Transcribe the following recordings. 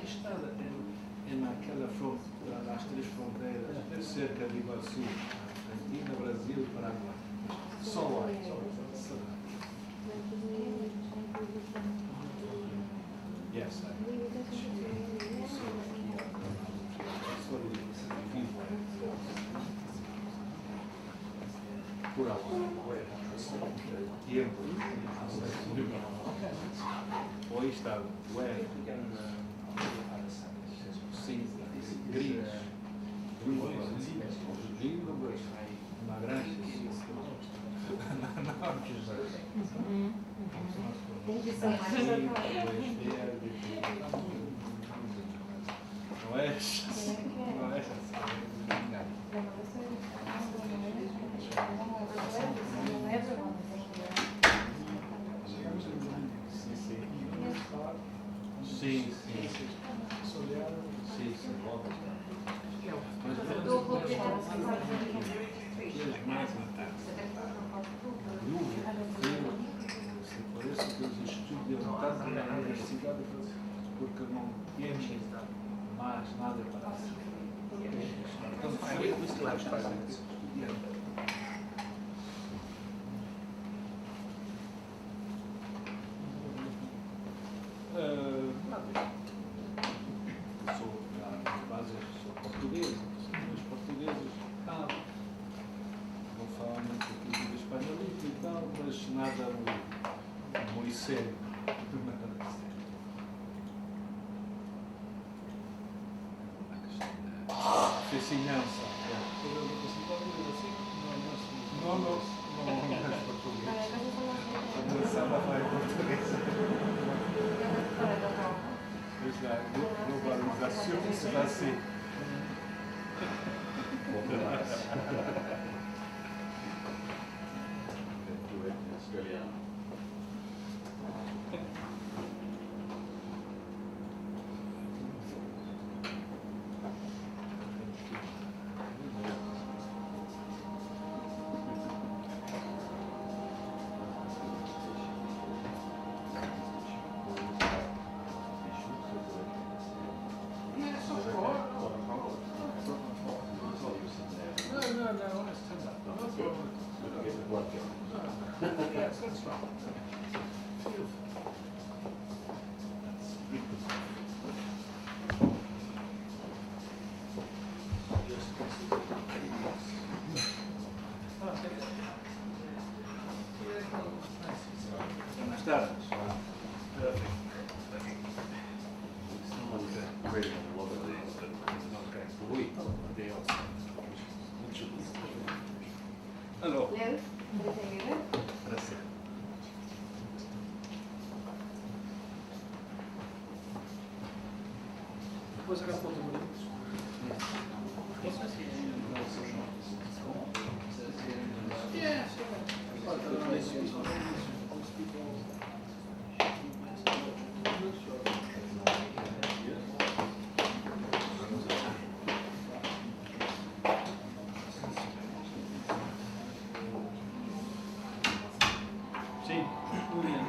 que está naquela fronteira, nas três fronteiras, cerca de Iguaçu, Argentina, Brasil e Paraguai. Só lá. Yes, por agora. Tiempo. Hoy está web. Sim, gris. Línguas, uma grande. Thank you so much. Não é? Não é? Sim, sim. Sim, sim. Por isso que eles estudam tanto na universidade, porque não têm mais nada para fazer. Então, foi isso que lá está estudando. Sou português, os portugueses vou falar um pouquinho de espanholito e tal, mas nada muito sério. Vizinhança. Não é português. Começava a falar português. La globalización es así. Buenas tardes. Hello. Gracias. Depois haverá foto bonita. Sim, muy bien.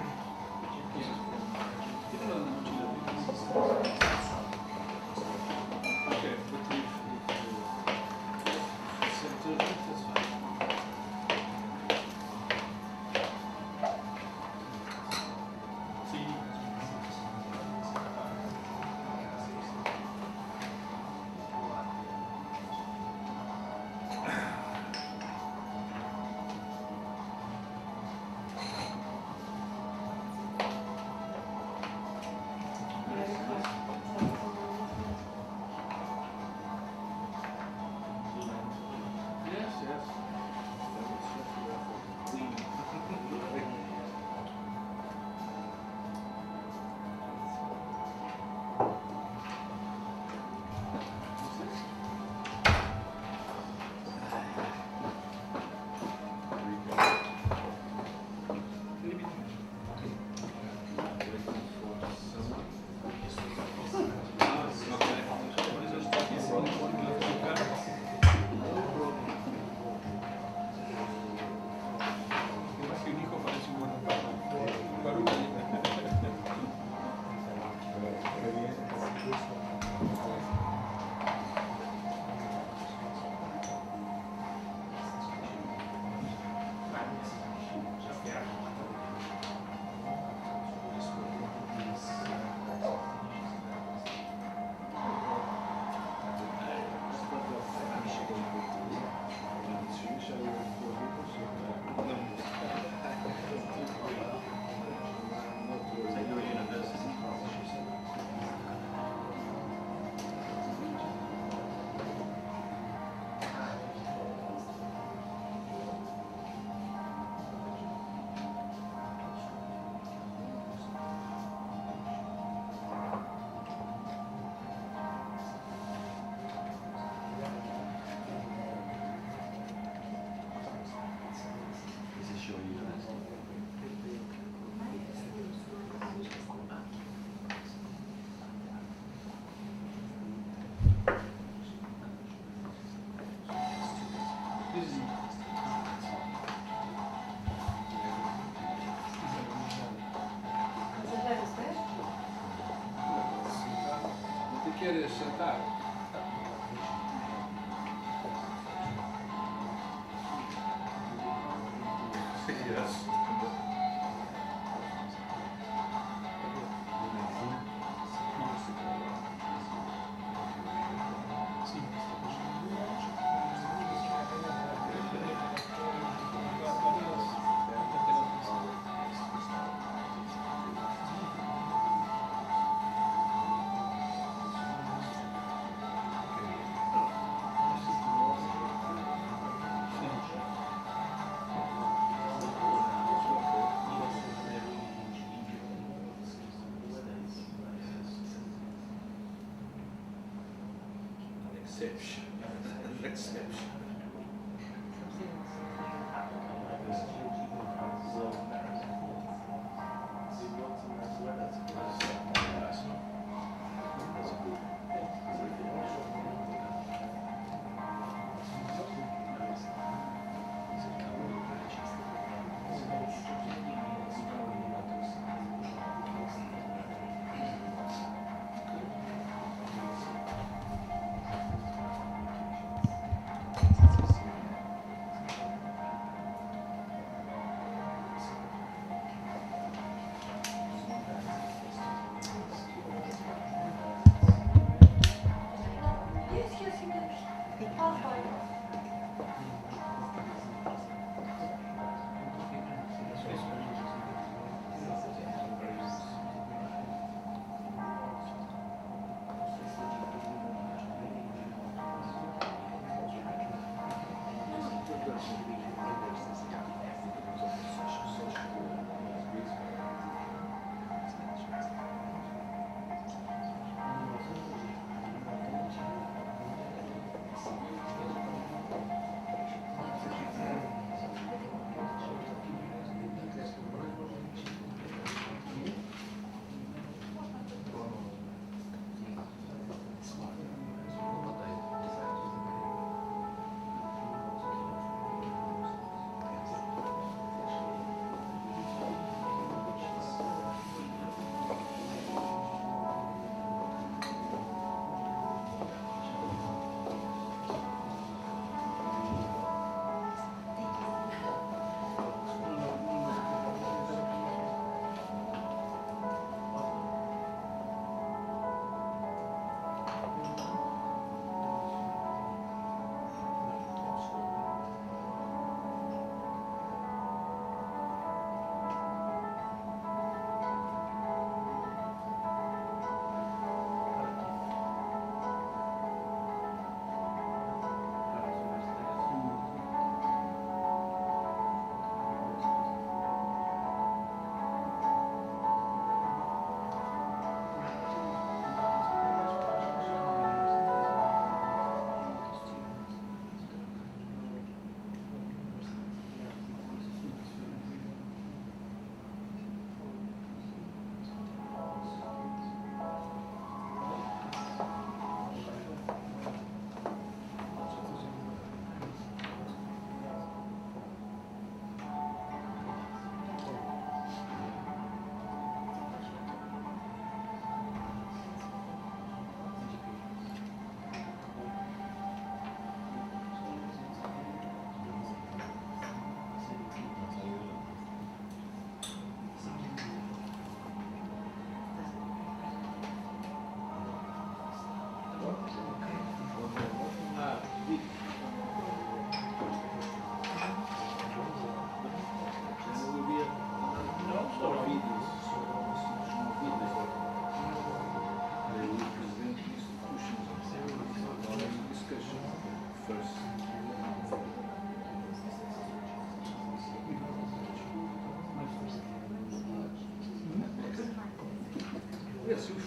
Queres sentar? Yes. Exception. Exception.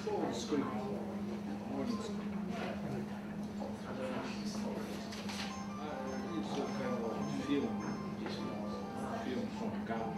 follow the script. Morning script. It's a kind of film from Ghana.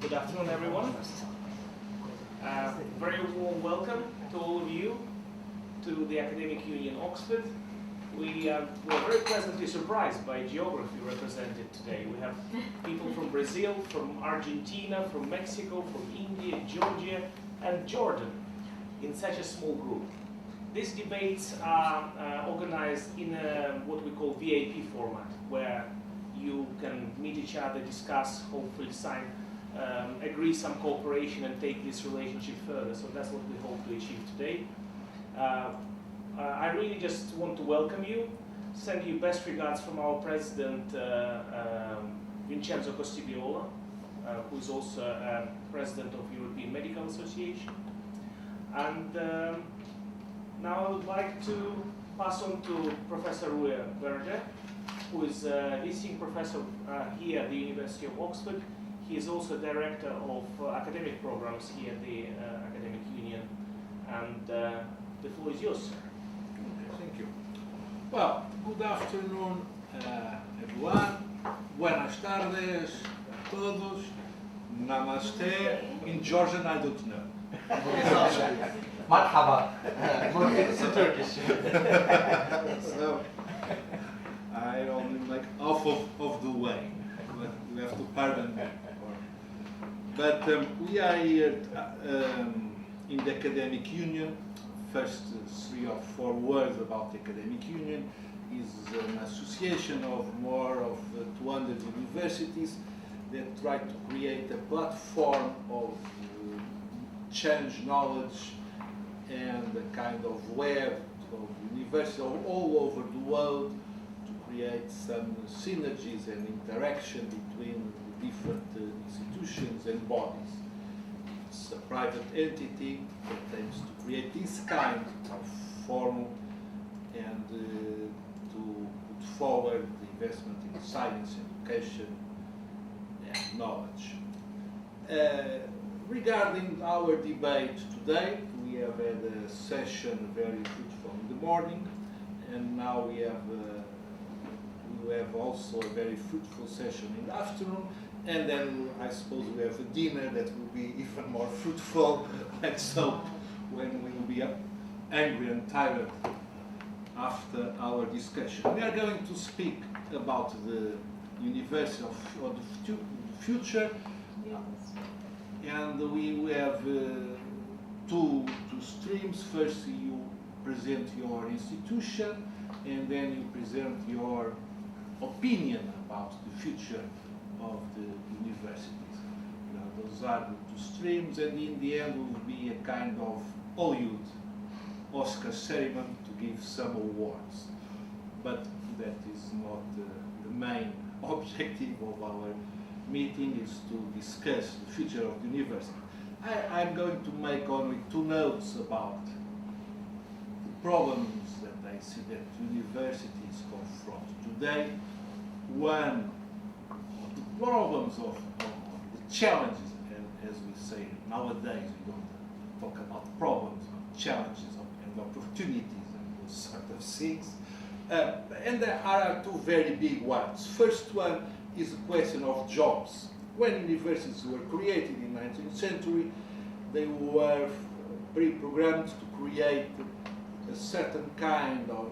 Good afternoon, everyone. Very warm welcome to all of you to the Academic Union Oxford. We were very pleasantly surprised by geography represented today. We have people from Brazil, from Argentina, from Mexico, from India, Georgia, and Jordan in such a small group. These debates are organized in what we call VIP format, where you can meet each other, discuss, hopefully agree some cooperation and take this relationship further. So that's what we hope to achieve today. I really just want to welcome you, send you best regards from our president, Vincenzo Costibiola, who is also president of European Medical Association. And now I would like to pass on to Professor Rui Verde, who is visiting professor here at the University of Oxford. He is also director of academic programs here at the Academic Union. And the floor is yours, sir. Thank you. Well, good afternoon, everyone. Buenas tardes a todos. Namaste. In Georgian, I don't know. Marhaba. It's in Turkish. So, I only like half of the way, but you have to pardon me. But we are here in the Academic Union. First 3 or 4 words about the Academic Union is an association of more of 200 universities that try to create a platform of change knowledge and a kind of web of universities all over the world to create some synergies and interaction between the different institutions and bodies. It's a private entity that aims to create this kind of forum and to put forward the investment in science, education, and knowledge. Regarding our debate today, we have had a session very fruitful in the morning, and now we have also a very fruitful session in the afternoon, and then I suppose we have a dinner that will be even more fruitful. And so, when we will be angry and tired after our discussion, we are going to speak about the university of the future, and we have two streams. First, you present your institution, and then you present your opinion about the future of the universities. Those are the two streams, and in the end will be a kind of Hollywood Oscar ceremony to give some awards. But that is not the main objective of our meeting, is to discuss the future of the university. I'm going to make only two notes about the problems that I see that universities confront today. One of the problems of the challenges, and as we say nowadays, we don't talk about problems, but challenges and opportunities and those sort of things. And there are two very big ones. First one is the question of jobs. When universities were created in the 19th century, they were pre-programmed to create a certain kind of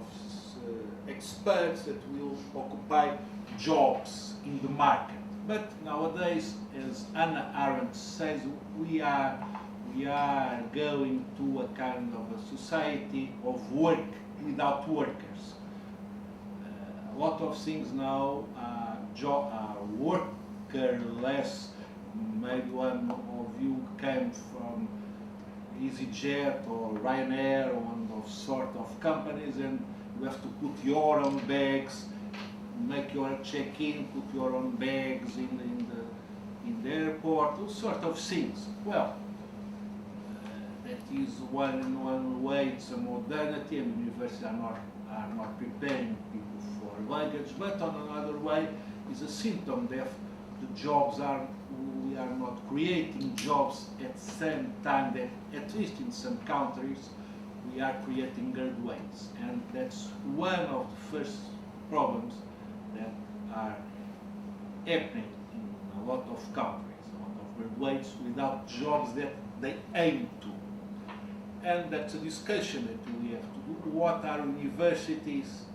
experts that will occupy jobs in the market. But nowadays, as Hannah Arendt says, we are going to a kind of a society of work without workers. A lot of things now are workerless. Maybe one of you came from EasyJet or Ryanair or one of sort of companies, and you have to put your own bags, make your check-in, put your own bags in the airport, those sort of things. Well, that is one way it's a modernity, and universities are not preparing people for luggage. But on another way, is a symptom that the jobs we are not creating jobs at the same time that, at least in some countries, we are creating graduates. And that's one of the first problems that are happening in a lot of countries, a lot of graduates without jobs that they aim to. And that's a discussion that we have to do. What are universities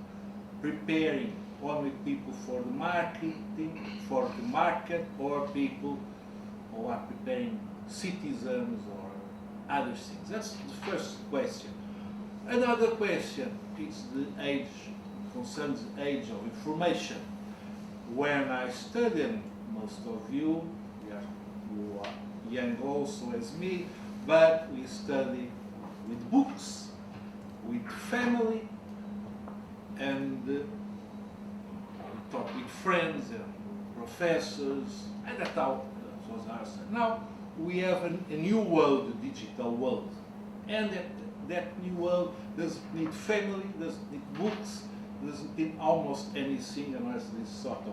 preparing? Only people for the marketing, for the market, or people who are preparing citizens or other things? That's the first question. Another question is the age, concerns the age of information. When I studied, most of you are young also as me, but we study with books, with family, and we talk with friends and professors, and that's how it was ours. Now we have a new world, a digital world, and that new world doesn't need family, doesn't need books, doesn't need almost anything unless this sort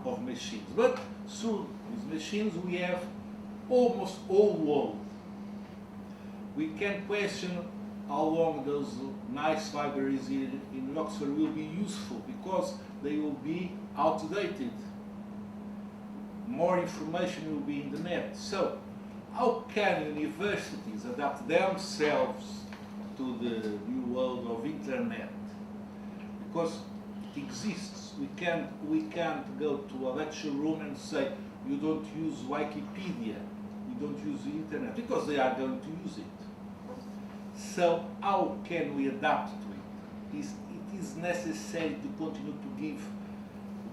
of machines. But through these machines we have almost all world. We can question how long those nice libraries in Oxford will be useful, because they will be outdated. More information will be in the net. So, how can universities adapt themselves to the new world of internet? Because it exists. We can't go to a lecture room and say, you don't use Wikipedia, you don't use the internet, because they are going to use it. So how can we adapt to it? It is necessary to continue to give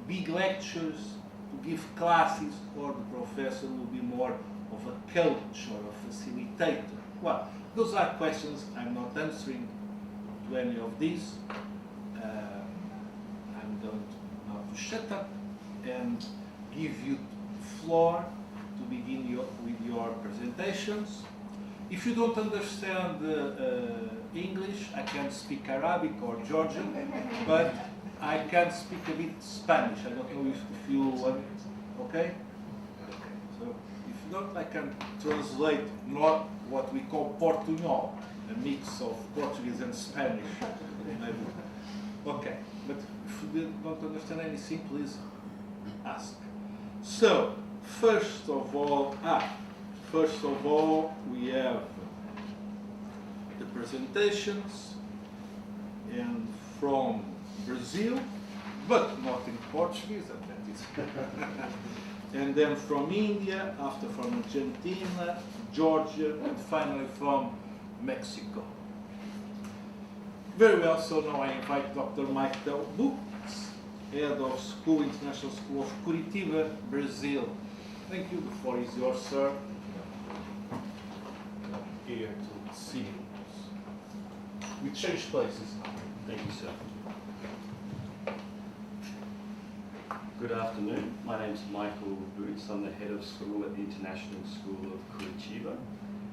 big lectures, to give classes, or the professor will be more of a coach or a facilitator? Well, those are questions. I'm not answering to any of these. I'm going now to shut up and give you the floor to begin with your presentations. If you don't understand English, I can speak Arabic or Georgian, but I can speak a bit Spanish. I don't know if you want, okay? So if you don't, I can translate not what we call Portuñol, a mix of Portuguese and Spanish. Okay, but if you don't understand anything, please ask. So, first of all, we have the presentations, and from Brazil, but not in Portuguese, and that is. And then from India, after from Argentina, Georgia, and finally from Mexico. Very well, so now I invite Dr. Mike Del Bux, Head of School, International School of Curitiba, Brazil. Thank you, the floor is yours, sir. Here to see. We changed places. Thank you, sir. Good afternoon. My name is Michael Boots. I'm the head of school at the International School of Curitiba,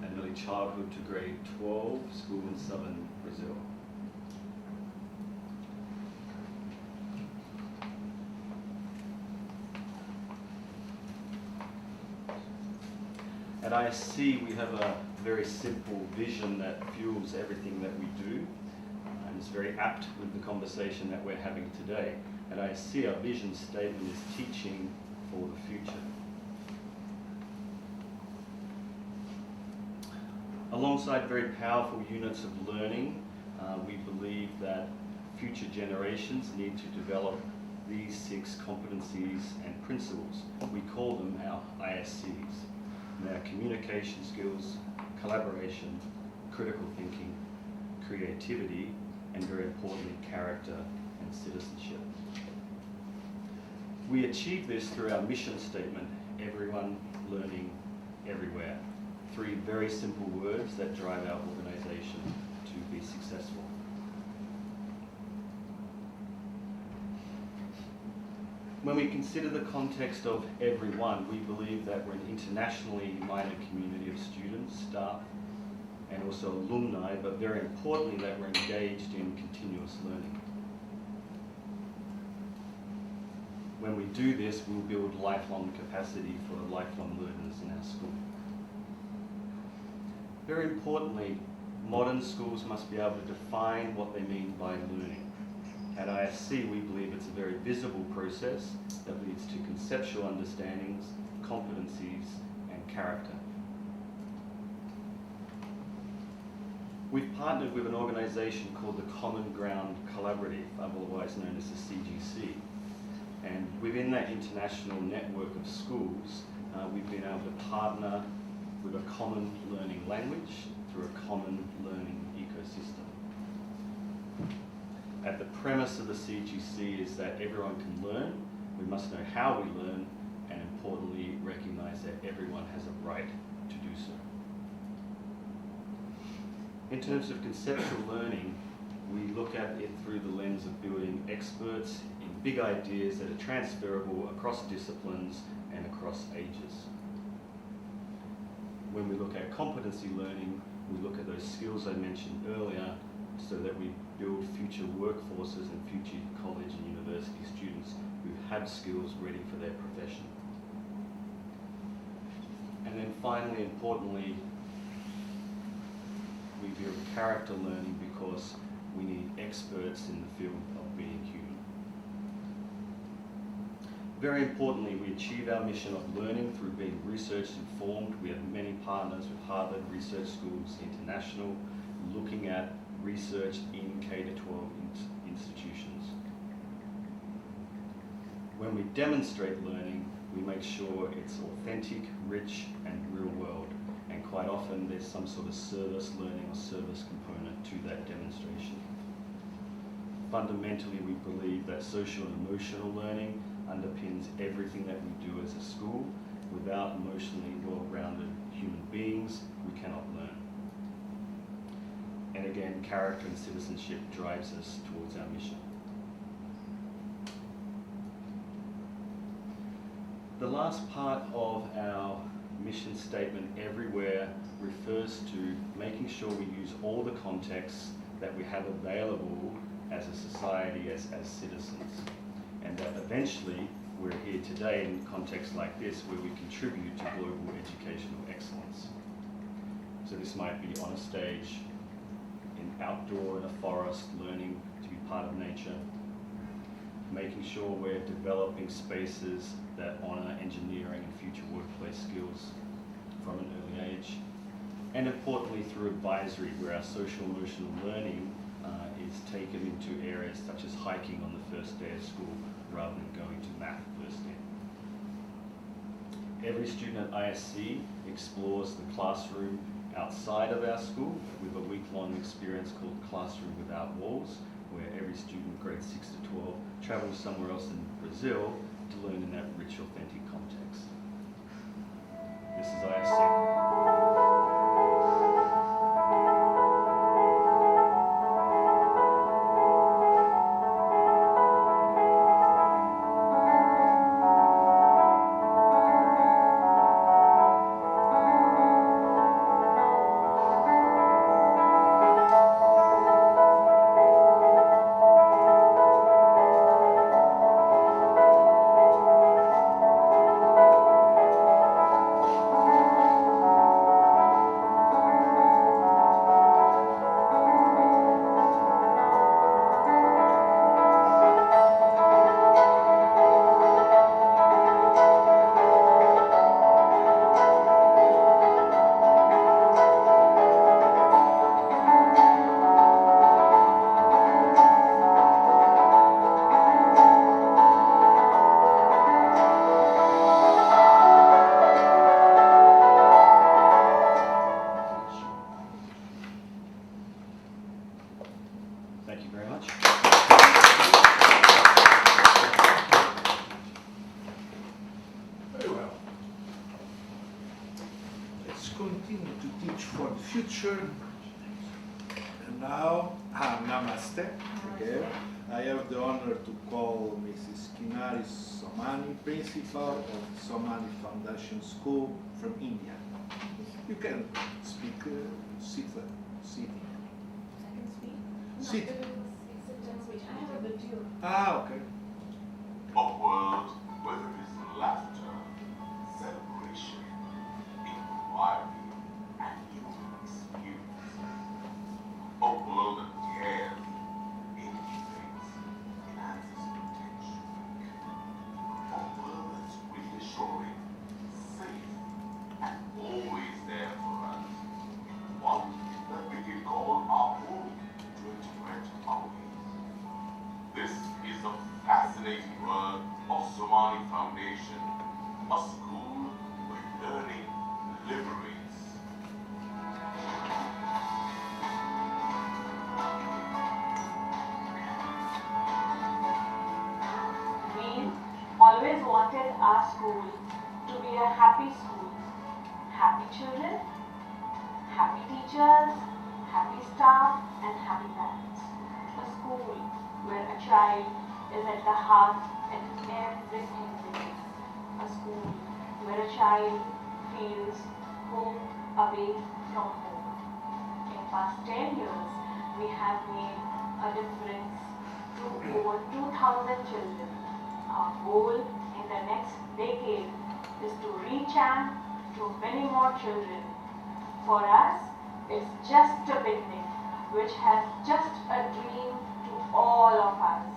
an early childhood to grade 12 school in southern Brazil. At ISC, we have a very simple vision that fuels everything that we do, and it's very apt with the conversation that we're having today. At ISC, our vision statement is teaching for the future. Alongside very powerful units of learning, we believe that future generations need to develop these 6 competencies and principles. We call them our ISCs. And they are communication skills, collaboration, critical thinking, creativity, and very importantly, character and citizenship. We achieve this through our mission statement, everyone learning everywhere. 3 very simple words that drive our organization to be successful. When we consider the context of everyone, we believe that we're an internationally minded community of students, staff, and also alumni, but very importantly that we're engaged in continuous learning. When we do this, we'll build lifelong capacity for lifelong learners in our school. Very importantly, modern schools must be able to define what they mean by learning. At ISC, we believe it's a very visible process that leads to conceptual understandings, competencies, and character. We've partnered with an organisation called the Common Ground Collaborative, otherwise known as the CGC. And within that international network of schools, we've been able to partner with a common learning language through a common learning ecosystem. At the premise of the CGC is that everyone can learn, we must know how we learn, and importantly recognise that everyone has a right to do so. In terms of conceptual learning, we look at it through the lens of building experts in big ideas that are transferable across disciplines and across ages. When we look at competency learning, we look at those skills I mentioned earlier so that we build future workforces and future college and university students who have skills ready for their profession. And then finally, importantly, we build character learning because we need experts in the field of being human. Very importantly, we achieve our mission of learning through being research informed. We have many partners with Harvard Research Schools International, looking at research in K-12 institutions. When we demonstrate learning, we make sure it's authentic, rich, and real world. And quite often there's some sort of service learning or service component to that demonstration. Fundamentally, we believe that social and emotional learning underpins everything that we do as a school. Without emotionally well-rounded human beings, we cannot learn. And again, character and citizenship drives us towards our mission. The last part of our mission statement, everywhere, refers to making sure we use all the contexts that we have available as a society, as citizens. And that eventually we're here today in contexts like this where we contribute to global educational excellence. So this might be on a stage, outdoor in a forest, learning to be part of nature, making sure we're developing spaces that honour engineering and future workplace skills from an early age. And importantly, through advisory, where our social emotional learning is taken into areas such as hiking on the first day of school rather than going to math first day. Every student at ISC explores the classroom outside of our school with a week-long experience called Classroom Without Walls, where every student grades 6 to 12 travels somewhere else in Brazil to learn in that rich, authentic context. This is ISC. Thank you very much. Very well. Let's continue to teach for the future. And now, namaste. Okay. I have the honor to call Mrs. Kinari Somani, principal of Somani Foundation School from India. You can speak, sitting. Sit. Okay. A world where there is laughter, celebration, inquiry, and human experience. A world that cares, incubates, enhances potential. A world that's reassuring, safe, and always there for us. One that we can call our home to interpret our ways. This is the fascinating world of Somani Foundation, a school where learning liberates. We always wanted our school to be a happy school. Happy children, happy teachers, happy staff, and happy parents. A school where a child is at the heart in everything they do. A school where a child feels home away from home. In past 10 years, we have made a difference to over 2,000 children. Our goal in the next decade is to reach out to many more children. For us, it's just a beginning, which has just a dream to all of us.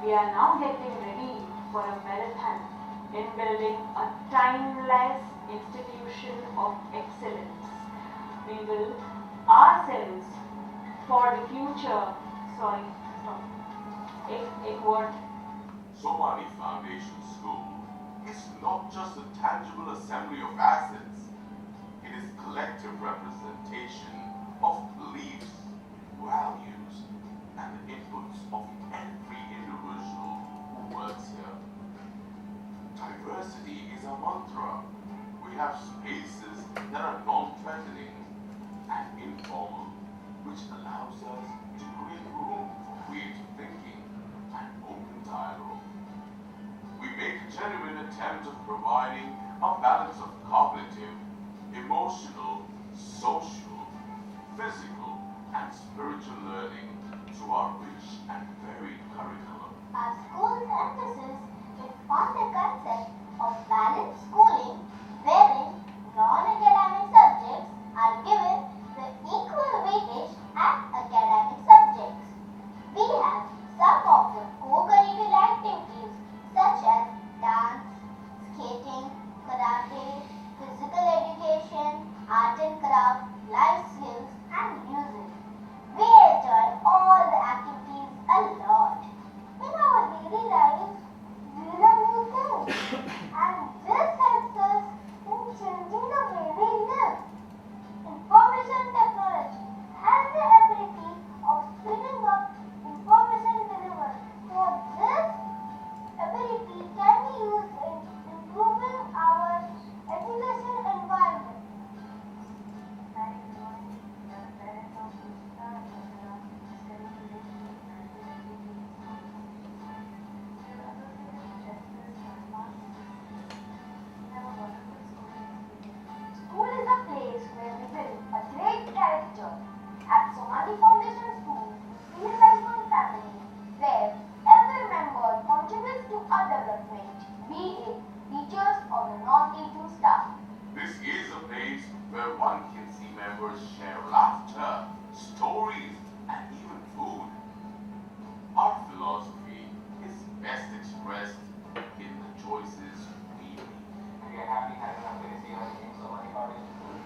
We are now getting ready for a marathon in building a timeless institution of excellence. We will ourselves for the future. Sorry, stop. It word. Somani Foundation School is not just a tangible assembly of assets. It is collective representation of beliefs, values, and the inputs of every individual who works here. Diversity is a mantra. We have spaces that are non-threatening and informal, which allows us to create room for creative thinking and open dialogue. We make a genuine attempt of providing a balance of cognitive, emotional, social, physical, and spiritual learning through our rich and varied curriculum. Our school's emphasis is on the concept of balanced schooling, wherein non-academic subjects are given the equal weightage as academic subjects. We have some of the co-curricular activities such as dance, art and craft, life skills, and music. We enjoy all the activities a lot. In our daily lives, we learn new things, and this helps us in changing the way we live. Information technology has the ability of speeding up information delivery. So this ability can be used in improving our education environment. School is a place where we build a great character. At Somali Foundation School, we feel like one family, where every member contributes to our development, be it teachers or the non-teaching staff. This is a place where one can see members share laughter, stories, and even food. Our philosophy is best expressed in the choices we make. We are happy having a place here in Somali Foundation School.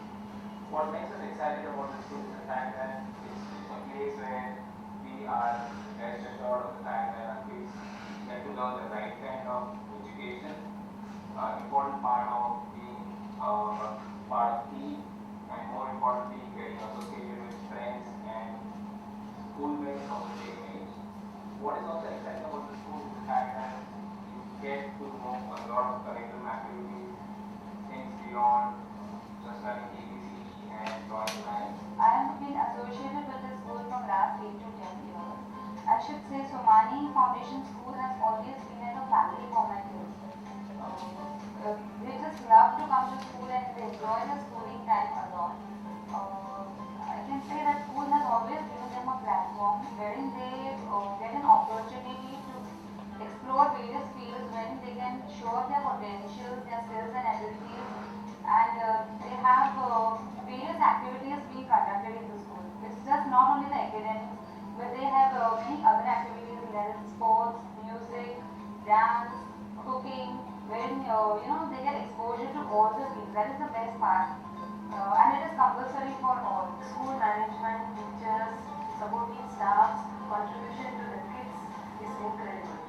What makes us excited about the school is the fact that it's a place where we are best assured of the fact that our kids get to learn the right kind of education. Important part of being part of team, and more importantly, getting associated with friends and schoolmates of the same age. What is also exciting about the school is the fact that you get to know a lot of curriculum activities, things beyond just learning ABC and drawing lines. I have been associated with this school from last 8 to 10 years. I should say Somali Foundation School has always been like a family for my kids. They just love to come to school and they enjoy the schooling time a lot. I can say that school has always given them a platform wherein they get an opportunity to explore various fields when they can show their potentials, their skills and abilities, and they have various activities being conducted in the school. It's just not only the academics, but they have many other activities like sports, music, dance, cooking, when they get exposure to all the fields. That is the best part, and it is compulsory for all. School management, teachers, supporting staffs, contribution to the kids is incredible.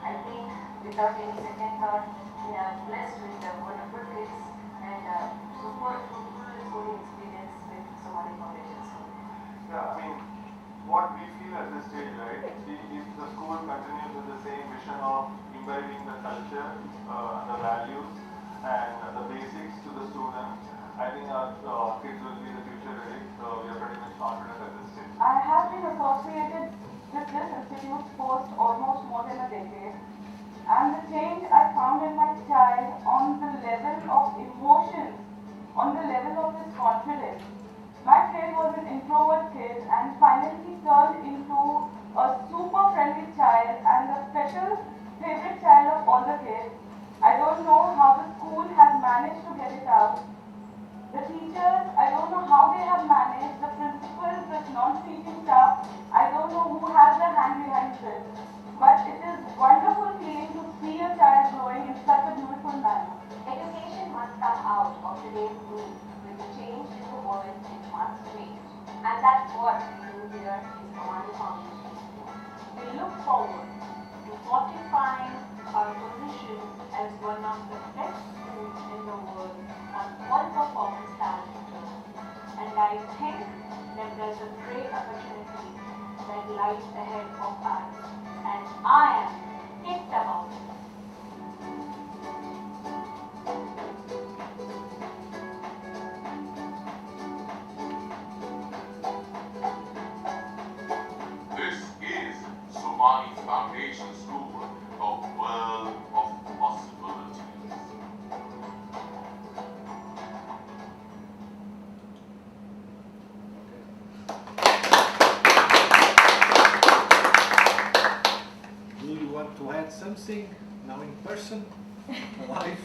I think without any second thought, we are blessed with wonderful kids and super fruitful schooling experience with Somali Foundation School. Yeah, I mean, what we feel at this stage, right, if the school continues with the same mission of imbibing the culture, the values, and the basics to the students, I think our kids will be the future ready. So we are pretty much confident at this stage. I have been associated with this institute post almost more than a decade, and the change I found in my child on the level of emotions, on the level of his confidence. My kid was an introvert kid and finally he turned into a super friendly child and the special favorite child of all the kids. I don't know how the school has managed to get it out. The teachers, I don't know how they have managed. The principals, the non-teaching staff, I don't know who has the hand behind this. But it is wonderful feeling to see a child growing in such a beautiful manner. Education must come out of today's need with the change in the world it must change. And that's what we do here in Somali Foundation. We look forward to fortifying our position as one of the best schools in the world on all performance parameters. And I think that there's a great opportunity that lies ahead of us. And I am kicked about it. This is Somali Foundation School, a world of possibilities. Do you want to add something now in person, live?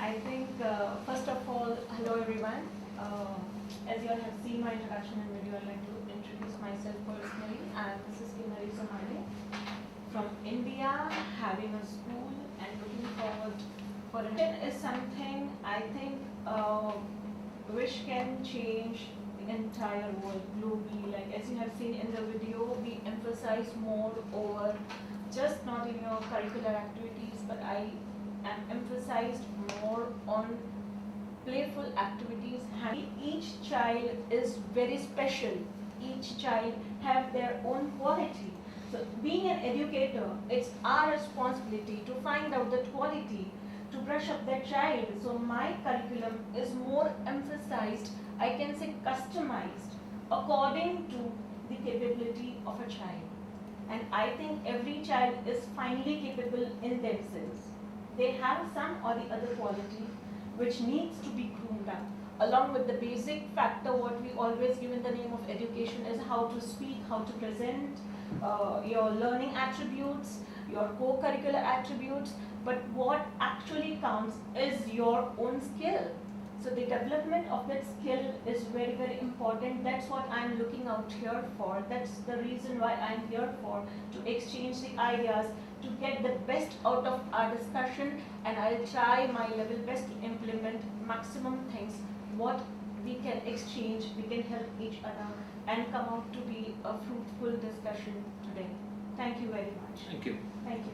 I think, first of all, hello everyone. As you all have seen my introduction and video, I'd like to introduce myself personally. I'm Mrs. Kimari Somali from India, having a school and looking forward for it is something I think uh, which can change the entire world globally. Like as you have seen in the video, we emphasize more over just not in your curricular activities, but I am emphasized more on playful activities. Each child is very special. Each child have their own quality. So being an educator, it's our responsibility to find out that quality, to brush up that child. So my curriculum is more emphasized, I can say customized, according to the capability of a child. And I think every child is finely capable in themselves. They have some or the other quality which needs to be groomed up. Along with the basic factor, what we always give in the name of education is how to speak, how to present, your learning attributes, your co-curricular attributes, but what actually counts is your own skill. So the development of that skill is very, very important. That's what I'm looking out here for. That's the reason why I'm here for, to exchange the ideas, to get the best out of our discussion, and I'll try my level best to implement maximum things, what we can exchange, we can help each other, and come out to be a fruitful discussion today. Thank you very much. Thank you. Thank you.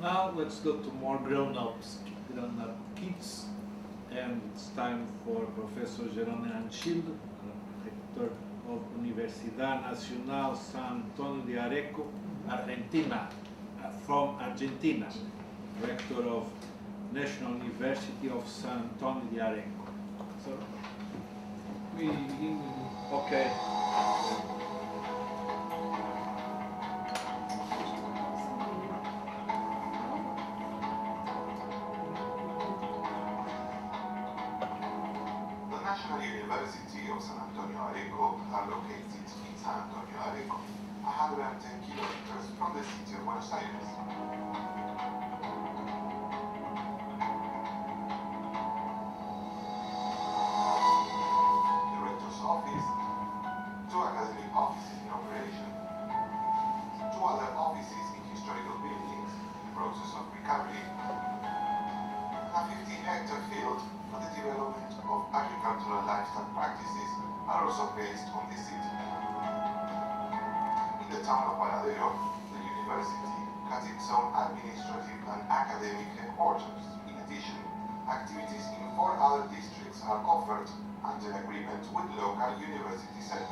Now let's go to more grown-up kids, and it's time for Professor Jerome Anchilde, rector of Universidad Nacional San Antonio de Areco, Argentina, from Argentina, rector of National University of San Antonio de Areco. So, we begin with Okay. The National University of San Antonio Areco are located in San Antonio Areco, 110 kilometers from the city of Buenos Aires. The rector's office, 2 academic offices in operation, 2 other offices in historical buildings in process of recovery, and a 50-hectare field for the development of agricultural livestock practices are also based on the city. In the town of Varadero, the university has its own administrative and academic headquarters. In addition, activities in 4 other districts are offered under agreement with local university centers.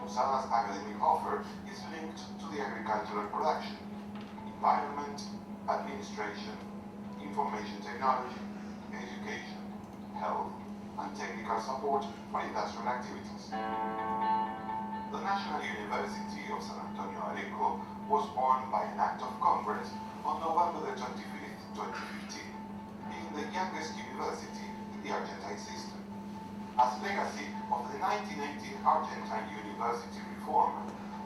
USADA's academic offer is linked to the agricultural production, environment, administration, information technology, education, health, and technical support for industrial activities. The National University of San Antonio Areco was born by an act of Congress on November the 25th, 2015, being the youngest university in the Argentine system. As legacy of the 1918 Argentine university reform,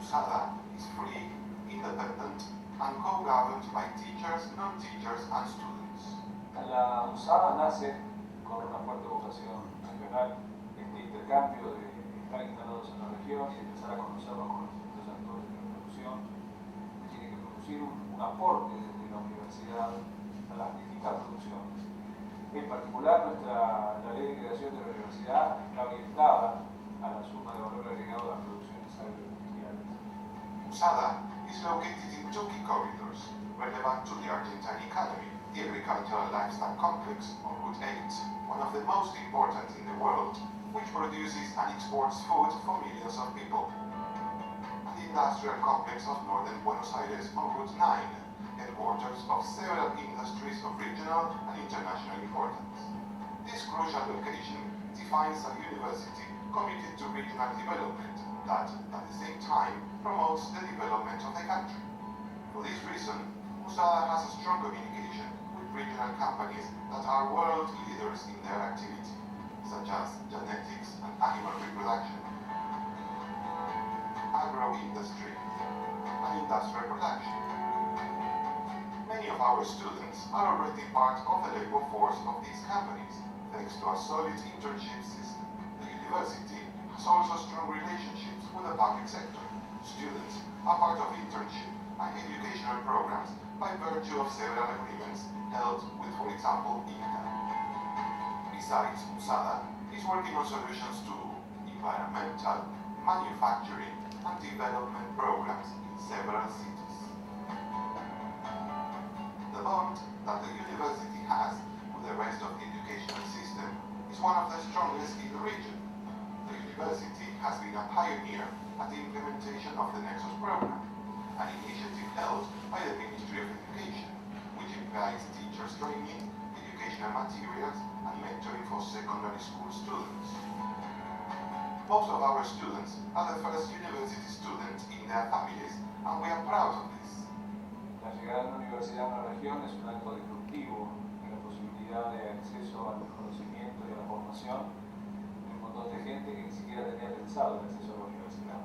USADA is free, independent, and co-governed by teachers, non-teachers, and students. La USADA nace con una fuerte vocación regional, este intercambio de estar instalados en la región y empezar a conocernos con los distintos actores de la producción, que tiene que producir un aporte desde la universidad a las distintas producciones. En particular, la ley de creación de la universidad está orientada a la suma de valor agregado de las producciones agroindustriales. USADA is located in 2 key corridors relevant to the Argentine economy: the agricultural livestock complex on Route 8, one of the most important in the world, which produces and exports food for millions of people; and the industrial complex of northern Buenos Aires on Route 9, headquarters of several industries of regional and international importance. This crucial location defines a university committed to regional development that, at the same time, promotes the development of the country. For this reason, USADA has a strong communication with regional companies that are world leaders in their activity, such as genetics and animal reproduction, agro-industry, and industrial production. Many of our students are already part of the labor force of these companies, thanks to a solid internship system. The university has also strong relationships with the public sector. Students are part of internship and educational programs by virtue of several agreements held with, for example, INTA. Besides, USADA is working on solutions to environmental, manufacturing, and development programs in several cities. The bond that the university has with the rest of the educational system is one of the strongest in the region. The university has been a pioneer at the implementation of the Nexus program, an initiative held by the Ministry of Education, which implies teachers training, educational materials, and mentoring for secondary school students. Most of our students are the first university students in their families, and we are proud of this. La llegada de una universidad a una región es un acto disruptivo en la posibilidad de acceso al conocimiento y a la formación de un montón de gente que ni siquiera tenía pensado el acceso a la universidad.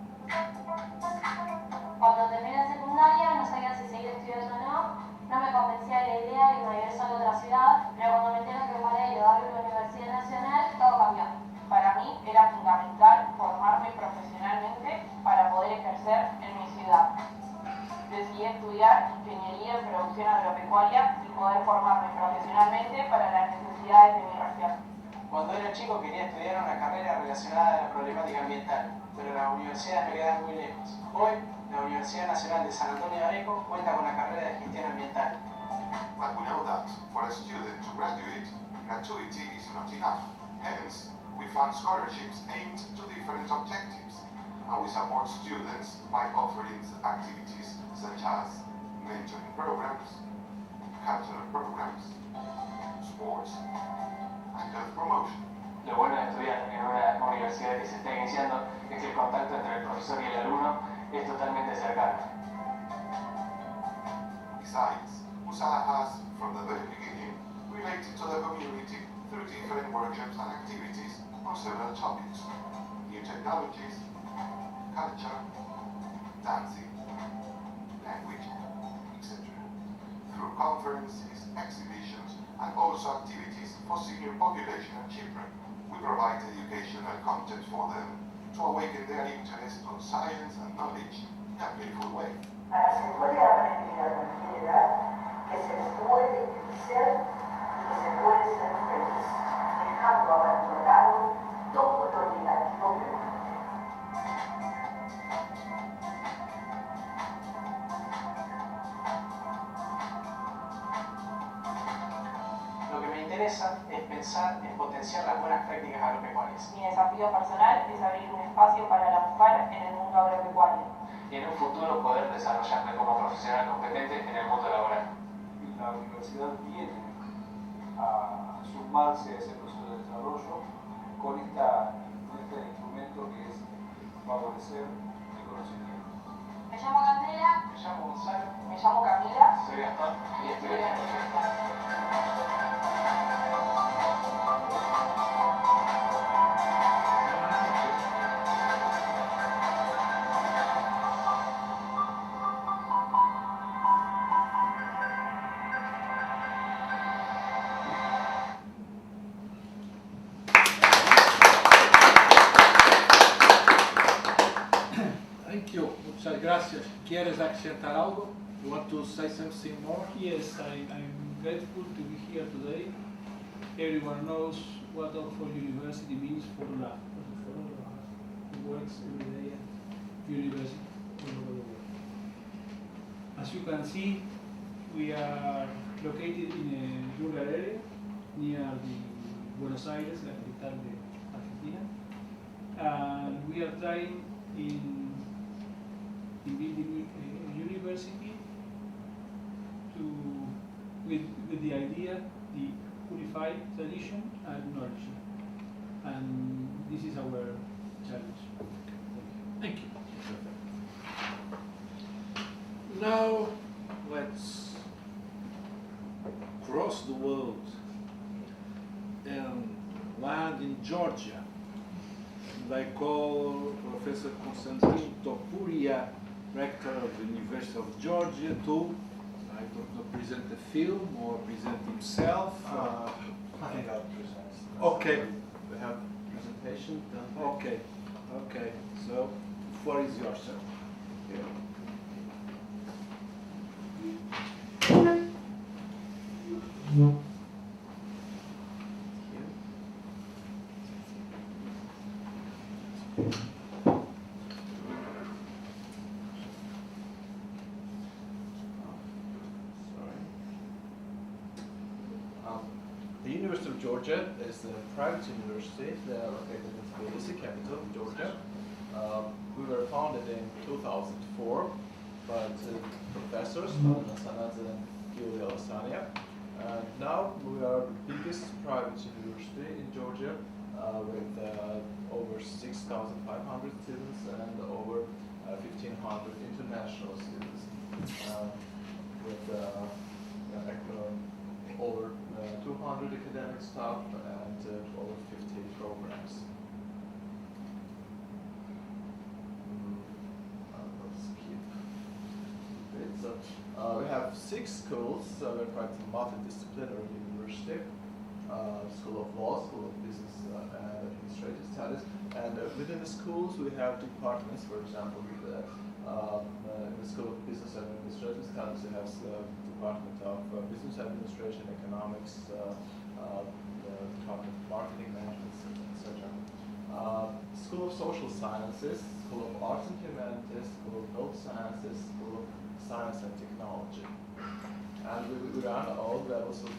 Cuando terminé la secundaria no sabía si seguir estudiando o no, no me convencía la idea de irme a vivir solo a otra ciudad, pero cuando me entero que Paralelo abre una universidad nacional, todo cambió. Para mí era fundamental formarme profesionalmente para poder ejercer en mi ciudad. Decidí estudiar ingeniería en producción agropecuaria y poder formarme profesionalmente para las necesidades de mi región. Cuando era chico quería estudiar una carrera relacionada a la problemática ambiental, pero las universidades me quedaban muy lejos. Hoy, la Universidad Nacional de San Antonio de Areco cuenta con la carrera de gestión ambiental. But we know that for a student to graduate, gratuity is not enough. Hence, we fund scholarships aimed to different objectives, and we support students by offering activities such as mentoring programs, cultural programs, sports, and health promotion. Lo bueno de estudiar en una universidad que se está iniciando es que el contacto entre el profesor y el alumno es totalmente cercano. Besides, USADA has, from the very beginning, related to the community through different workshops and activities on several topics: new technologies, culture, dancing, language, etc. Through conferences, exhibitions, and also activities for senior population and children, we provide educational content for them to awaken their interest on science and knowledge in a playful way. Se puede aprender a cualquier edad, que se puede crecer y que se puede ser feliz, dejando abandonado todo lo negativo que uno. Lo que me interesa es pensar en potenciar las buenas prácticas agropecuarias. Mi desafío personal es abrir un espacio para la mujer en el mundo agropecuario. Y en un futuro poder desarrollarme como profesional competente en el mundo laboral. La universidad viene a sumarse a ese proceso de desarrollo con este instrumento que es favorecer el conocimiento. Me llamo Candela. Me llamo Gonzalo. Me llamo Camila. Soy Gastón y estoy en Thank you. Muchas gracias. ¿Quieres acrescentar algo? You want to say something more? Yes, I'm grateful to be here today. Everyone knows what Oxford University means for all of us who works every day at university all over the world. As you can see, we are located in a rural area near the Buenos Aires, la capital de Argentina, and we are trying in building a university with the idea, the unified tradition and knowledge. And this is our challenge. Thank you. Now let's cross the world and land in Georgia. And I call Professor Constantin Topuria, Rector of the University of Georgia, to, I don't know, present a film or present himself. I think I'll present. Okay. We have presentation done. Okay, okay. So, the floor is yours, sir. The University of Georgia is a private university. They are located in Tbilisi, capital of Georgia. We were founded in 2004 by two professors, Madana Sanadze and Giulio Lasania. And now we are the biggest private university in Georgia with over 6,500 students and over 1,500 international students. With over 200 academic staff and over 50 programs. Let's keep it. So, we have 6 schools. We're quite a multidisciplinary university. School of Law, School of Business and Administrative Studies. And within the schools we have departments. For example, in the School of Business and Administrative Studies we have the Department of Business Administration, Economics, Department of Marketing Management, etc. School of Social Sciences, School of Arts and Humanities, School of Health Sciences, School of Science and Technology. And we run all levels of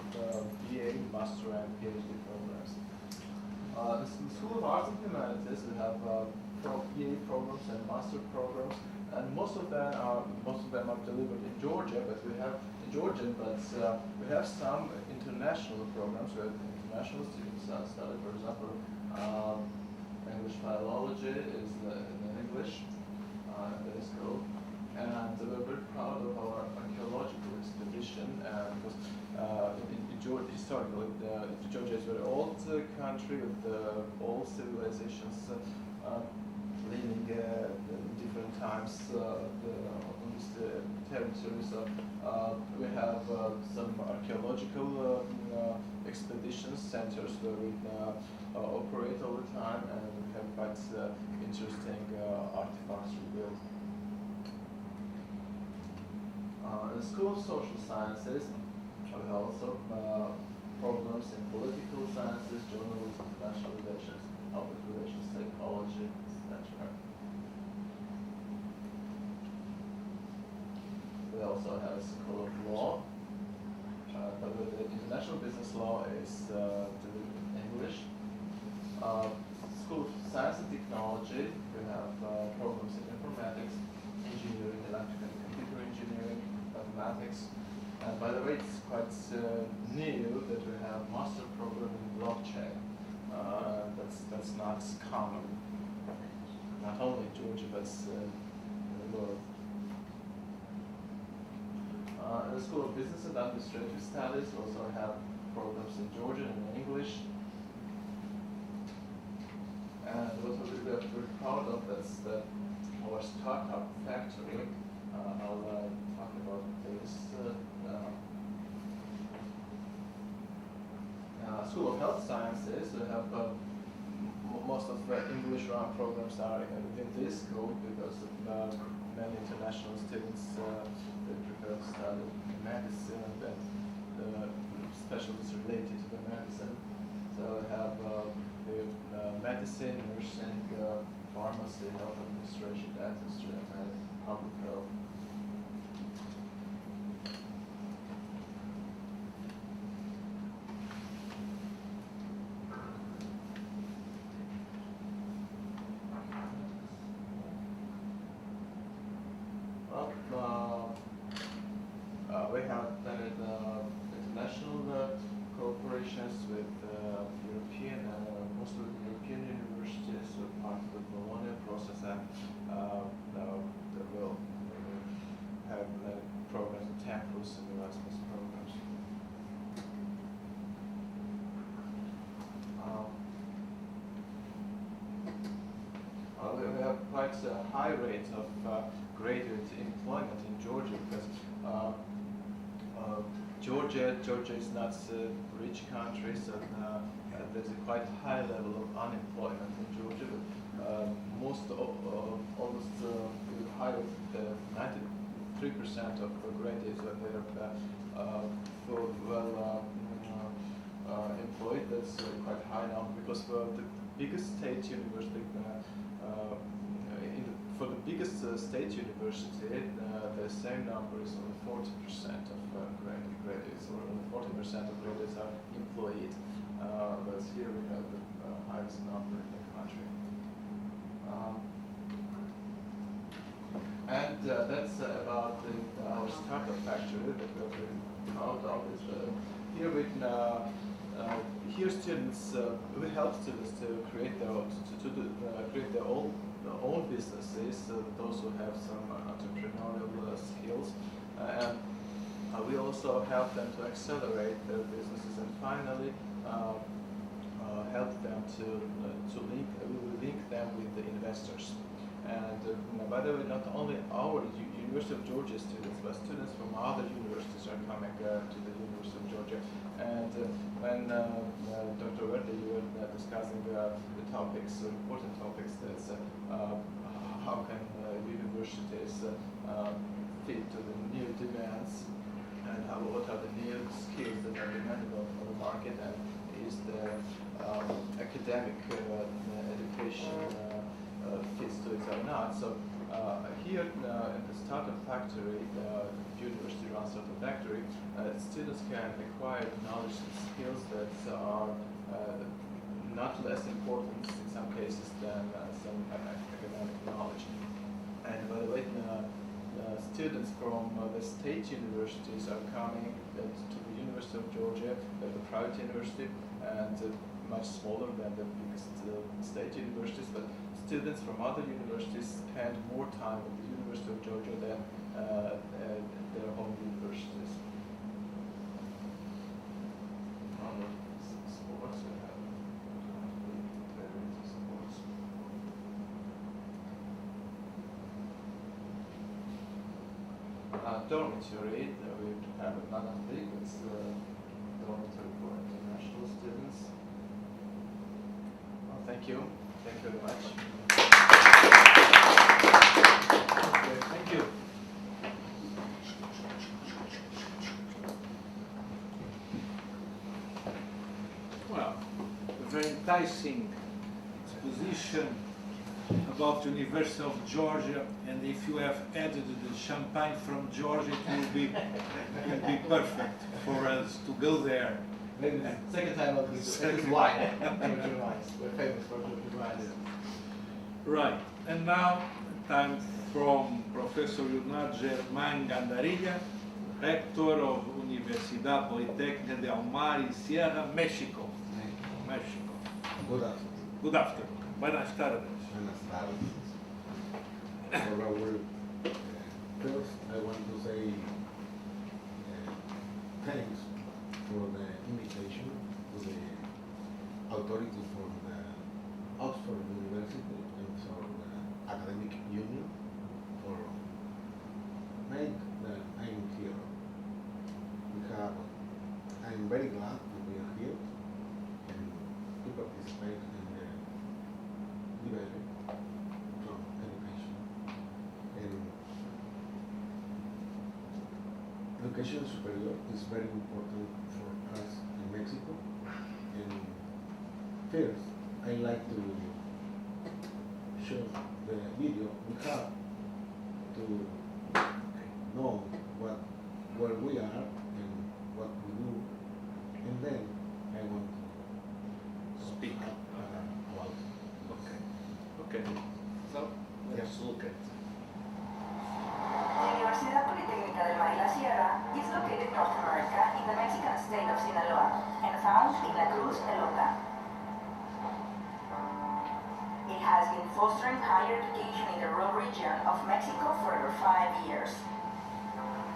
BA, Master and PhD programs. In the School of Arts and Humanities we have BA programs and Master programs, and most of them are delivered in Georgia, but we have we have some international programs where international students study. For example, English philology is in English in the school, and we're very proud of our archaeological expedition because in Georgia, historically, Georgia is a very old country with old civilizations living in different times on this territory. So we have some archaeological expeditions, centers where we operate all the time, and we have quite interesting artifacts rebuilt. In the School of Social Sciences, we have also programs in political sciences, journalism, international relations, public relations, psychology, etc. We also have a School of Law, but with the international business law is delivered in English. School of Science and Technology, we have programs in informatics, engineering, electrical and computer engineering, mathematics. And by the way, it's quite new that we have master program in blockchain. That's not common, not only in Georgia, but in the world. In the School of Business and Administrative Studies, we also have programs in Georgian and in English. And what we're very proud of is that our startup factory. I'll talk about this. School of Health Sciences, we have most of the English round programs are within this school because many international students they prefer to study medicine and specialties related to the medicine. So we have medicine, nursing, pharmacy, health administration, dentistry, and public health. We have international cooperations with European, most of the European universities, so part of the Bologna process, and they will have programs in Tempus and Erasmus programs. We have quite a high rate of graduate employment in Georgia because Georgia is not a rich country, so there's a quite high level of unemployment in Georgia. Almost higher, 93% of graduates when they're well employed. That's quite high now because because for the biggest state university, for the biggest state university, the same number is only 40% of graduates, or only 40% of graduates are employed. Whereas here we have the highest number in the country. And that's about our startup factory that we're very proud of. Here we can here students we help students to create their own create their own businesses. Those who have some entrepreneurial skills, and we also help them to accelerate their businesses, and finally help them to link. We will link them with the investors. And by the way, not only our University of Georgia students, but students from other universities are coming to the University of Georgia. And when Dr. Verde, you were discussing the topics, important topics, that's how can universities fit to the new demands, and what are the new skills that are demanded on the market, and is the academic education fits to it or not. So here in the startup factory, the university runs startup factory, students can acquire knowledge and skills that are not less important in some cases than some academic knowledge. And by the way, students from the state universities are coming to the University of Georgia, the private university, and much smaller than the biggest state universities, but students from other universities spend more time at the University of Georgia than their home universities. Sports, we have sports. Dormitory, we have another thing, it's dormitory for international students. Well, thank you. Thank you very much. Okay, thank you. Well, a very enticing exposition about the University of Georgia, and if you have added the champagne from Georgia, it will be perfect for us to go there. Maybe the second time I'll do it. Wine. Georgian wines. We're famous for Georgian wines. Right, and now time from Professor Leonardo Germán Gandarilla, Rector of Universidad Politécnica de Almar y Sierra, Mexico. Mexico. Good afternoon. Good afternoon. Buenas tardes. Buenas tardes. For our first, I want to say thanks for the invitation to the authority from the Oxford University and for the Academic Union for make that I'm here. I'm very glad to be here and to participate in the debate from education. And education superior is very important for us in Mexico. And first, I like to show the video we have to know where we are and what we do, and then I want to speak about. Okay. Okay. So let's look at. The Universidad Politécnica del Mar y la Sierra is located in North America in the Mexican state of Sinaloa and found in La Cruz, Elota. It has been fostering higher education in the rural region of Mexico for over 5 years.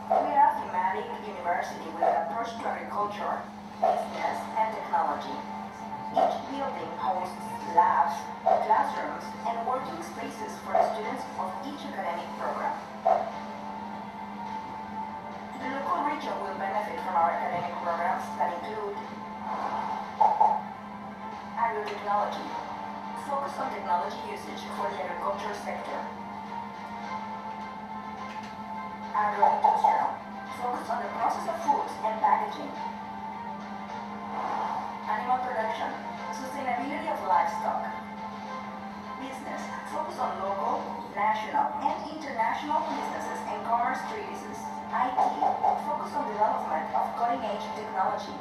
We are a thematic university with an approach to agriculture, business, and technology. Each building hosts labs, classrooms, and working spaces for students of each academic program. The local region will benefit from our academic programs that include agrotechnology, focus on technology usage for the agriculture sector. Agroindustrial, focus on the process of foods and packaging. Animal production, sustainability of focus on local, national, and international businesses and commerce treatises. IT, focus on development of cutting-edge technology.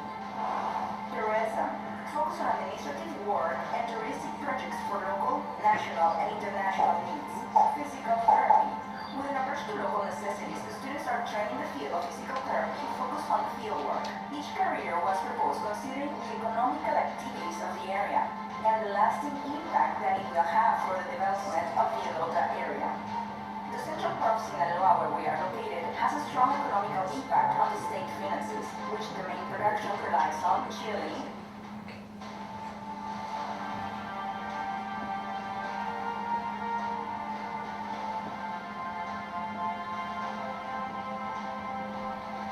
Tourism, focus on administrative work and touristic projects for local, national, and international needs. Physical therapy, with an approach to local necessities, the students are trained in the field of physical therapy, focused on field work. Each career was proposed considering the economical activities of the area and the lasting impact that it will have for the development of the local area. The central part of Sinaloa, where we are located, has a strong economical impact on the state finances, which the main production relies on chili,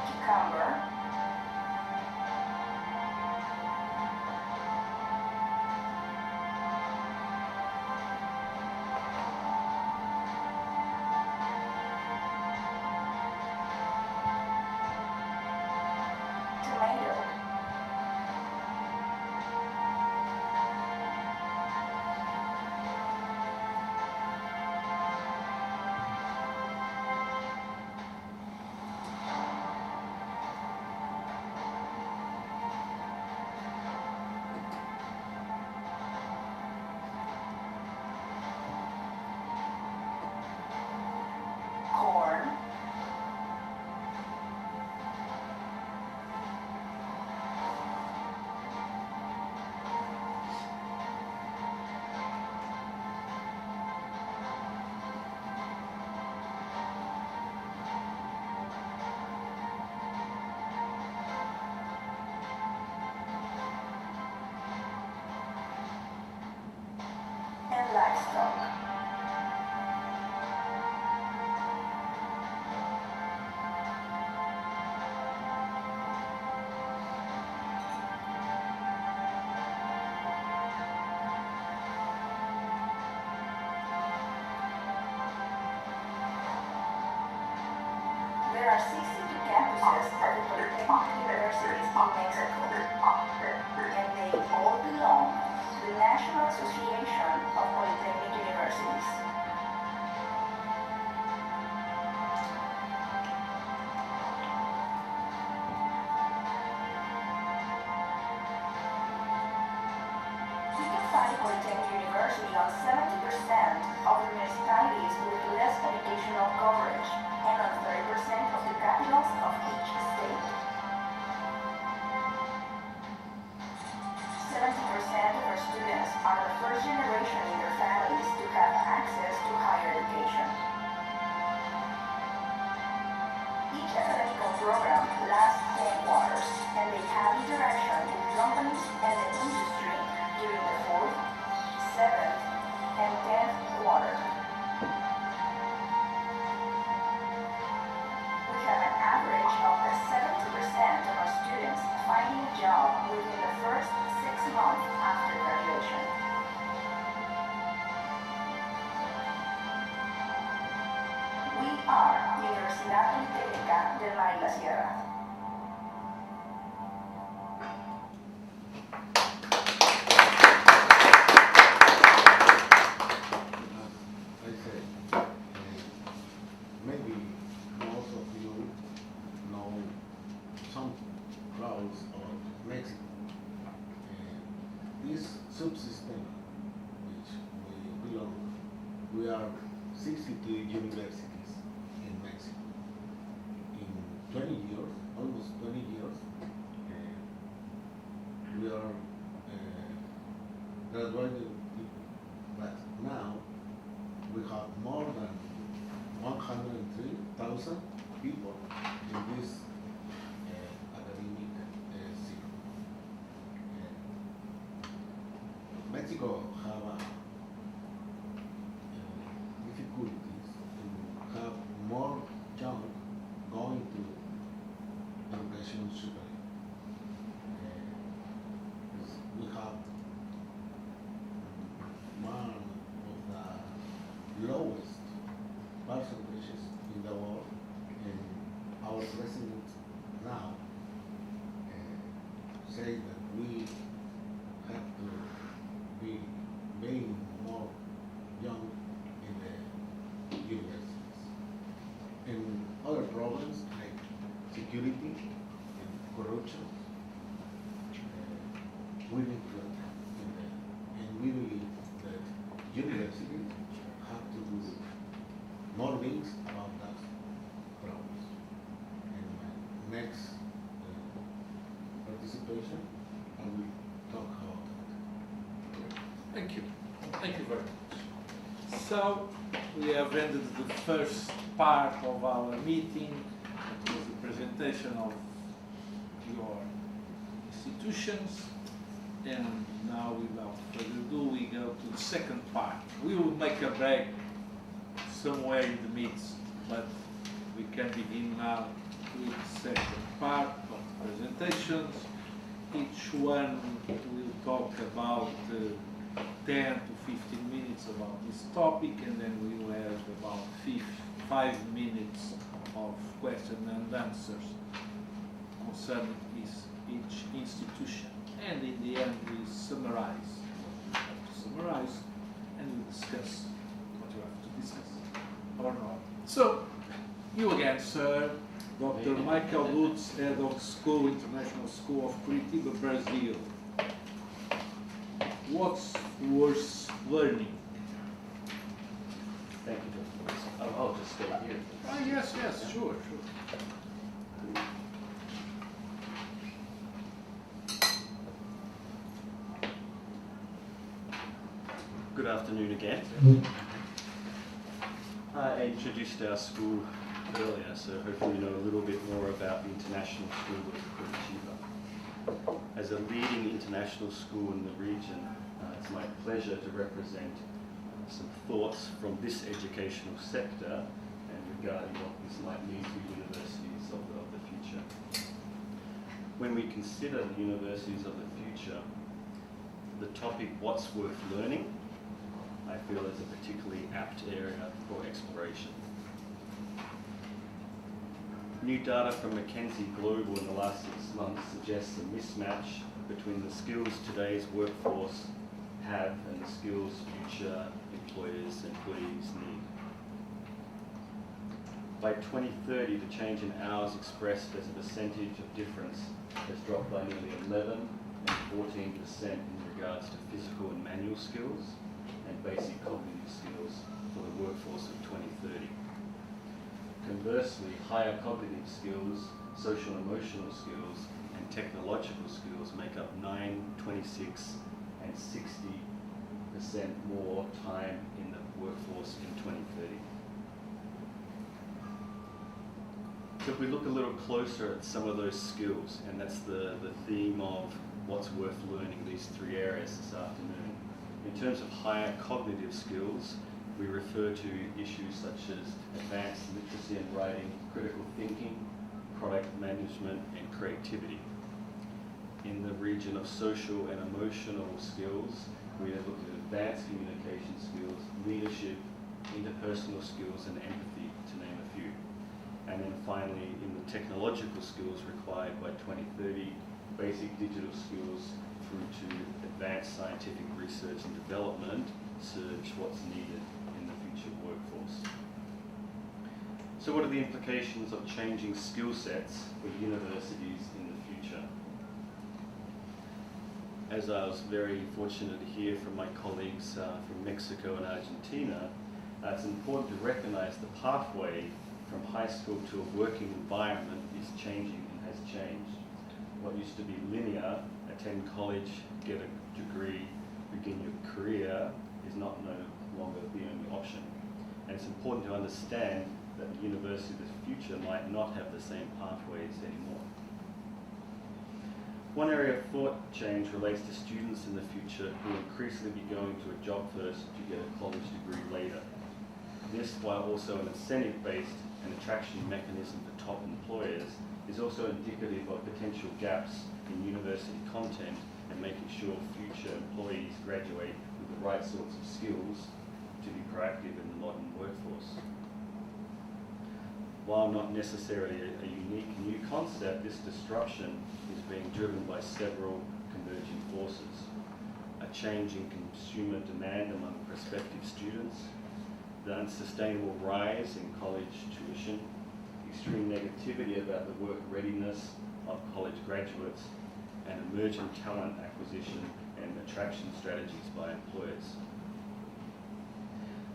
cucumber, tomato, corn, and livestock. There are 62 campuses of the Polytechnic universities in Mexico, and they all belong to the National Association of Polytechnic Universities. You can find Polytechnic University on 70% of the municipalities with less educational coverage and on 30% of the capitals of each state. 70% of our students are the first generation in their families to have access to higher education. Each academic program lasts 10 quarters, and they have interaction with companies and the industry during the 4th, 7th, and 10th quarter. We have an average of 70% of our students finding a job within the first 6 months after graduation. We are Universidad Politécnica del Mar y la Sierra. I said, maybe most of you know some crowds of Mexico. This subsystem which we belong, we are 62 universities in Mexico. In 20 years, almost 20 years, we are graduated people. But now we have more than 103,000 people in this academic city. Mexico have difficulties to have more young going to education superior. We have one of the lowest percentages in the world, and our president now say that we have to be being integrity and corruption. We need to and we believe that universities have to do more things about that problems. And my next participation, I will talk about that. Thank you. Thank you very much. So, we have ended the first part of our meeting. It was the presentation of your institutions. And now, without further ado, we go to the second part. We will make a break somewhere in the midst, but we can begin now with the second part of the presentations. Each one will talk about 10 to 15 minutes about this topic, and then we will have about 5 minutes of question and answers concerning each institution. And in the end, we summarize. We have to summarize, and we discuss what you have to discuss or not. So, you again, sir, Dr. Michael Lutz, head of School, International School of Curitiba, Brazil. What's worth learning? Thank you, Dr. Lutz. I'll just stay here. Yes, sure. Good afternoon again. I introduced our school earlier, so hopefully you know a little bit more about the International School of Curitiba. As a leading international school in the region, it's my pleasure to represent some thoughts from this educational sector and regarding what this might mean to universities of the future. When we consider the universities of the future, the topic, what's worth learning, I feel is a particularly apt area for exploration. New data from McKinsey Global in the last 6 months suggests a mismatch between the skills today's workforce have and the skills future employees need. By 2030, the change in hours expressed as a percentage of difference has dropped by nearly 11 and 14% in regards to physical and manual skills and basic cognitive skills for the workforce of 2030. Conversely, higher cognitive skills, social and emotional skills, and technological skills make up 9, 26, and 60% more time in the workforce in 2030. So if we look a little closer at some of those skills, and that's the theme of what's worth learning, these 3 areas this afternoon. In terms of higher cognitive skills, we refer to issues such as advanced literacy and writing, critical thinking, product management, and creativity. In the region of social and emotional skills, we are looking at advanced communication skills, leadership, interpersonal skills, and empathy, to name a few. And then finally, in the technological skills required by 2030, basic digital skills through to advanced scientific research and development serves what's needed in the future workforce. So what are the implications of changing skill sets for universities in the future? As I was very fortunate to hear from my colleagues from Mexico and Argentina, it's important to recognize the pathway from high school to a working environment is changing and has changed. What used to be linear, attend college, get a degree, begin your career, is no longer the only option. And it's important to understand that the university of the future might not have the same pathways anymore. One area of thought change relates to students in the future who will increasingly be going to a job first to get a college degree later. This, while also an incentive-based and attraction mechanism for top employers, is also indicative of potential gaps in university content and making sure future employees graduate with the right sorts of skills to be proactive in the modern workforce. While not necessarily a unique new concept, this disruption is being driven by several converging forces. A change in consumer demand among prospective students, the unsustainable rise in college tuition, extreme negativity about the work readiness of college graduates, and emerging talent acquisition and attraction strategies by employers.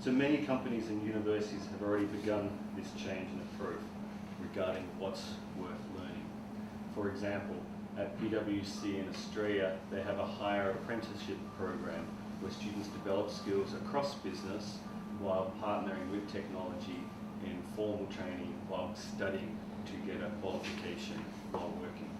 So many companies and universities have already begun this change in approach regarding what's worth learning. For example, at PwC in Australia, they have a higher apprenticeship program where students develop skills across business while partnering with technology in formal training while studying to get a qualification while working.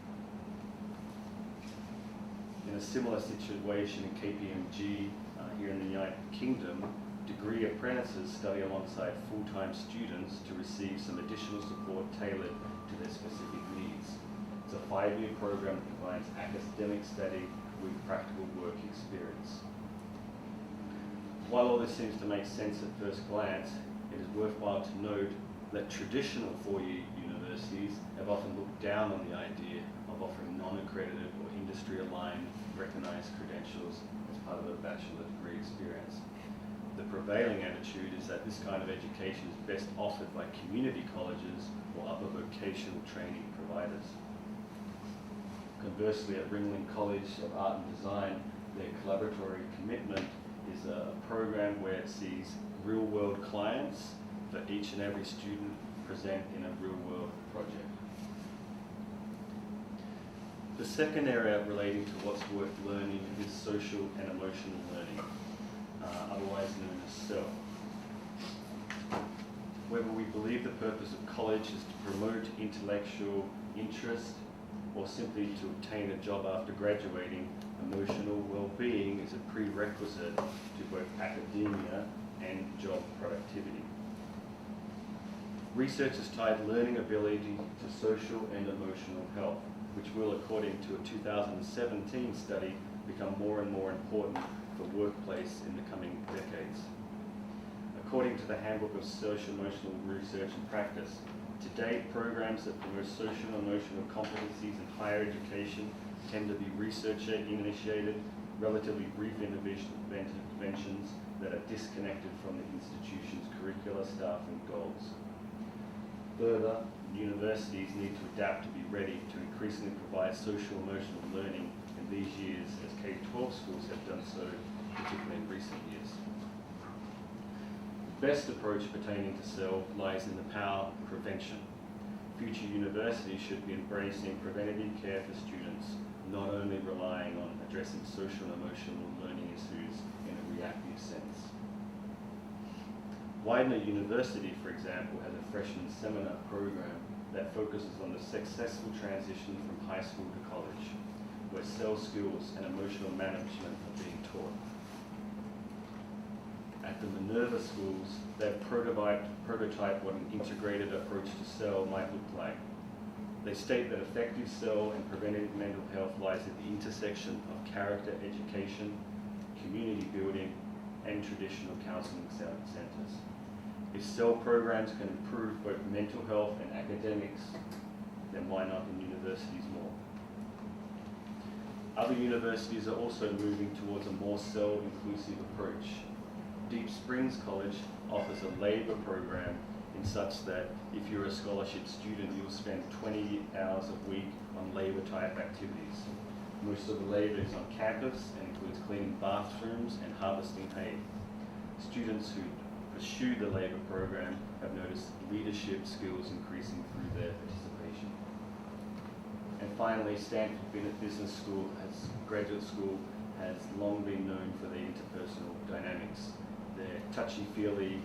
In a similar situation in KPMG here in the United Kingdom, degree apprentices study alongside full-time students to receive some additional support tailored to their specific needs. It's a 5-year program that combines academic study with practical work experience. While all this seems to make sense at first glance, it is worthwhile to note that traditional 4-year universities have often looked down on the idea of offering non-accredited or industry-aligned recognized credentials as part of a bachelor degree experience. The prevailing attitude is that this kind of education is best offered by community colleges or other vocational training providers. Conversely, at Ringling College of Art and Design, their collaboratory commitment is a program where it sees real-world clients for each and every student present in a real-world project. The second area relating to what's worth learning is social and emotional learning, otherwise known as SEL. Whether we believe the purpose of college is to promote intellectual interest or simply to obtain a job after graduating, emotional well-being is a prerequisite to both academia and job productivity. Research has tied learning ability to social and emotional health, which will, according to a 2017 study, become more and more important for workplace in the coming decades. According to the Handbook of Social Emotional Research and Practice, to date, programs that promote social and emotional competencies in higher education tend to be researcher-initiated, relatively brief interventions that are disconnected from the institution's curricula, staff, and goals. Further, universities need to adapt to be ready to increasingly provide social-emotional learning in these years, as K-12 schools have done so, particularly in recent years. The best approach pertaining to SEL lies in the power of prevention. Future universities should be embracing preventative care for students, not only relying on addressing social and emotional learning issues in a reactive sense. Widener University, for example, has a freshman seminar program that focuses on the successful transition from high school to college, where SEL skills and emotional management are being taught. At the Minerva schools, they've prototyped what an integrated approach to SEL might look like. They state that effective SEL and preventative mental health lies at the intersection of character education, community building, and traditional counseling centers. If SEL programs can improve both mental health and academics, then why not in universities more? Other universities are also moving towards a more SEL-inclusive approach. Deep Springs College offers a labour program in such that if you're a scholarship student, you'll spend 20 hours a week on labour-type activities. Most of the labour is on campus and includes cleaning bathrooms and harvesting hay. Students who pursue the labour program have noticed leadership skills increasing through their participation. And finally, Stanford Business School, graduate school, has long been known for their interpersonal dynamics. Their touchy-feely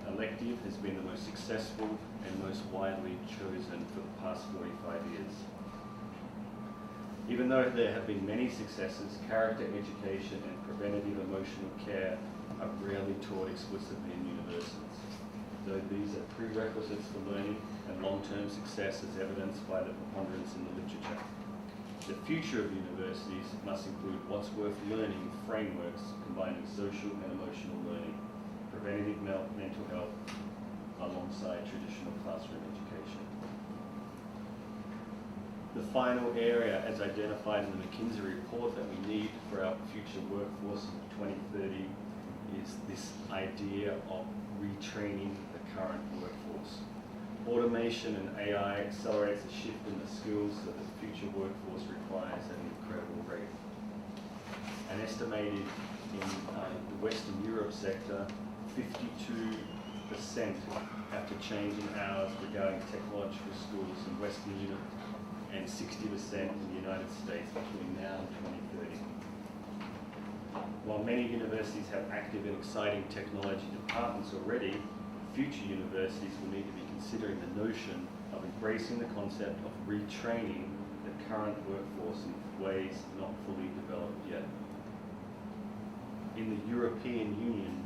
elective has been the most successful and most widely chosen for the past 45 years. Even though there have been many successes, character education and preventative emotional care are rarely taught explicitly in universities, though these are prerequisites for learning and long-term success as evidenced by the preponderance in the literature. The future of universities must include what's worth learning frameworks combining social and emotional learning, preventative mental health, alongside traditional classroom education. The final area, as identified in the McKinsey report that we need for our future workforce in 2030, is this idea of retraining the current workforce. Automation and AI accelerates a shift in the skills that the future workforce requires at an incredible rate. And estimated in the Western Europe sector, 52% have to change in hours regarding technological schools in Western Europe, and 60% in the United States between now and 2030. While many universities have active and exciting technology departments already, future universities will need to be considering the notion of embracing the concept of retraining the current workforce in ways not fully developed yet. In the European Union,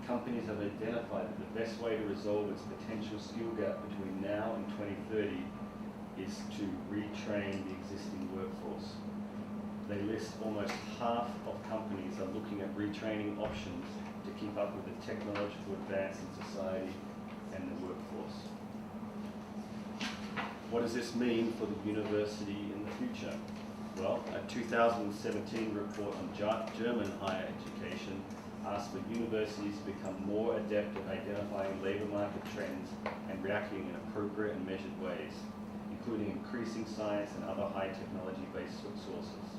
companies have identified that the best way to resolve its potential skill gap between now and 2030 is to retrain the existing workforce. They list almost half of companies are looking at retraining options to keep up with the technological advance in society and the workforce. What does this mean for the university in the future? Well, a 2017 report on German higher education asked for universities to become more adept at identifying labour market trends and reacting in appropriate and measured ways, including increasing science and other high technology-based sources.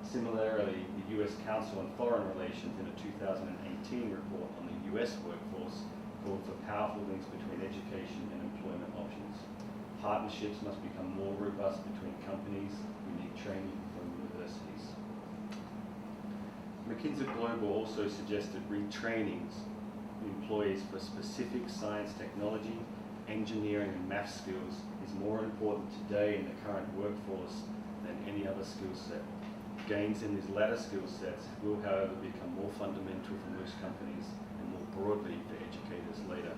Similarly, the US Council on Foreign Relations in a 2018 report on the US workforce called for powerful links between education and employment options. Partnerships must become more robust between companies who need training from universities. McKinsey Global also suggested retrainings employees for specific science, technology, engineering and math skills is more important today in the current workforce than any other skill set. Gains in these latter skill sets will, however, become more fundamental for most companies and more broadly for educators later.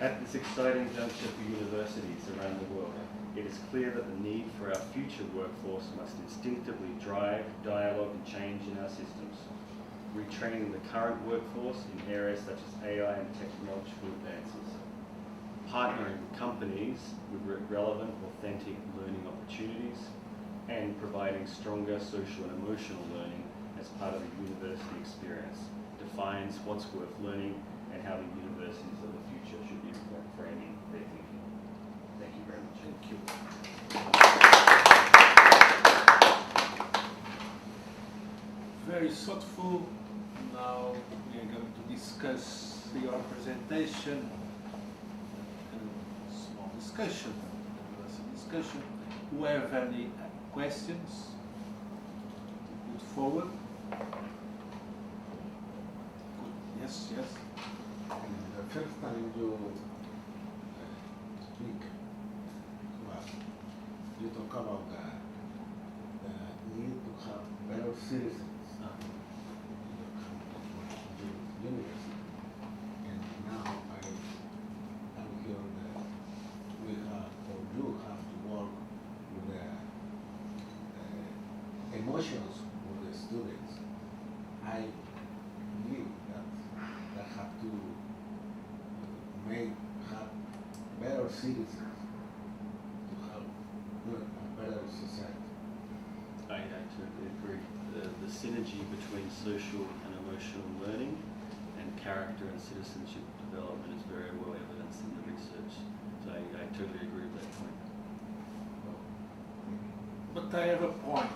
At this exciting juncture for universities around the world, it is clear that the need for our future workforce must instinctively drive dialogue and change in our systems. Retraining the current workforce in areas such as AI and technological advances. Partnering with companies with relevant, authentic learning opportunities, and providing stronger social and emotional learning as part of the university experience defines what's worth learning and how the universities of the future should be framing their thinking. Thank you very much. Thank you. Very thoughtful. Now we are going to discuss your presentation. A small discussion. Who have any questions to put forward? Yes, yes. The first time you speak, well, you talk about the need to have better citizens in the university. And now I'm hearing that we have, or you have to work with the emotions of the students. I believe that have to have better citizens to have a better society. I totally agree. The synergy between social and emotional learning and character and citizenship development is very well evidenced in the research. So I totally agree with that point. But I have a point.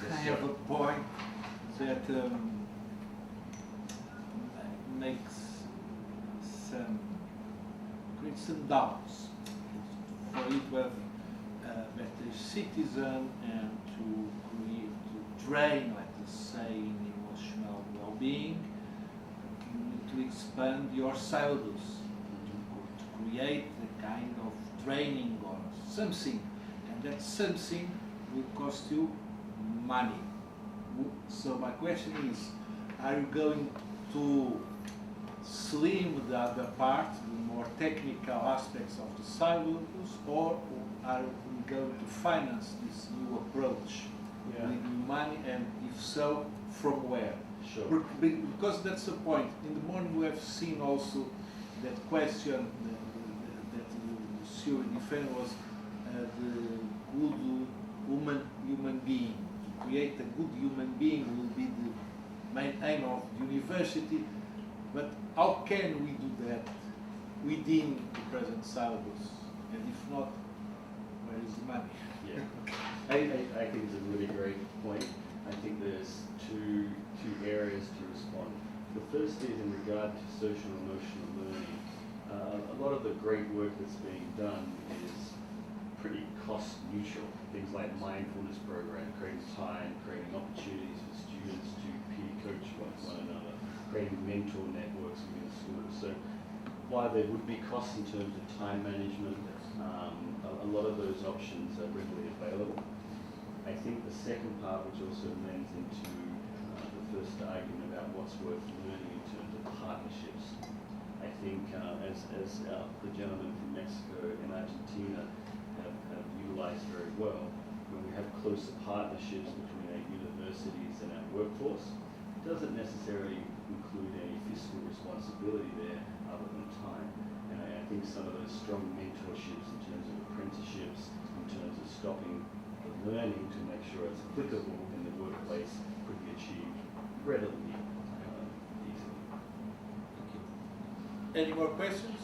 Yes, I have a point that creates some doubts for you to have a better citizen and to train, let us say, in emotional well-being. You need to expand your syllabus to create a kind of training or something, and that something will cost you money. So my question is, are you going to slim the other part, the more technical aspects of the syllabus, or are you going to finance this new approach with money, and if so, from where? Sure. Because that's the point. In the morning we have seen also that question that Monsieur defended was the good human being. To create a good human being will be the main aim of the university. But how can we do that within the present syllabus? And if not, where is the money? Yeah, I think it's a really great point. I think there's two areas to respond. The first is in regard to social and emotional learning. A lot of the great work that's being done is pretty cost neutral. Things like mindfulness program, creating time, creating opportunities for students to peer coach one another, creating mentor networks within schools. So while there would be costs in terms of time management, a lot of those options are readily available. I think the second part, which also lends into the first argument about what's worth learning in terms of partnerships. I think as the gentlemen from Mexico and Argentina have utilized very well, when we have closer partnerships between our universities and our workforce, it doesn't necessarily include any fiscal responsibility there other than time. And I think some of those strong mentorships in terms of apprenticeships, in terms of stopping the learning to make sure it's applicable in the workplace could be achieved readily easily. Any more questions?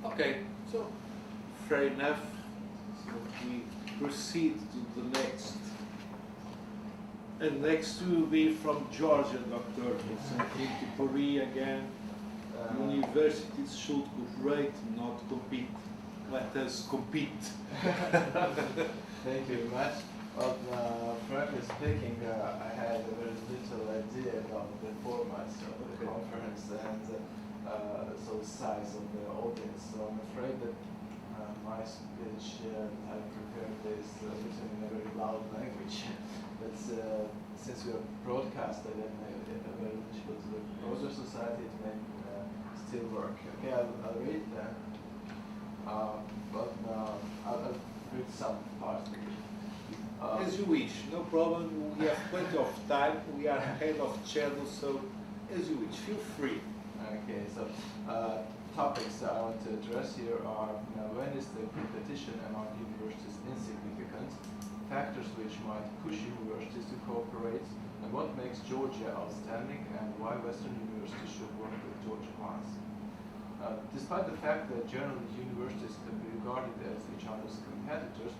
Okay, so fair enough. So we proceed to the next. And next will be from Georgia, Dr. Puri again. Universities should cooperate, not compete. Let us compete. Thank you very much. Well, frankly speaking, I had a very little idea about the formats of the conference and so the size of the audience. So I'm afraid that my speech I prepared is written in a very loud language. But since we are broadcasted and very eligible to the broader society, it may still work. Okay, I'll read that. I'll read some parts. As you wish, no problem. We have plenty of time. We are ahead of schedule, so as you wish. Feel free. Okay, so topics that I want to address here are when is the competition among universities insignificant, factors which might push universities to cooperate, and what makes Georgia outstanding, and why Western universities should work with Georgia ones. Despite the fact that generally universities can be regarded as each other's competitors,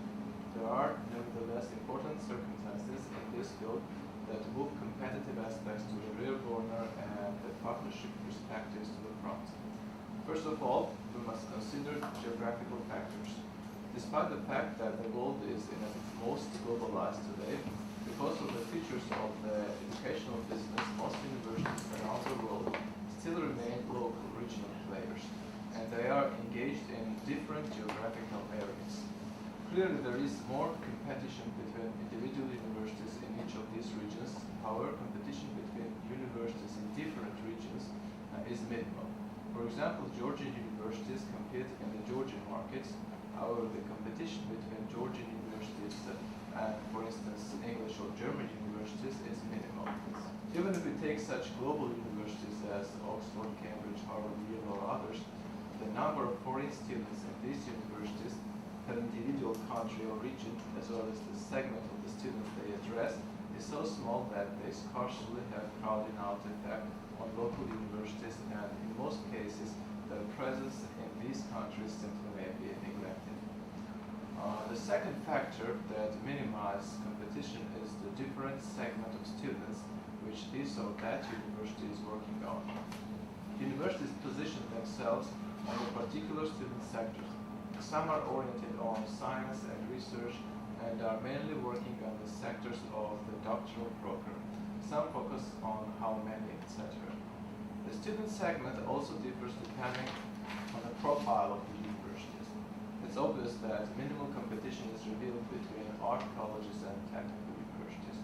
there are nevertheless important circumstances in this field that move competitive aspects to the rear corner and the partnership perspectives to the front. First of all, we must consider geographical factors. Despite the fact that the world is in its most globalized today, because of the features of the educational business, most universities around the world still remain local regional players, and they are engaged in different geographical areas. Clearly, there is more competition between individual universities in each of these regions. However, competition between universities in different regions is minimal. For example, Georgian universities compete in the Georgian markets. However, the competition between Georgian universities and, for instance, English or German universities is minimal. Even if we take such global universities as Oxford, Cambridge, Harvard, Yale, or others, the number of foreign students in these universities per individual country or region, as well as the segment of the students they address, is so small that they scarcely have crowding out effect on local universities, and in most cases, their presence in these countries simply may be neglected. The second factor that minimizes competition is the different segment of students which this or that university is working on. Universities position themselves on a particular student sector. Some are oriented on science and research and are mainly working on the sectors of the doctoral program. Some focus on how many, etc. The student segment also differs depending on the profile of the universities. It's obvious that minimal competition is revealed between art colleges and technical universities.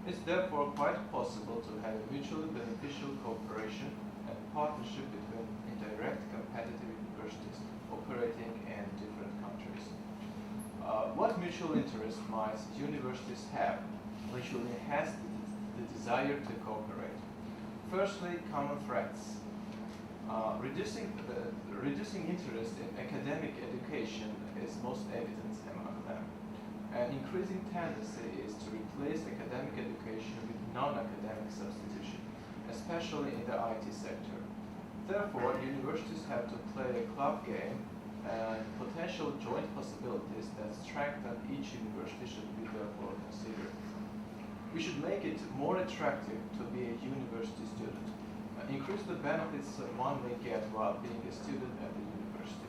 It's therefore quite possible to have a mutually beneficial cooperation and partnership between indirect competitive universities operating in different countries. What mutual interest might universities have which will enhance the desire to cooperate? Firstly, common threats. Reducing interest in academic education is most evident among them. An increasing tendency is to replace academic education with non-academic substitution. especially in the IT sector. Therefore, universities have to play a club game, and potential joint possibilities that strengthen each university should be therefore considered. We should make it more attractive to be a university student, increase the benefits one may get while being a student at the university.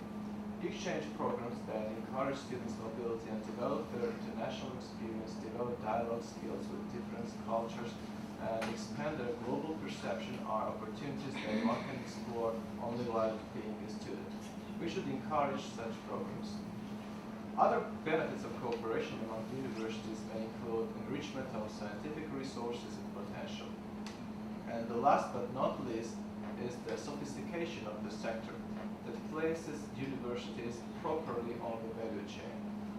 Exchange programs that encourage students' mobility and develop their international experience, develop dialogue skills with different cultures, and expand their global perception are opportunities that one can explore only while being a student. We should encourage such programs. Other benefits of cooperation among universities may include enrichment of scientific resources and potential. And the last but not least is the sophistication of the sector that places universities properly on the value chain.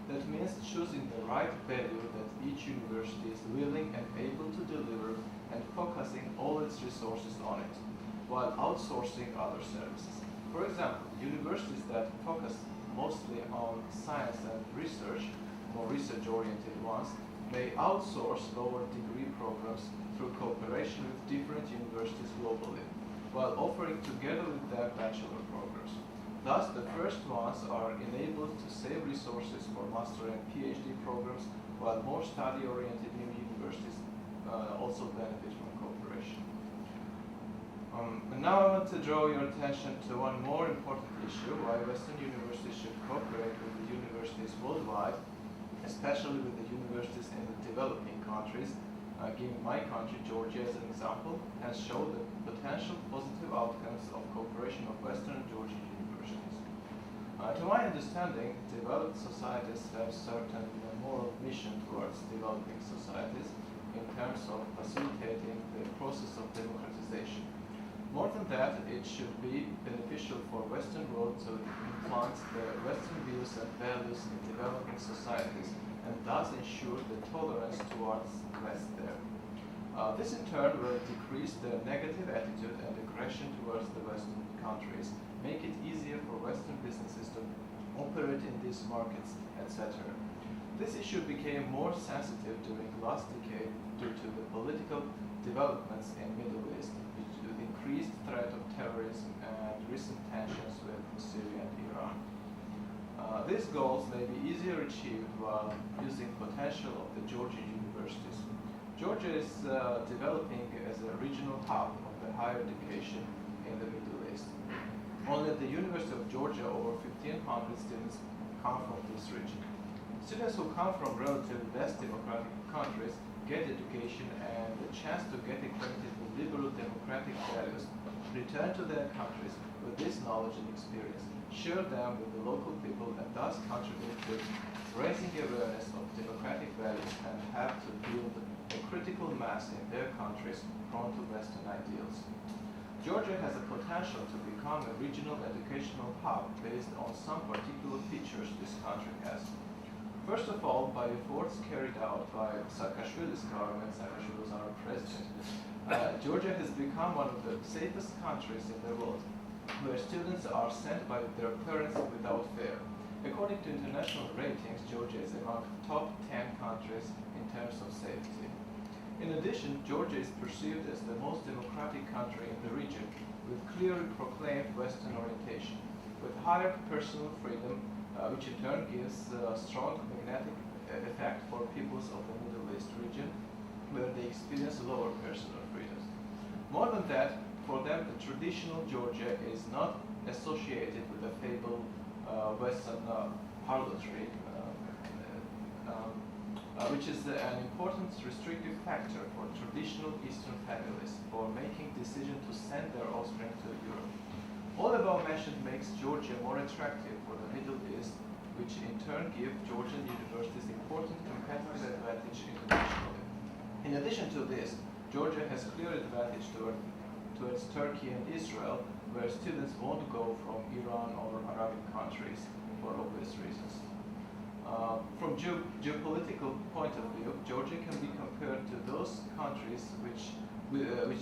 That means choosing the right value that each university is willing and able to deliver and focusing all its resources on it, while outsourcing other services. For example, universities that focus mostly on science and research, more research-oriented ones, may outsource lower degree programs through cooperation with different universities globally, while offering together with their bachelor programs. Thus, the first ones are enabled to save resources for master and PhD programs, while more study-oriented new universities also benefit from cooperation. And now I want to draw your attention to one more important issue, why Western universities should cooperate with the universities worldwide, especially with the universities in the developing countries. Giving my country, Georgia, as an example, has shown the potential positive outcomes of cooperation of Western Georgian universities. To my understanding, developed societies have certain moral mission towards developing societies in terms of facilitating the process of democratization. More than that, it should be beneficial for Western world to influence the Western views and values in developing societies and thus ensure the tolerance towards West there. This in turn will decrease the negative attitude and aggression towards the Western countries, make it easier for Western businesses to operate in these markets, etc. This issue became more sensitive during last decade due to the political developments in Middle East, which increased threat of terrorism and recent tensions with Syria and Iran. These goals may be easier achieved while using potential of the Georgian universities. Georgia is developing as a regional hub of the higher education in the Middle East. Only at the University of Georgia, over 1,500 students come from this region. Students who come from relatively less democratic countries get education and the chance to get acquainted with liberal democratic values, return to their countries with this knowledge and experience, share them with the local people, and thus contribute to raising awareness of democratic values and have to build a critical mass in their countries prone to Western ideals. Georgia has a potential to become a regional educational hub based on some particular features this country has. First of all, by efforts carried out by Saakashvili's government, Saakashvili was our president, Georgia has become one of the safest countries in the world, where students are sent by their parents without fear. According to international ratings, Georgia is among the top 10 countries in terms of safety. In addition, Georgia is perceived as the most democratic country in the region, with clearly proclaimed Western orientation, with higher personal freedom, which in turn gives a strong magnetic effect for peoples of the Middle East region, where they experience lower personal freedoms. More than that, for them, the traditional Georgia is not associated with the fabled Western harlotry, which is an important restrictive factor for traditional Eastern families for making decisions to send their offspring to Europe. All above mentioned makes Georgia more attractive for the Middle East, which in turn give Georgian universities important competitive advantage internationally. In addition to this, Georgia has clear advantage towards Turkey and Israel, where students won't go from Iran or Arabic countries for obvious reasons. From geopolitical point of view, Georgia can be compared to those countries which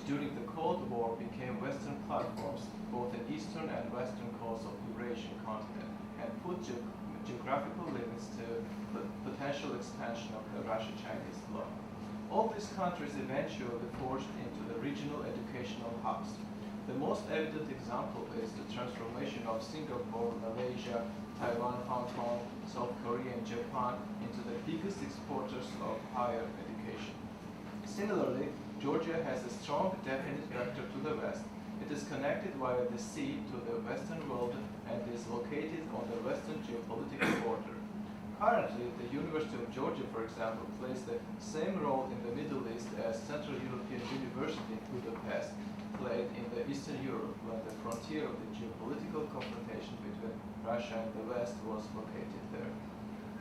during the Cold War became Western platforms, both in eastern and western coasts of Eurasian continent, and put geographical limits to the potential expansion of the Russia-Chinese bloc. All these countries eventually forged into the regional educational hubs. The most evident example is the transformation of Singapore, Malaysia, Taiwan, Hong Kong, South Korea, and Japan into the biggest exporters of higher education. Similarly, Georgia has a strong definite vector to the west. It is connected via the sea to the Western world and is located on the western geopolitical border. Currently, the University of Georgia, for example, plays the same role in the Middle East as Central European University in Budapest played in the Eastern Europe when the frontier of the geopolitical confrontation between Russia and the West was located there.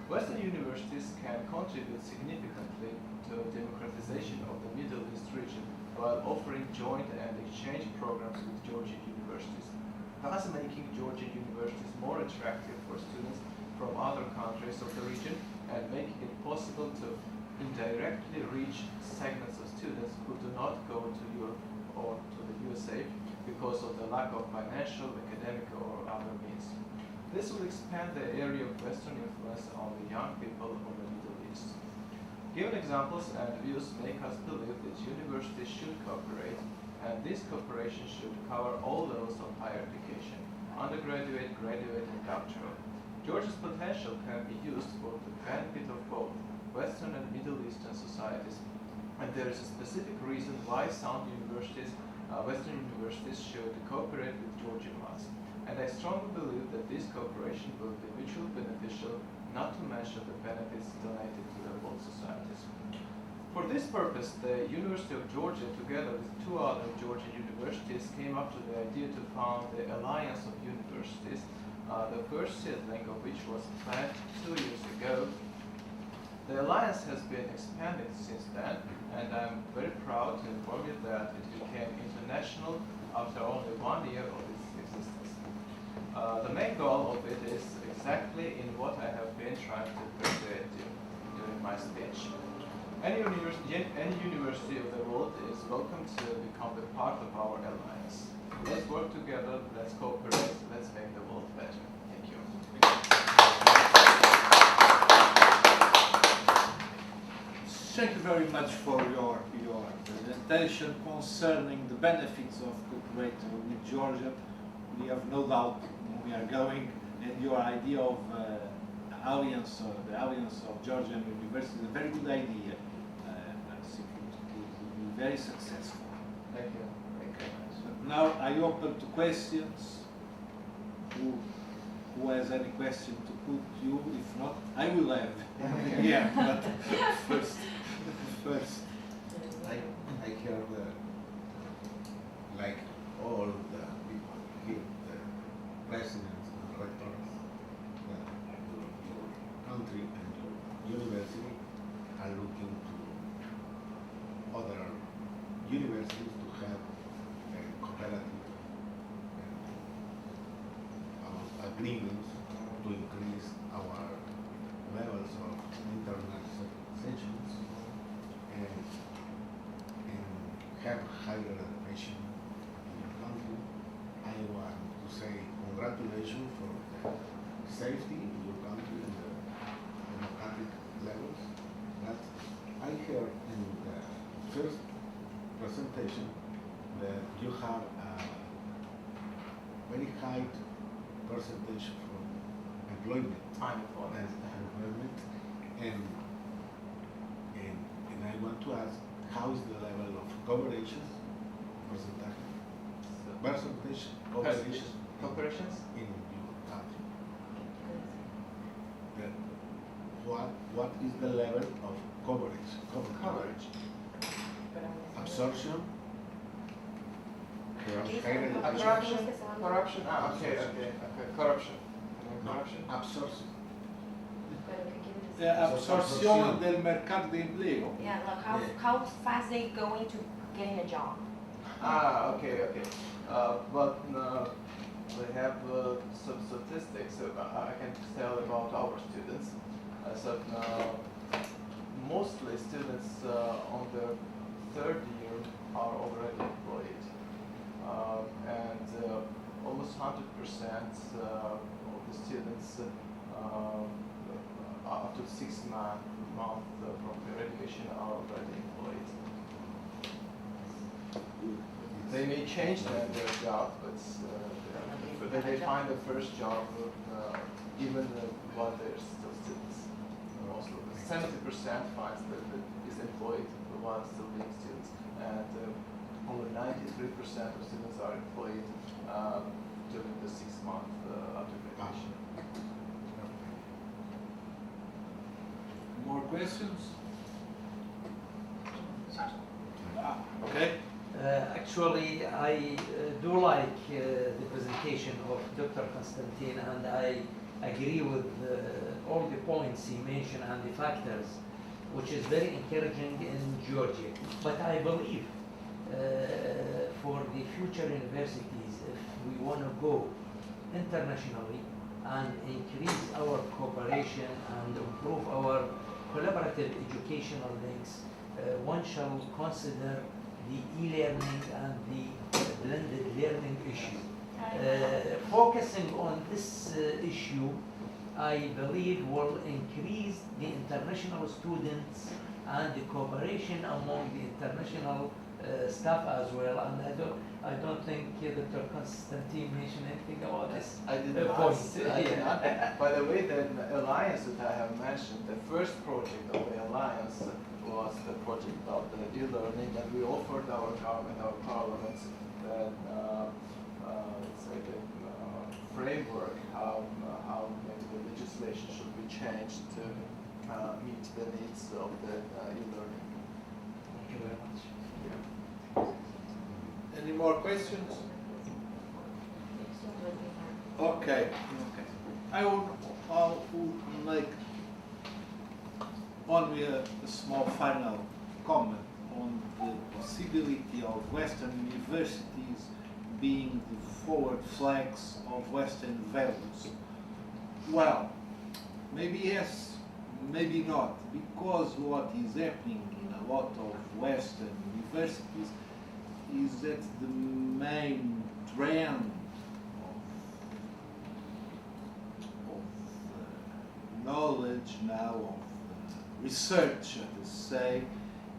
Western universities can contribute significantly to the democratization of the Middle East region while offering joint and exchange programs with Georgian universities, thus making Georgian universities more attractive for students from other countries of the region and making it possible to indirectly reach segments of students who do not go to Europe or to the USA because of the lack of financial, academic, or other means. This will expand the area of Western influence on the young people of the Middle East. Given examples and views make us believe that universities should cooperate, and this cooperation should cover all levels of higher education, undergraduate, graduate, and doctoral. Georgia's potential can be used for the benefit of both Western and Middle Eastern societies, and there is a specific reason why some universities, Western universities, should cooperate with Georgian ones. And I strongly believe that this cooperation will be mutually beneficial, not to mention the benefits donated to the both societies. For this purpose, the University of Georgia, together with two other Georgian universities, came up with the idea to found the Alliance of Universities, the first seedling of which was planted 2 years ago. The alliance has been expanded since then, and I'm very proud to inform you that it became international after only 1 year of its existence. The main goal of it is exactly in what I have been trying to persuade you during my speech. Any university of the world is welcome to become a part of our alliance. Let's work together, let's cooperate, let's make the world better. Thank you. Thank you very much for your presentation concerning the benefits of cooperating with Georgia. We have no doubt we are going, and your idea of the alliance of Georgian universities is a very good idea. I think it will be very successful. Thank you. Thank you. But now I open to questions. Who has any question to put you? If not, I will have. Yeah, but first. I hear like all the people here, the presidents and rectors, your country and your university are looking to other universities to have a cooperative agreements to increase our levels of internationalizations and have higher education in your country. I want to say congratulations for the safety in your country and the democratic levels. But I heard in the first presentation that you have a very high percentage for employment. Unemployment. And I want to ask, how is the level of coverage percentage Corporations? in your country? What is the level of coverage? Absorption? Corruption. Okay. Corruption. No, absorption. Absorción del mercado de empleo. Yeah, like how fast they going to getting a job. Okay. But we have some statistics I can tell about our students. So mostly students on their third year are already employed, and almost 100% of the students up to 6 months from their education are already employed. They may change their job, but they find the first job even while they're still students. Mostly 70% finds that is employed while still being students, and over 93% of students are employed during the 6 months after graduation. More questions? Okay. Actually, I do like the presentation of Dr. Constantine, and I agree with all the points he mentioned and the factors, which is very encouraging in Georgia. But I believe for the future universities, if we want to go internationally and increase our cooperation and improve our collaborative educational links, one shall consider the e-learning and the blended learning issue. Focusing on this issue, I believe will increase the international students and the cooperation among the international staff as well. And I don't think Dr. Constantine mentioned anything about this. I did not. By the way, the alliance that I have mentioned, the first project of the alliance was the project of the e-learning, and we offered our government, our parliaments, that let's say the framework, how maybe the legislation should be changed to meet the needs of the e-learning. Thank you very much. Any more questions? Okay. I would make only a small final comment on the possibility of Western universities being the forward flags of Western values. Well, maybe yes, maybe not, because what is happening in a lot of Western universities is that the main trend of knowledge now, of research, let us say,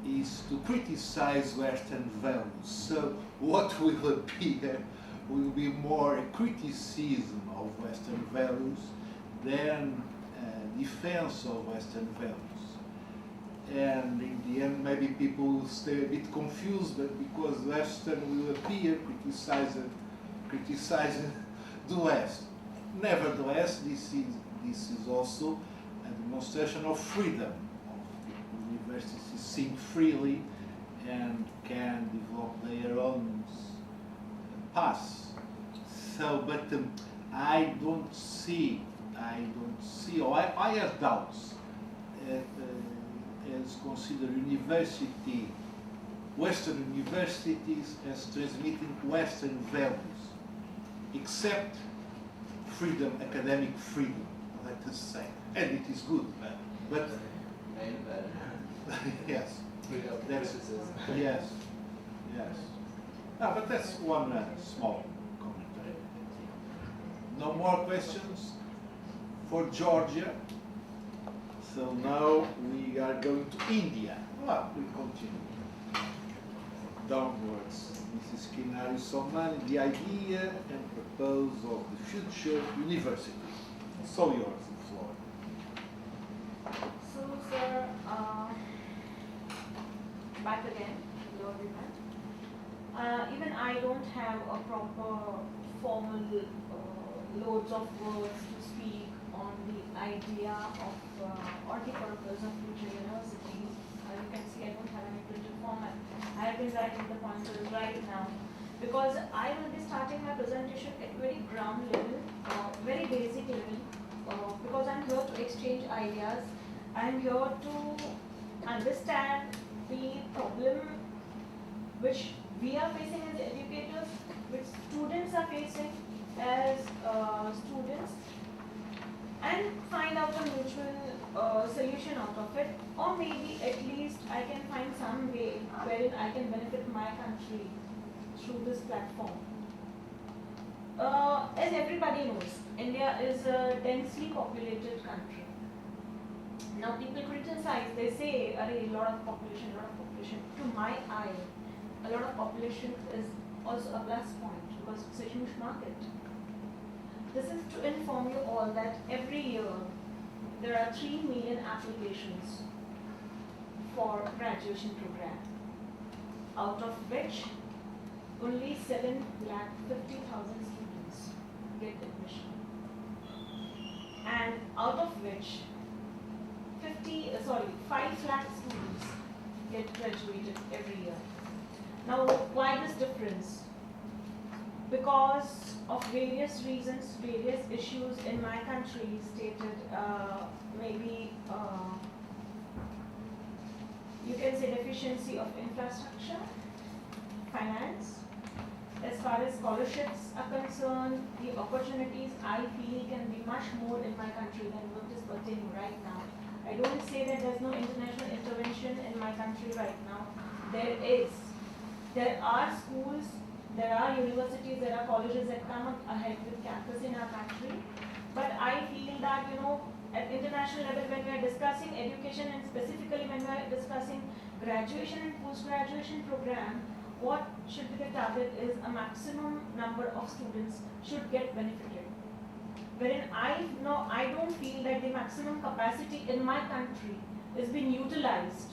is to criticize Western values. So what will appear will be more a criticism of Western values than a defense of Western values. And in the end, maybe people will stay a bit confused, but because Western will appear criticizing the West. Nevertheless, this is also a demonstration of freedom. Universities think freely and can develop their own paths. So, but I don't see, or I have doubts as consider Western universities as transmitting Western values, except freedom, academic freedom, let us say, and it is good, but yes, yes. But that's one small comment. No more questions for Georgia. So now we are going to India. Well, we continue downwards. Mrs. Kinari Somani, the idea and purpose of the future university. So yours, the floor. So, sir, back again. Hello, everyone. Even I don't have a proper formal loads of words to speak on the idea of or the purpose of future universities. As you can see, I don't have any printed format. I have been writing the pointers right now because I will be starting my presentation at very ground level, very basic level, because I'm here to exchange ideas. I'm here to understand the problem which we are facing as educators, which students are facing as students, and find out a mutual solution out of it, or maybe at least I can find some way wherein I can benefit my country through this platform. As everybody knows, India is a densely populated country. Now people criticize, they say, a lot of population. To my eye, a lot of population is also a plus point because it's a huge market. This is to inform you all that every year there are 3 million applications for graduation program, out of which only 7,50,000 students get admission, and out of which 5 lakh students get graduated every year. Now, why this difference? Because of various reasons, various issues in my country stated, maybe you can say deficiency of infrastructure, finance. As far as scholarships are concerned, the opportunities I feel can be much more in my country than what is pertaining right now. I don't say that there's no international intervention in my country right now. There is. There are schools, there are universities, there are colleges that come up ahead with campus in our country. But I feel that, at international level, when we are discussing education and specifically when we are discussing graduation and post-graduation program, what should be the target is a maximum number of students should get benefited. Wherein I don't feel that the maximum capacity in my country is being utilized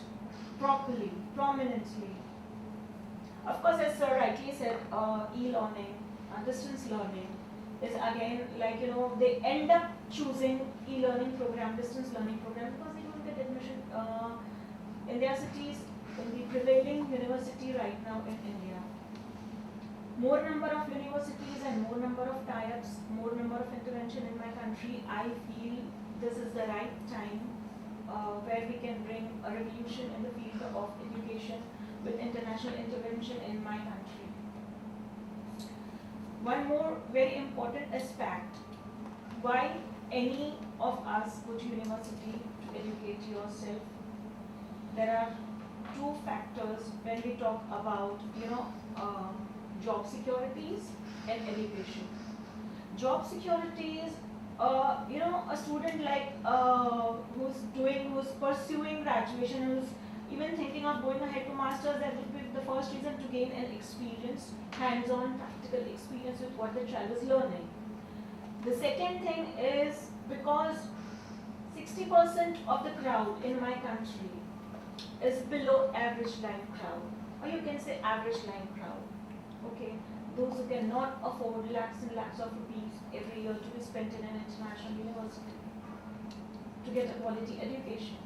properly, prominently. Of course, as Sir rightly said, e-learning, distance learning is again they end up choosing e-learning program, distance learning program because they don't get admission in their cities, in the prevailing university right now in India. More number of universities and more number of tie-ups, more number of intervention in my country, I feel this is the right time where we can bring a revolution in the field of education with international intervention in my country. One more very important aspect, why any of us go to university to educate yourself. There are 2 factors when we talk about job securities and education. Job securities, a student like who's pursuing graduation, who's even thinking of going ahead to masters, that would be the first reason to gain an experience, hands-on practical experience with what the child is learning. The second thing is because 60% of the crowd in my country is below average line crowd, or you can say average line crowd. Okay, those who cannot afford lakhs and lakhs of rupees every year to be spent in an international university to get a quality education.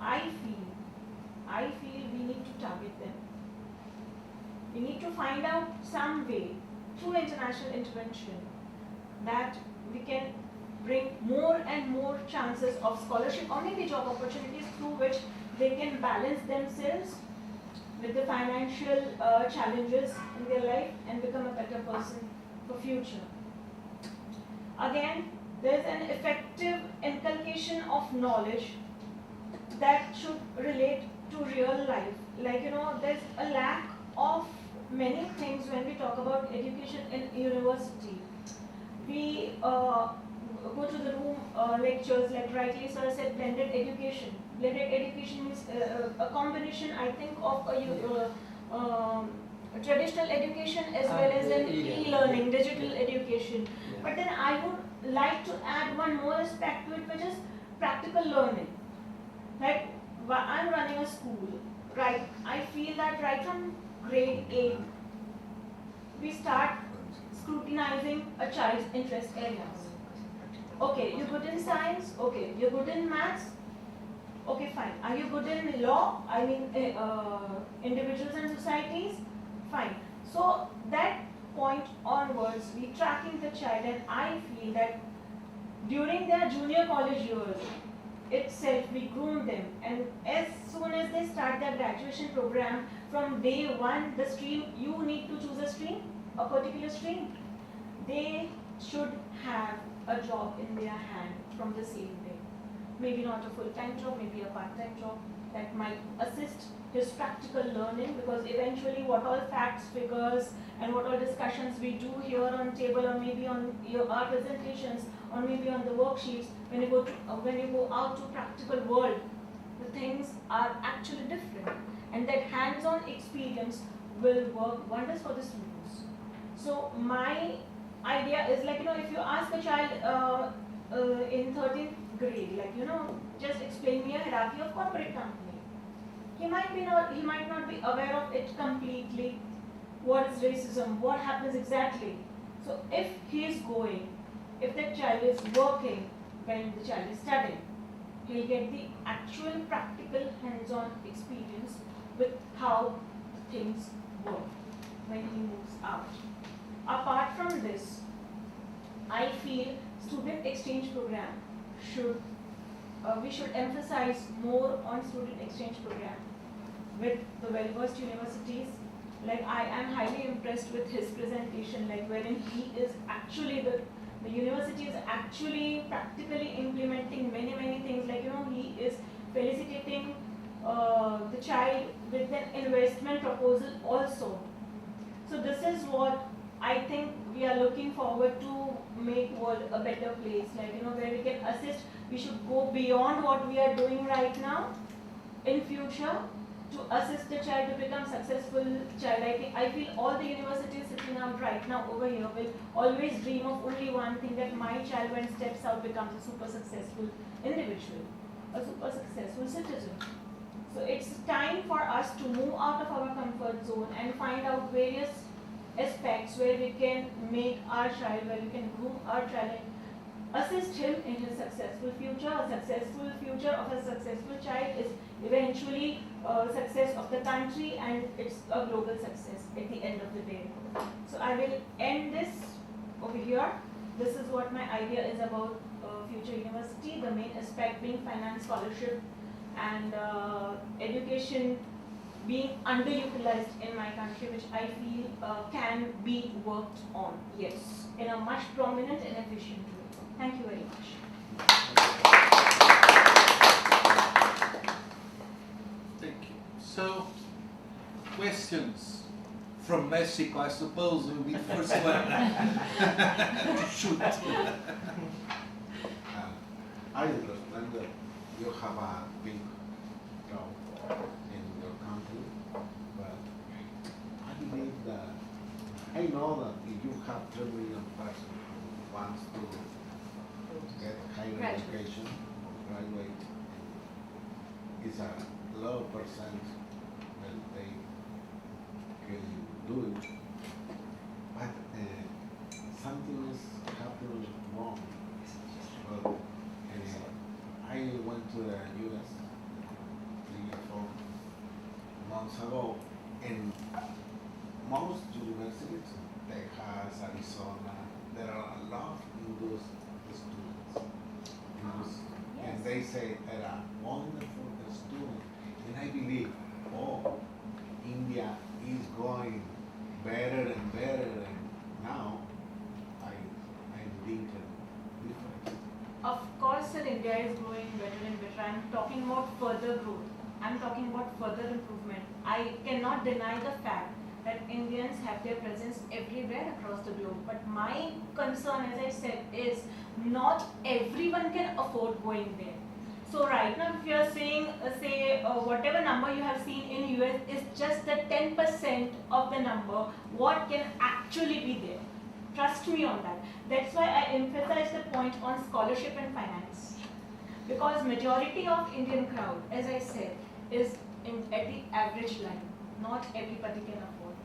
I feel we need to target them. We need to find out some way through international intervention that we can bring more and more chances of scholarship or maybe job opportunities through which they can balance themselves with the financial challenges in their life and become a better person for future. Again, there is an effective inculcation of knowledge that should relate to real life. There's a lack of many things when we talk about education in university. We go to the room lectures, like rightly sir said, blended education. Blended education means a combination, I think, of traditional education as well as an e-learning, digital education. But then I would like to add one more aspect to it, which is practical learning. Like, I'm running a school, right? I feel that right from grade 8, we start scrutinizing a child's interest areas. Okay, you're good in science, okay, you're good in maths, okay, fine. Are you good in law? I mean, individuals and societies? Fine. So that point onwards, we tracking the child, and I feel that during their junior college years itself, we groom them, and as soon as they start their graduation program, from day 1, the stream, you need to choose a stream, a particular stream. They should have a job in their hand from the same day. Maybe not a full-time job, maybe a part-time job that might assist his practical learning, because eventually what all facts, figures, and what all discussions we do here on table, or maybe on our presentations, or maybe on the worksheets, when you go out to practical world, the things are actually different. And and that hands-on experience will work wonders for the students. So my idea is, like, if you ask a child in 13th grade, like, just explain me a hierarchy of corporate company, he might not be aware of it completely. What is racism? What happens exactly? So if that child is working when the child is studying, he'll get the actual practical hands-on experience with how things work when he moves out. Apart from this, I feel student exchange program we should emphasize more on student exchange program with the well-versed universities. Like, I am highly impressed with his presentation, like, wherein he is actually the university is actually practically implementing many things. Like, he is felicitating the child with an investment proposal also. So this is what I think we are looking forward to make world a better place. Like, where we can assist, we should go beyond what we are doing right now in future to assist the child to become successful child. I feel all the universities sitting out right now over here will always dream of only one thing, that my child, when steps out, becomes a super successful individual, a super successful citizen. So it's time for us to move out of our comfort zone and find out various aspects where we can make our child, where we can groom our child and assist him in his successful future. A successful future of a successful child is eventually success of the country, and it's a global success at the end of the day. So I will end this over here. This is what my idea is about future university, the main aspect being finance, scholarship, and education being underutilized in my country, which I feel can be worked on, yes, in a much prominent and efficient way. Thank you very much. Thank you. So, questions from Mexico, I suppose, will be the first one to shoot. I understand that you have a big job in your country, but I believe that, I know that if you have 3 million persons who wants to get higher education or graduate, it's a low percent that they can do it, but something is happening wrong. But, I went to the US 3 or 4 months ago, and most universities, Texas, Arizona, there are a lot of those students. And they say they're a wonderful student. And I believe, India is going better and better, and now I'm thinking different. Of course, sir, India is growing better and better. I'm talking about further growth. I'm talking about further improvement. I cannot deny the fact that Indians have their presence everywhere across the globe. But my concern, as I said, is not everyone can afford going there. So right now, if you are saying, whatever number you have seen in US is just the 10% of the number, what can actually be there? Trust me on that. That's why I emphasize the point on scholarship and finance. Because majority of Indian crowd, as I said, is at the average line. Not everybody can afford.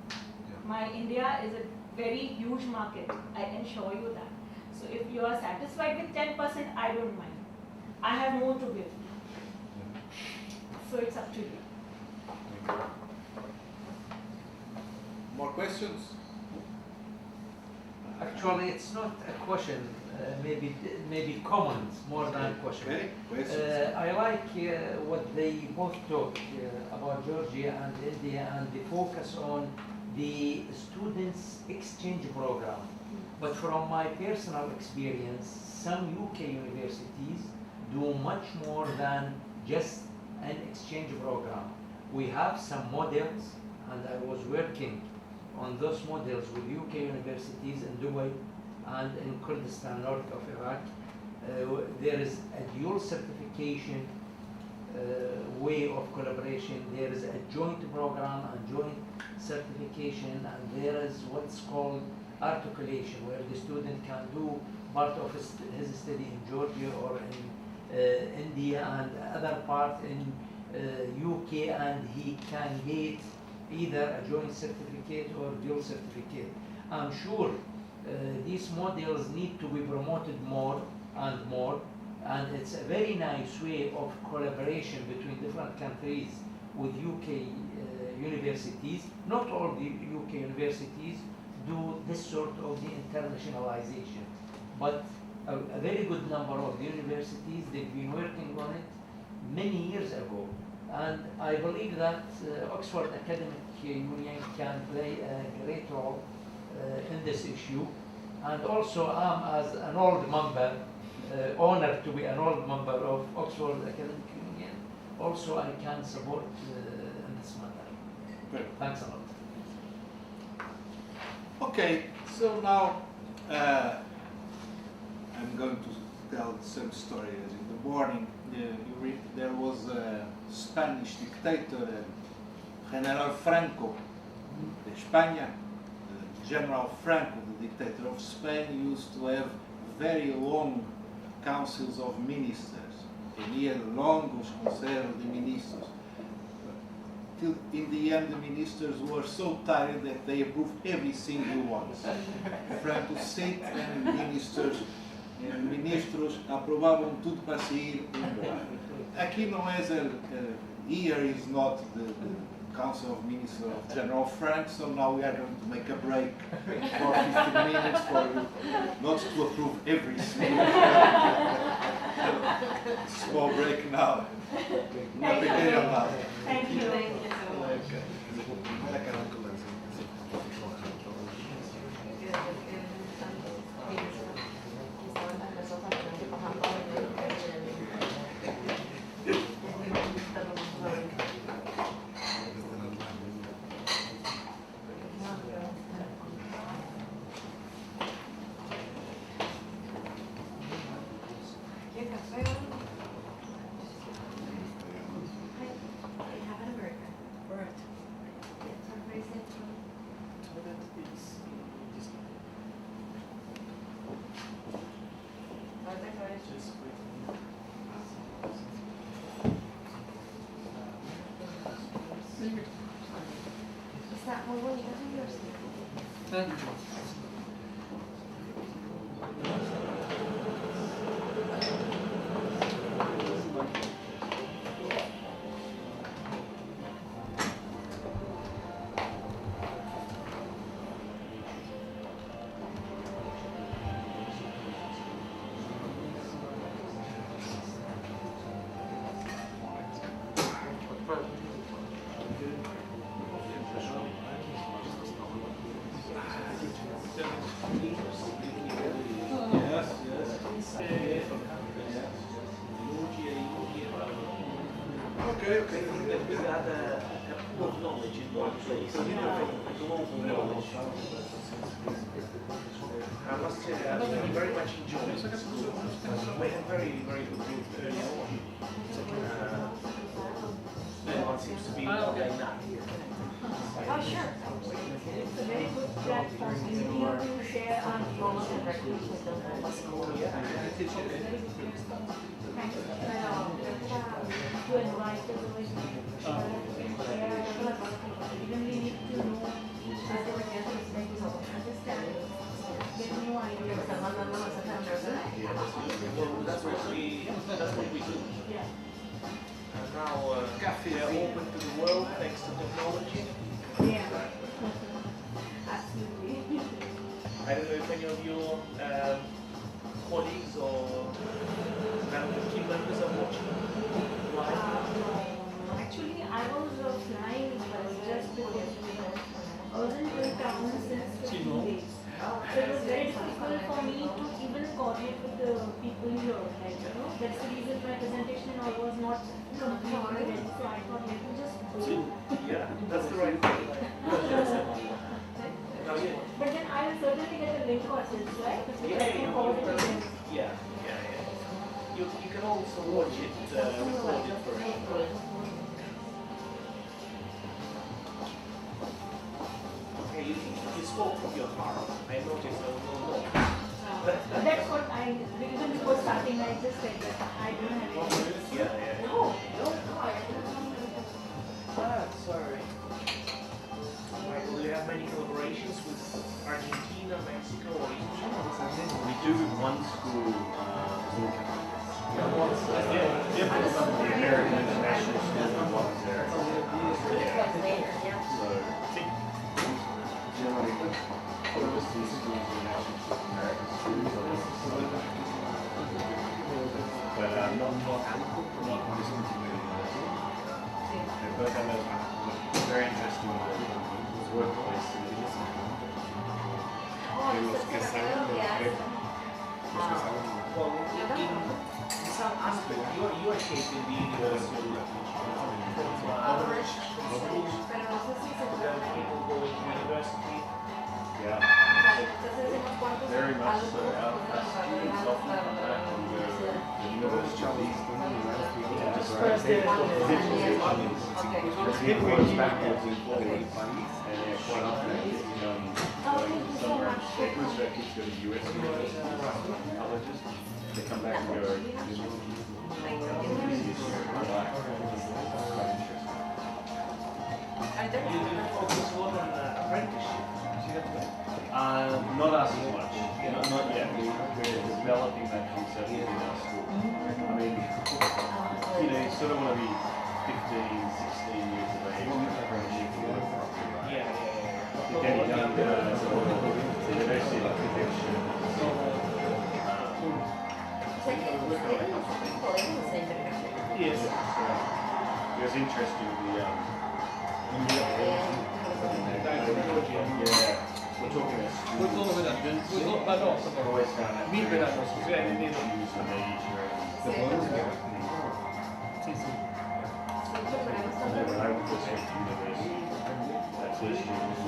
My India is a very huge market, I assure you that. So if you are satisfied with 10%, I don't mind. I have more to give. So it's up to you. More questions? Actually, it's not a question, maybe comments more than question. Okay, questions. I like what they both talk about Georgia and India and the focus on the students exchange program. But from my personal experience, some UK universities do much more than just an exchange program. We have some models, and I was working on those models with UK universities in Dubai and in Kurdistan, north of Iraq. There is a dual certification way of collaboration. There is a joint program and joint certification, and there is what's called articulation, where the student can do part of his study in Georgia or in India and other part in UK, and he can get either a joint certificate or dual certificate. I'm sure these models need to be promoted more and more, and it's a very nice way of collaboration between different countries with UK universities. Not all the UK universities do this sort of the internationalization, but a very good number of the universities, they've been working on it many years ago. And I believe that Oxford Academic Union can play a great role in this issue. And also I'm, as an old member, honored to be an old member of Oxford Academic Union, also I can support in this matter. Great. Thanks a lot. Okay, so now I'm going to tell some story. In the morning, there was a Spanish dictator, General Franco, de España. General Franco, the dictator of Spain, used to have very long councils of ministers. Tenía longos conselhos de ministros. Till in the end, the ministers were so tired that they approved every single one. Franco said, and ministros aprovavam tudo para sair embora. Aqui não é here is not the Council of Ministers of General Frank, so now we are going to make a break for 15 minutes for not to approve every single small break now. Thank you. Thank you so much. Thank you. Okay. I think that we got a pool of knowledge in one place. Global knowledge. I must say that I very much enjoyed school. We had very, very good group early on. Everyone seems to be more than that here. Oh, sure. It's a very good platform. Easier to share our knowledge and practice with them. Thanks to invite us always. Even we need to know each other understand, get new ideas. Well, that's what we do. Yeah. And now we are open to the world thanks to technology. Yeah. Absolutely. I don't know if any of your colleagues or team members are watching live. Actually, I was flying just before. I wasn't in town since 15 days. So it was very difficult for me to even coordinate with the people here. Like, that's the reason my presentation was not completed. So I thought, let me just go. Yeah, that's the right thing. But then I will certainly get a link for this, right? Yeah. You can also watch it recorded for spoke from your heart. I noticed there was no noise. That's what even before starting, I just said that I don't have any. Yeah. No. Sorry. Right, will you have many collaborations with Argentina, Mexico, or Egypt? We do with one school, the American International School in one there. So, generally, overseas schools are now American schools. But not discontinued university. But very interesting workplace cities. Well, in some aspect, you are shaping the university from schools, people going to university. Yeah. Very much so. Our students often come back and go to the university. It works backwards and forwards. And quite often somewhere their kids go to US universities, colleges. They come back and go, this is my life. Quite interesting. You focus a lot on apprenticeship. Not us as much. Not yet. We're developing that concept in our school. I mean, you sort of want to be 15, 16 years of age when apprenticeship work properly, right? You can be done the university of architecture. Yes. It was interesting, we're talking about schools. I've always found that very confused when they use your when I was at university, that first year was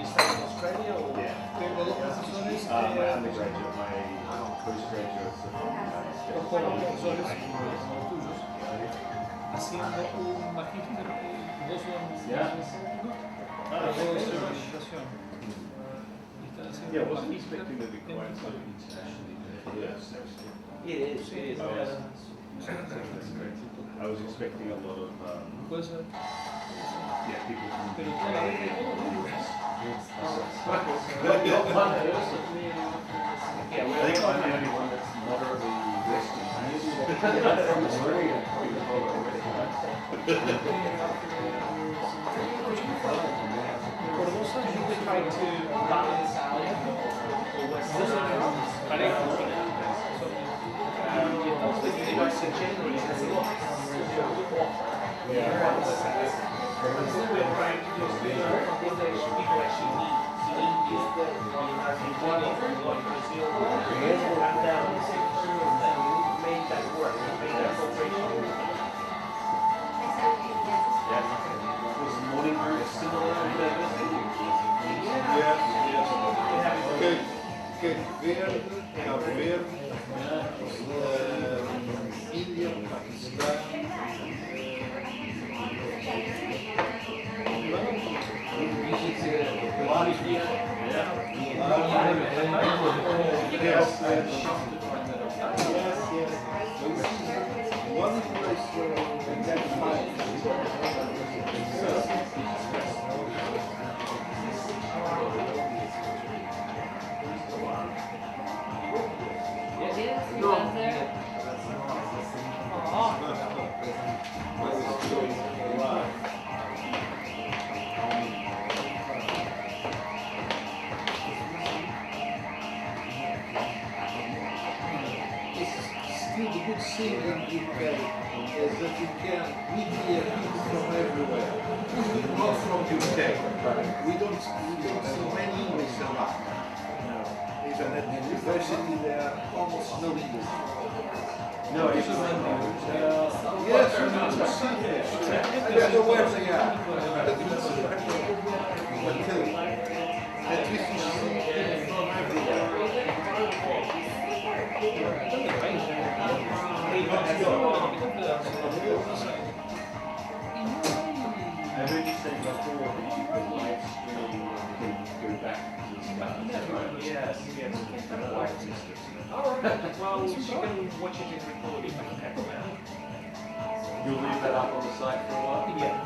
You studied in Australia or? Yeah. My undergraduate, my postgraduate, Haciendo un magíster 2 años. Yeah. Yeah, I wasn't expecting to be quite so internationally. It is. I was expecting a lot of people from Pero toda la vida y todo lo I think I'm the only one that's moderately For those of you who try to balance out or Western the university generally has a lot of we're trying to do what people actually need. In India, in Argentina, in Brazil, and make that work, make that cooperation. Was morning group similar to that? Cape Verde, Cabo Verde, India, Pakistan. Yes. One place where the good thing in UK is that you can meet here people from everywhere. Not from UK. We don't see many English around. Even at the university there are almost no English. No, it's a yes, we need to see this. I don't know where they are. But at least you see people from everywhere. heard you say before that you could live stream go back to the start. Yes, yes. All right. Well, you can watch it in recording. You'll leave that up on the site for a while? Yeah.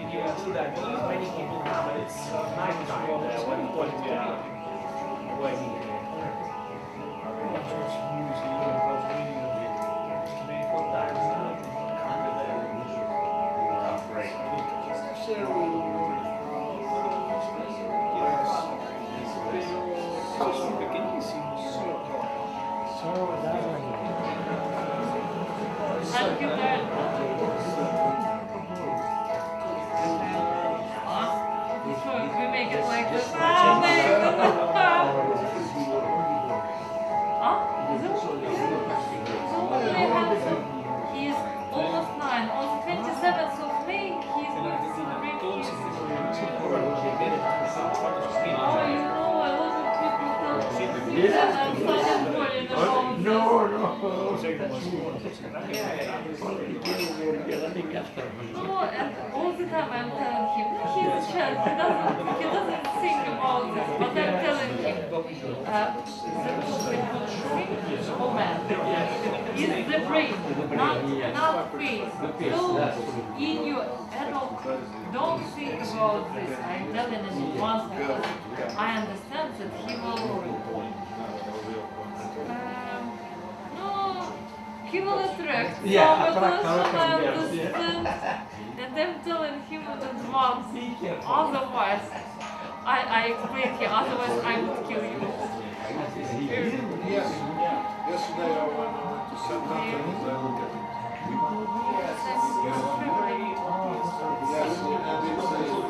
You do that many people come, and it's night time there when Thank you very much. We make it like this. He's almost 9. On the 27th of May, he's going to celebrate his. Oh, you know, a lot of people tell me that I'm such a bully about this. No. No, and all the time I'm telling him, he's a child, he doesn't think about this, but I'm telling him, the most important thing, oh man, is the brain, not face. So, in your adult, don't think about this. I'm telling him once because I understand that he will, he will attract some attention, I understand. And I'm telling him in advance, otherwise, I explain him, otherwise I would kill you. Yes. Yesterday I went to St. Anthony's. Yes,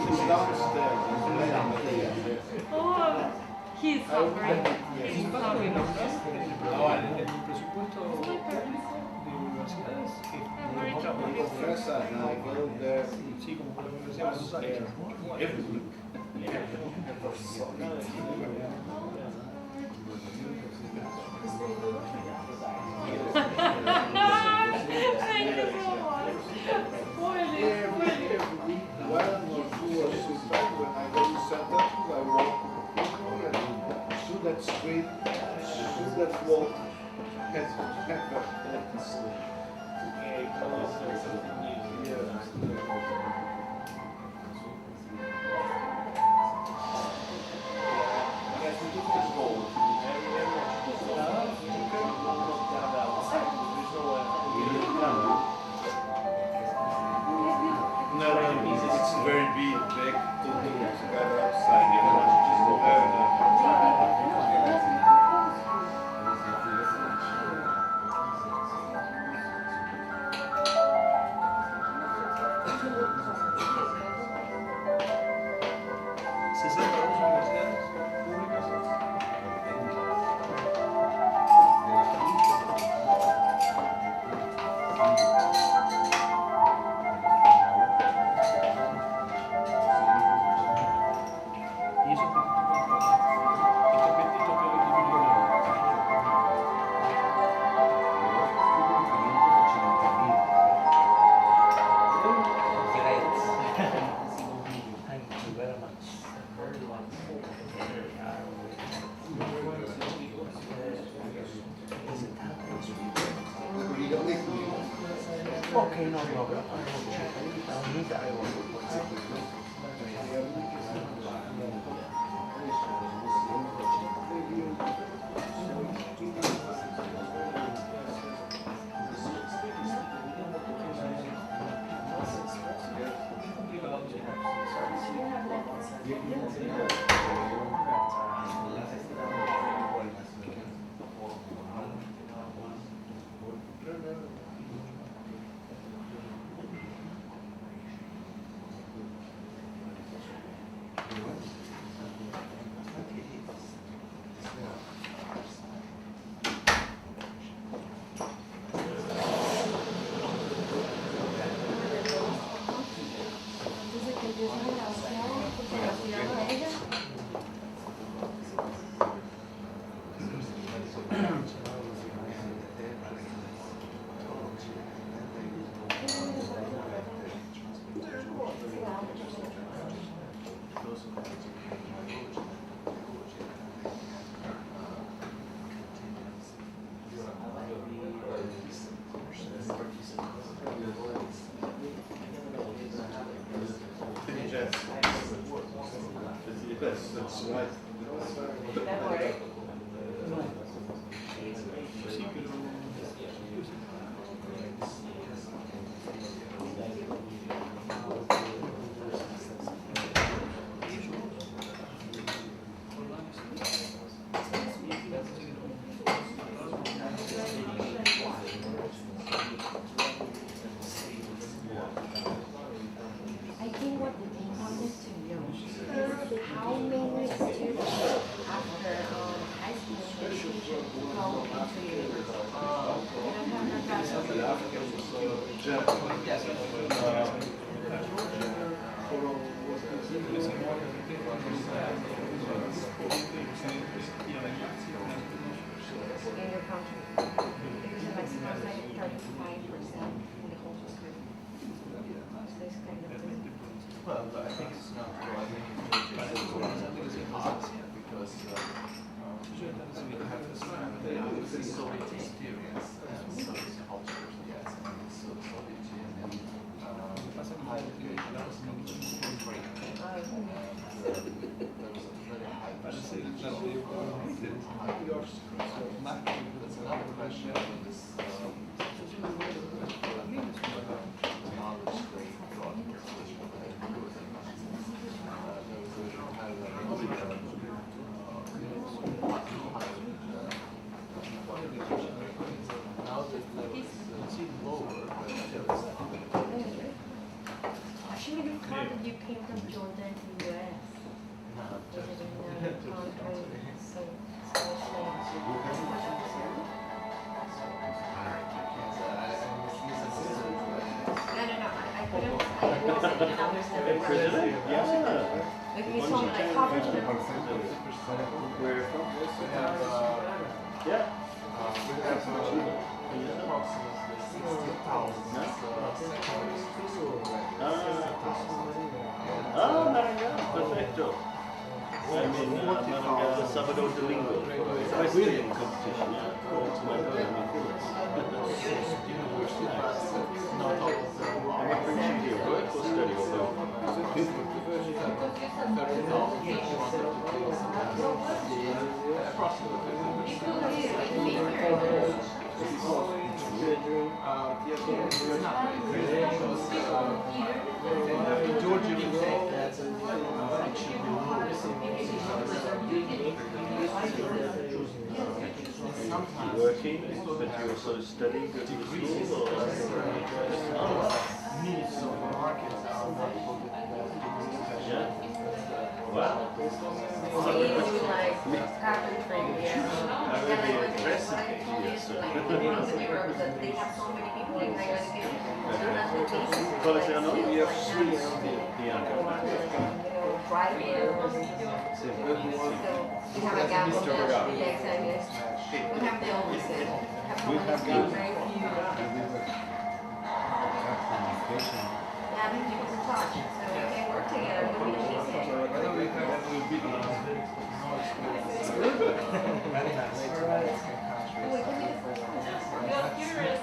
it's downstairs. Oh, he's so great. He's so great. Professor, and I go there every week. Thank you so much. One or two or three times when I go to St. Anthony's, I walk through that street, through that wall, has never. It's very big, back to the outside, you know, Okay, no problem. I will check. I need I That's right. That work? I think what we wanted to know is how many students after high school education go into university. In your country, because in Mexico it's like 35% in the whole country. So it's kind of thing. Well, but I think it's not well, I think it's hard because we have this kind of Soviet experience and Soviet culture, yes, and so Soviet Union high education was completely free. There was a very high percentage of high university. That's another question in this knowledge they brought to now that it's even lower, but Actually, you thought that you came from Jordan to the US. no, Was it in the country? So I couldn't understand the President? Yeah. Like we saw like coverage of Where from? we have Yeah. approximately 60,000 secondary school Ah, Maranhão, perfecto. I'm in Maranhão, Salvador de Língua. Wrestling competition, yeah. It's my brother, university, but not all of them I'm are. not bringing you here, work or study or both? 30,000. Georgia would take that actually You're working, but you're also studying, go to school, or? Needs of the market are not Yeah. Wow. like carpentry. I would be impressive yes, sir. They have so many people in higher education. So that's the basic. Quality or not? We have Swiss. Drivers. So we have a gap of that. Yeah, exactly. We have the opposite. We have the very few. Yeah, I mean, people can talk. So we can work together. We can be whether we have will be very nice. Oh, it can be the first one. You're curious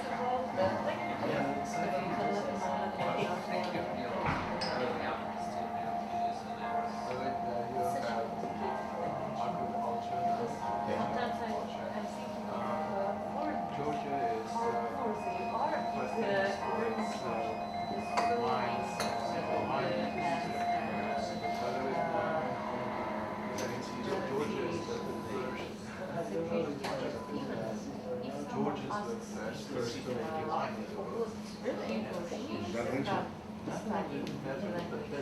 Georgia is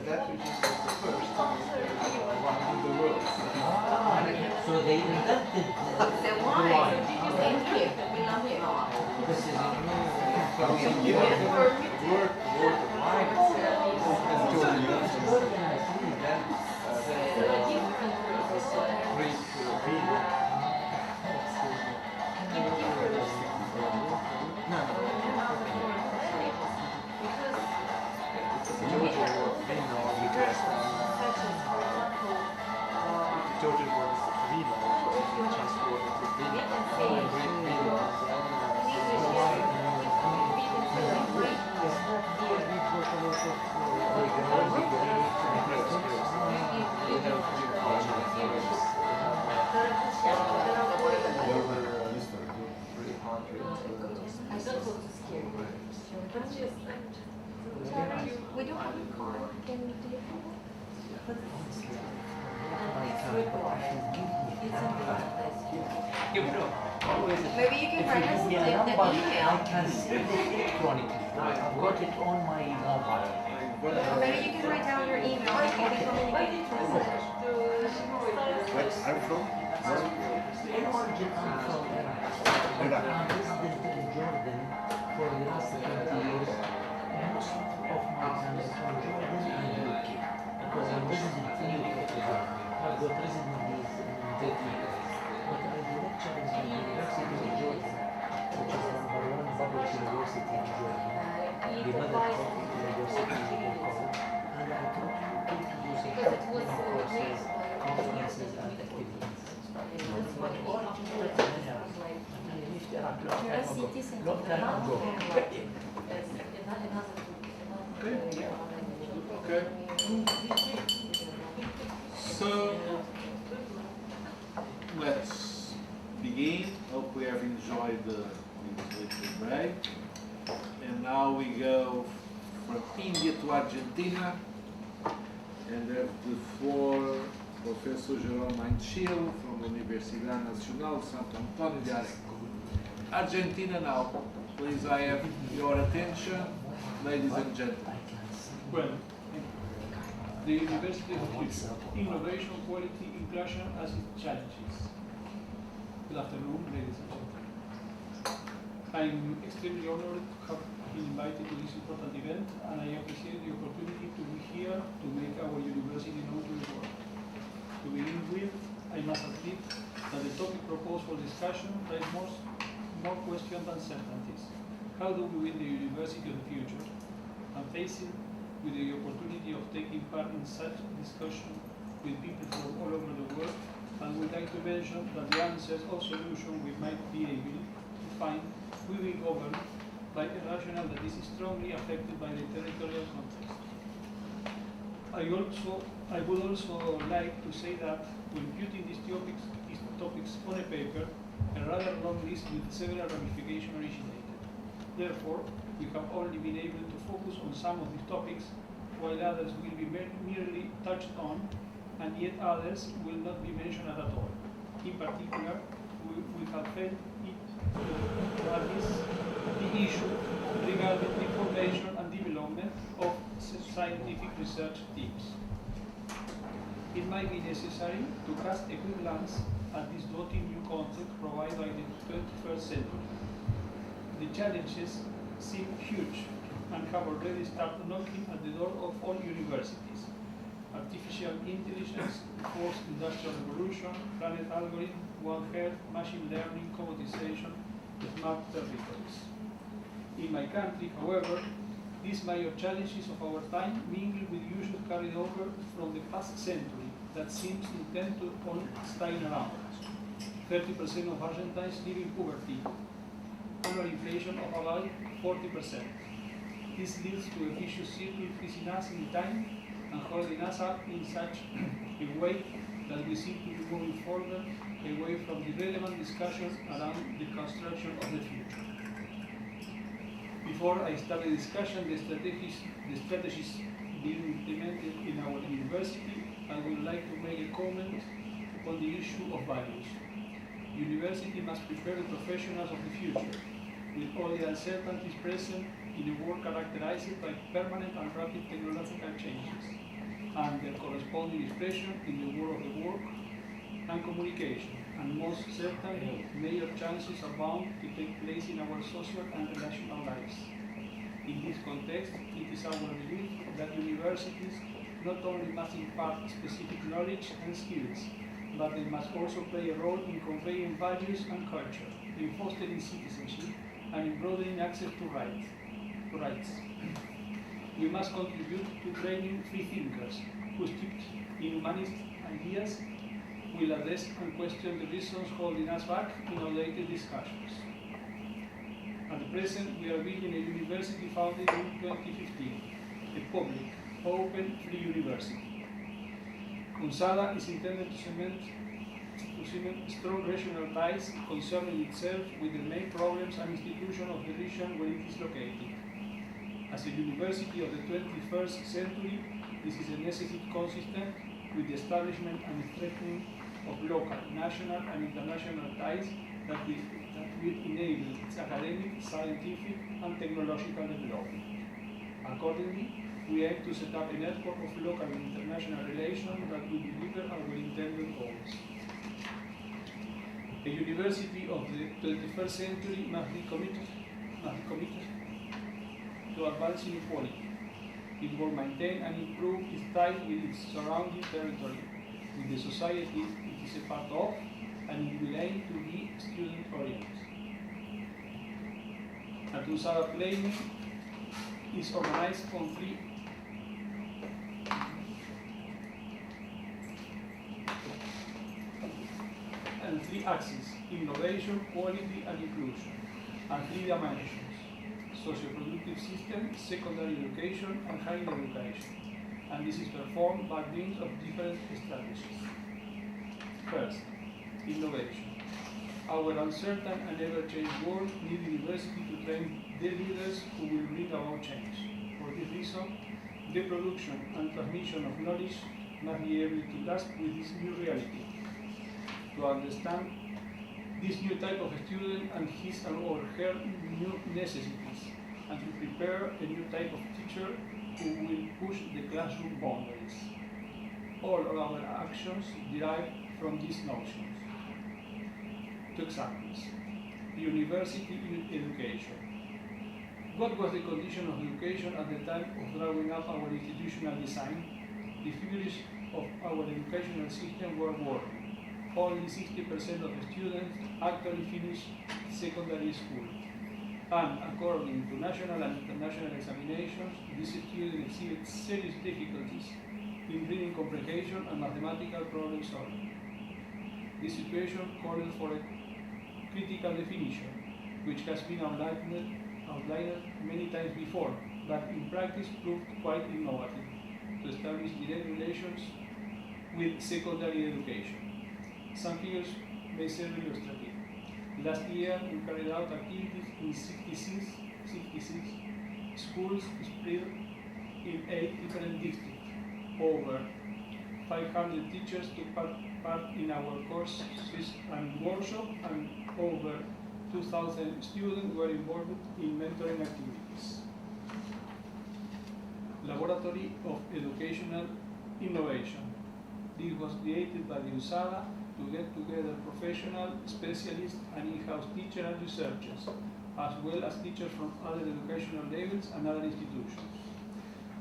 that region was the first one in the world. So they invented the wine. Thank you. We love it. This is Word of wine and Georgia then Greek European. Georgia was vino, transported to vino, Greek vino. Maybe you can write us the email. I can send it electronically. I've got it on my mobile. Maybe you can write down your email and you can communicate it through Where I'm from? I'm from Iraq. I'm resident in Jordan for the last 20 years. Most of my time is from Jordan and UK because I'm resident in UK. I've got residencies in Turkey. But I lecture in the University of Jordan, which is #1 public university in Jordan, the mother of the University of Jordan, and I come to UK to do some courses, conferences, and activities. Long time ago. Okay. So let's begin. Hope we have enjoyed the little break. And now we go from India to Argentina and have the floor Professor Jerome Manchil from the Universidad Nacional Santo Antonio de Areco. Argentina now. Please, I have your attention, ladies and gentlemen. Well, the University of the Future, Innovation, Quality, Inclusion as its challenges. Good afternoon, ladies and gentlemen. I'm extremely honored to have been invited to this important event, and I appreciate the opportunity to be here to make our university known to the world. To begin with, I must admit that the topic proposed for discussion raises more questions than certainties. How do we build the university of the future? I'm facing with the opportunity of taking part in such discussion with people from all over the world, and would like to mention that the answers or solution we might be able to find will be governed by a rationale that is strongly affected by the territorial context. I would also like to say that when putting these topics on a paper, a rather long list with several ramifications originated. Therefore, we have only been able to focus on some of these topics, while others will be merely touched on, and yet others will not be mentioned at all. In particular, we have felt it to address the issue regarding the formation and development of scientific research teams. It might be necessary to cast a quick glance at this daunting new concept provided by the 21st century. The challenges seem huge and have already started knocking at the door of all universities. Artificial intelligence, fourth industrial revolution, planet algorithm, One Health, machine learning, commoditization, smart territories. In my country, however, these major challenges of our time mingle with issues carried over from the past century that seems intent on staying around. 30% of Argentines live in poverty, annual inflation of about 40%. This leads to a vicious circle freezing us in time and holding us up in such a way that we seem to be moving further away from the relevant discussions around the construction of the future. Before I start the discussion, the strategies being implemented in our university, I would like to make a comment on the issue of values. University must prepare the professionals of the future, with all the uncertainties present in a world characterized by permanent and rapid technological changes, and their corresponding expression in the world of the work and communication, and most certainly, major changes are bound to take place in our social and relational lives. In this context, it is our belief that universities not only must impart specific knowledge and skills, but they must also play a role in conveying values and culture, in fostering citizenship, and in broadening access to rights. We must contribute to training free thinkers who steeped in humanist ideas will address and question the reasons holding us back in outdated discussions. At the present, we are building a university founded in 2015, a public, open, free university. UNSADA is intended to cement strong regional ties concerning itself with the main problems and institutions of the region where it is located. As a university of the 21st century, this is a necessity consistent with the establishment and strengthening of local, national, and international ties that will enable its academic, scientific, and technological development. Accordingly, we aim to set up a network of local and international relations that will deliver our intended goals. A university of the 21st century must be committed to advancing equality. It will maintain and improve its ties with its surrounding territory, with the society it is a part of, and it will aim to be student-oriented. At USADA Planning is organized on three axes: innovation, quality, and inclusion, and three dimensions: socio-productive system, secondary education, and higher education. And this is performed by means of different strategies. First, innovation. Our uncertain and ever-changing world needs university to train the leaders who will bring about change. For this reason, the production and transmission of knowledge must be able to grasp with this new reality, to understand this new type of student and his or her new necessities, and to prepare a new type of teacher who will push the classroom boundaries. All of our actions derive from these notions. Two examples. University education. What was the condition of education at the time of drawing up our institutional design? The figures of our educational system were working. Only 60% of the students actually finished secondary school. And according to national and international examinations, these students exhibit serious difficulties in reading comprehension and mathematical problem solving. This situation called for a critical definition, which has been outlined many times before, but in practice proved quite innovative, to establish direct relations with secondary education. Some figures may serve illustrative. Last year, we carried out activities in 66 schools spread in 8 different districts. Over 500 teachers took part in our courses and workshops, and over 2,000 students were involved in mentoring activities. Laboratory of Educational Innovation. This was created by the USADA to get together professional, specialists, and in-house teachers and researchers, as well as teachers from other educational levels and other institutions.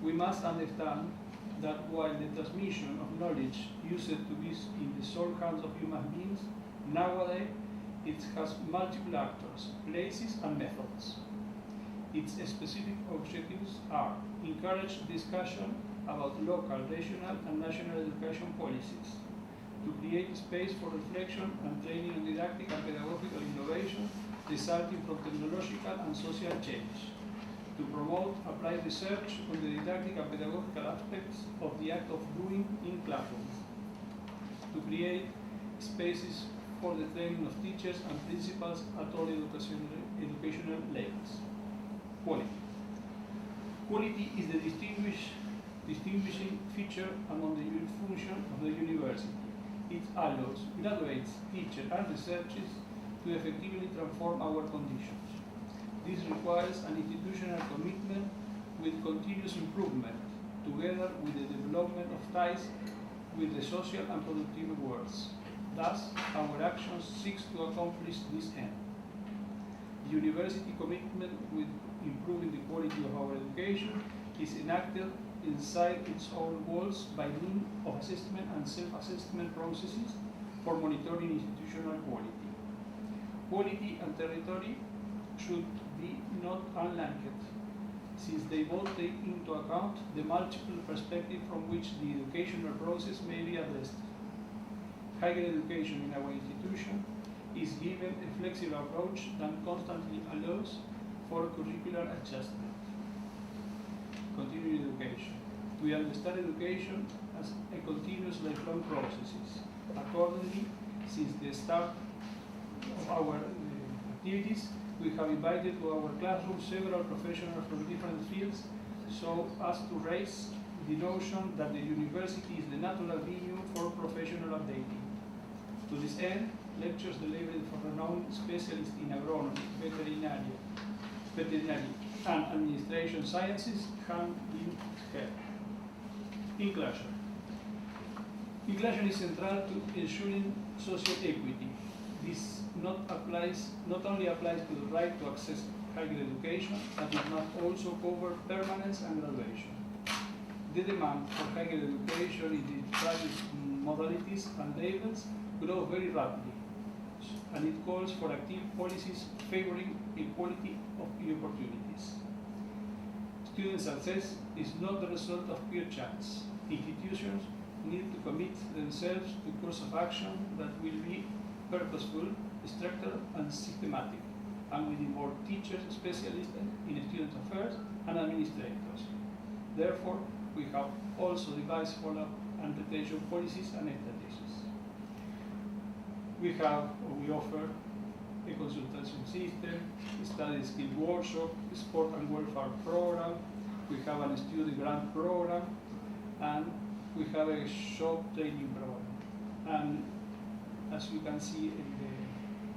We must understand that while the transmission of knowledge used to be in the sole hands of human beings, nowadays it has multiple actors, places, and methods. Its specific objectives are: encourage discussion about local, regional, and national education policies, to create space for reflection and training on didactic and pedagogical innovation resulting from technological and social change, to promote applied research on the didactic and pedagogical aspects of the act of doing in classrooms, to create spaces for the training of teachers and principals at all educational levels. Quality. Quality is the distinguishing feature among the function of the university. It allows graduates, teachers, and researchers to effectively transform our conditions. This requires an institutional commitment with continuous improvement, together with the development of ties with the social and productive worlds. Thus, our actions seek to accomplish this end. The university commitment with improving the quality of our education is enacted inside its own walls by means of assessment and self-assessment processes for monitoring institutional quality. Quality and territory should be not unlinked, since they both take into account the multiple perspectives from which the educational process may be addressed. Higher education in our institution is given a flexible approach that constantly allows for curricular adjustment. Continuing education. We understand education as a continuous lifelong process. Accordingly, since the start of our activities, we have invited to our classroom several professionals from different fields so as to raise the notion that the university is the natural venue for professional updating. To this end, lectures delivered from renowned specialists in agronomy, veterinary, and administration sciences have been held. Inclusion. Inclusion is central to ensuring social equity. This not only applies to the right to access higher education, but it must also cover permanence and graduation. The demand for higher education in its various modalities and levels grows very rapidly, and it calls for active policies favoring equality of opportunities. Student success is not the result of pure chance. Institutions need to commit themselves to a course of action that will be purposeful, structured, and systematic, and will involve teachers, specialists in student affairs, and administrators. Therefore, we have also devised follow-up and retention policies and strategies. We offer a consultation system, study skill workshop, sport and welfare program, we have a student grant program, and we have a shop training program. And as you can see in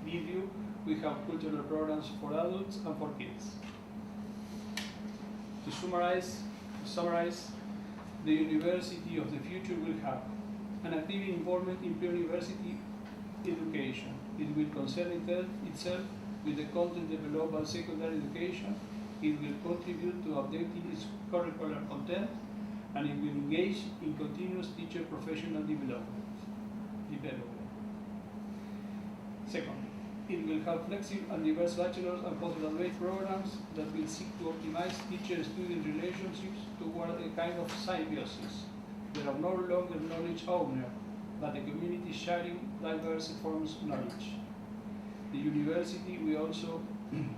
the video, we have cultural programs for adults and for kids. To summarize, the University of the Future will have an active involvement in pre-university education. It will concern itself with the content developed by secondary education. It will contribute to updating its curricular content, and it will engage in continuous teacher professional development. Second, it will have flexible and diverse bachelor's and postgraduate programs that will seek to optimize teacher-student relationships toward a kind of symbiosis. There are no longer knowledge owners, but a community sharing diverse forms of knowledge. The university will also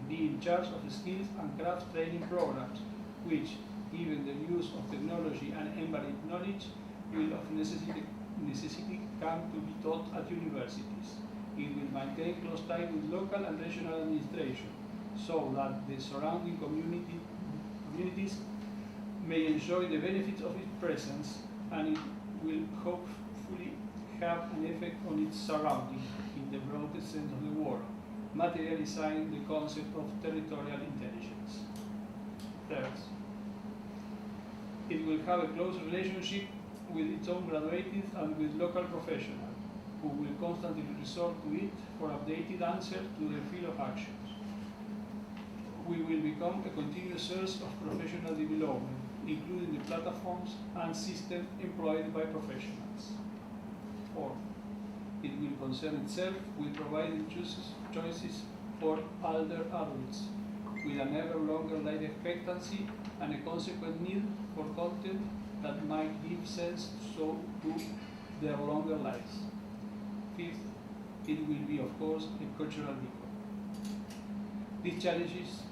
be in charge of the skills and craft training programs, which, given the use of technology and embedded knowledge, will of necessity come to be taught at universities. It will maintain close ties with local and regional administration, so that the surrounding communities may enjoy the benefits of its presence, and it will hopefully have an effect on its surroundings in the broadest sense of the word, materializing the concept of territorial intelligence. Third, it will have a close relationship with its own graduates and with local professionals, who will constantly resort to it for updated answers to their field of actions. We will become a continuous source of professional development, including the platforms and systems employed by professionals. Fourth, it will concern itself with providing choices for older adults, with an ever longer life expectancy and a consequent need for content that might give sense to their longer lives. Fifth, it will be, of course, a cultural beacon. These challenges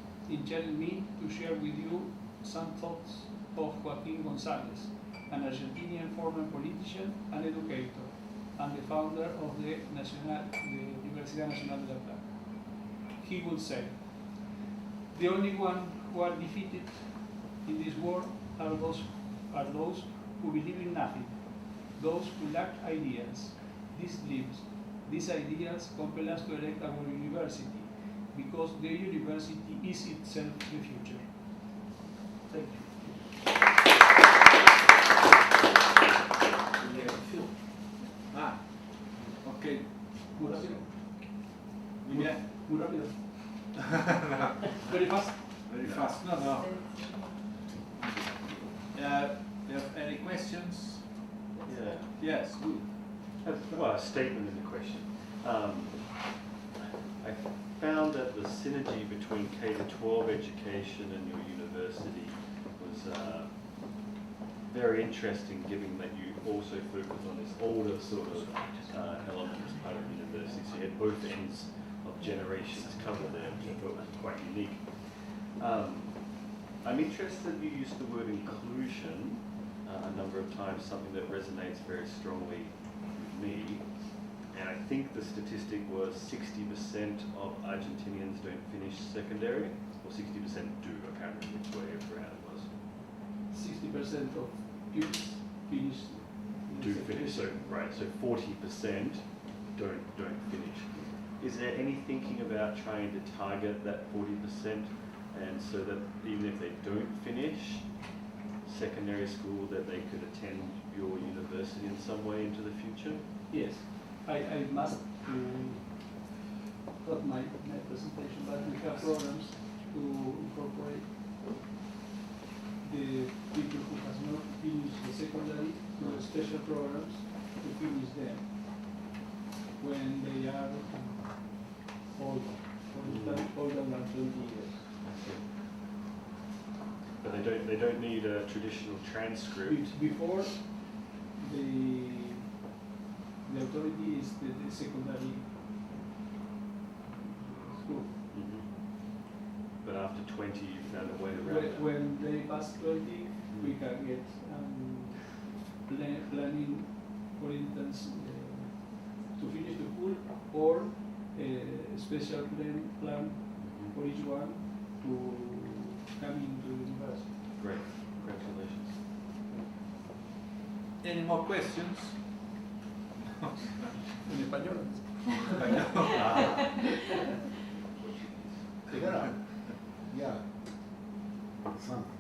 challenge me to share with you some thoughts of Joaquín González, an Argentinian former politician and educator, and the founder of the Universidad Nacional de La Plata. He would say, "The only one who are defeated in this war are those who believe in nothing, those who lack ideas. These ideas compel us to elect our university, because the university is itself the future." Thank you. Okay. Muy rápido. Muy bien. Muy rápido. Very fast. Very fast. No. You have any questions? Yeah. Yes, good. Well, a statement and a question. I found that the synergy between K-12 education and your university was very interesting, given that you also focus on this older sort of element as part of the university. So you had both ends of generations covered there, which I thought was quite unique. I'm interested you used the word inclusion a number of times, something that resonates very strongly with me. And I think the statistic was 60% of Argentinians don't finish secondary, or 60% do. I can't remember which way around it was. 60% of kids finish. Do finish, so right. So 40% don't finish. Is there any thinking about trying to target that 40%, and so that even if they don't finish secondary school, that they could attend your university in some way into the future? Yes, I must cut my presentation, but we have programs to incorporate the people who has not finished the secondary to special programs to finish them when they are older, for instance, older than 20 years. But they don't need a traditional transcript. Before the authority is the secondary school. Mm-hmm. But after 20, you found a way around it. When they pass 20, we can get planning, for instance, to finish the school, or a special plan for each one to come into the university. Great, congratulations. Any more questions? En español. Yeah. Something.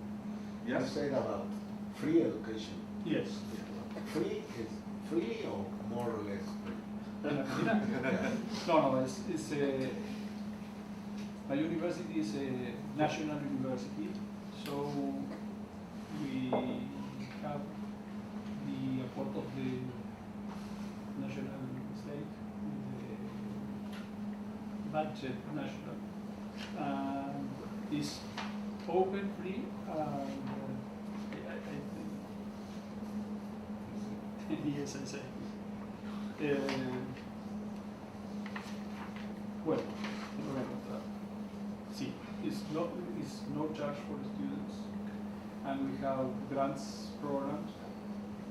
Yes? You said about free education. Yes. Free is free or more or less free? No, it's a, my university is a national university, so we have the support of the national state, the budget national. Is open, free, I think, yes, I say. Well, see, it's no charge for the students, and we have grants programs,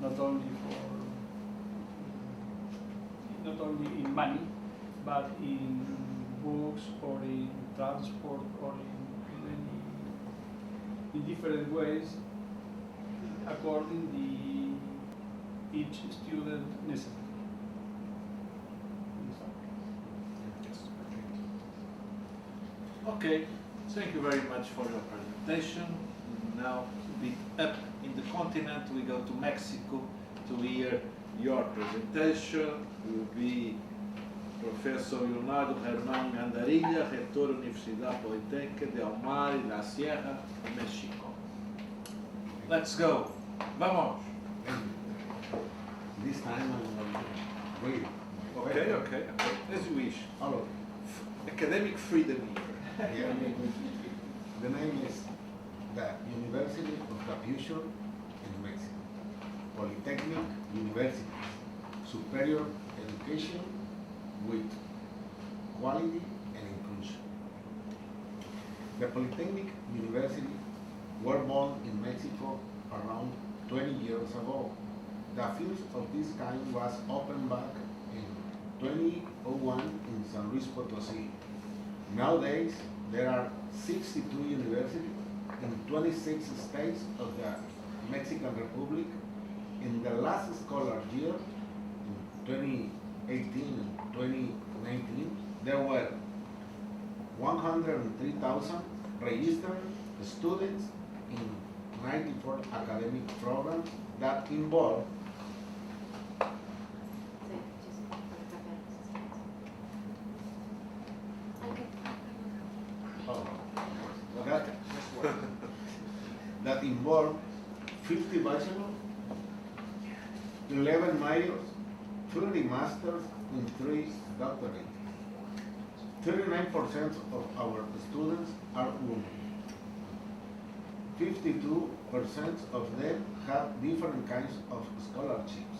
not only in money, but in books or in transport or in different ways according the each student necessity. Okay, thank you very much for your presentation. Now, we up in the continent, we go to Mexico to hear your presentation. Will be Professor Leonardo Germán Gandarilla, Rector Universidad Politécnica de Almar y la Sierra, México. Let's go. Vamos. This time I'm read. Okay. As you wish. Hello. Academic freedom here. Yeah. The name is the University of the Future in Mexico. Polytechnic University. Superior education with quality and inclusion. The Polytechnic University were born in Mexico around 20 years ago. The first of this kind was opened back in 2001 in San Luis Potosí. Nowadays, there are 62 universities in 26 states of the Mexican Republic. In the last scholar year, in 2018 and 2019, there were 103,000 registered students in 94 academic programs that involve that involve 50 bachelors, 11 majors, 30 masters, and 3 doctorates. 39% of our students are women. 52% of them have different kinds of scholarships.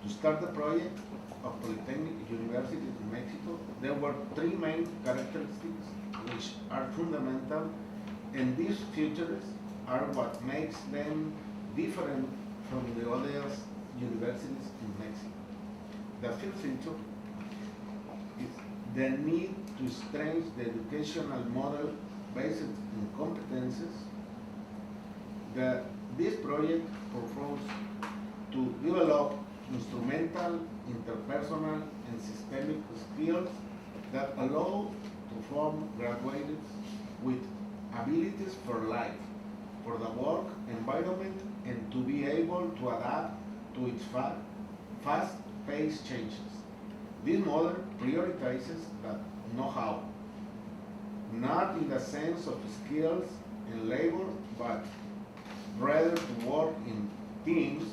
To start the project of Polytechnic University in Mexico, there were 3 main characteristics which are fundamental, and these features are what makes them different from the other universities in Mexico. The first feature is the need to strengthen the educational model based on competences. This project proposes to develop instrumental, interpersonal, and systemic skills that allow to form graduates with abilities for life, for the work environment, and to be able to adapt to its fast-paced changes. This model prioritizes the know-how, not in the sense of skills and labor, but rather to work in teams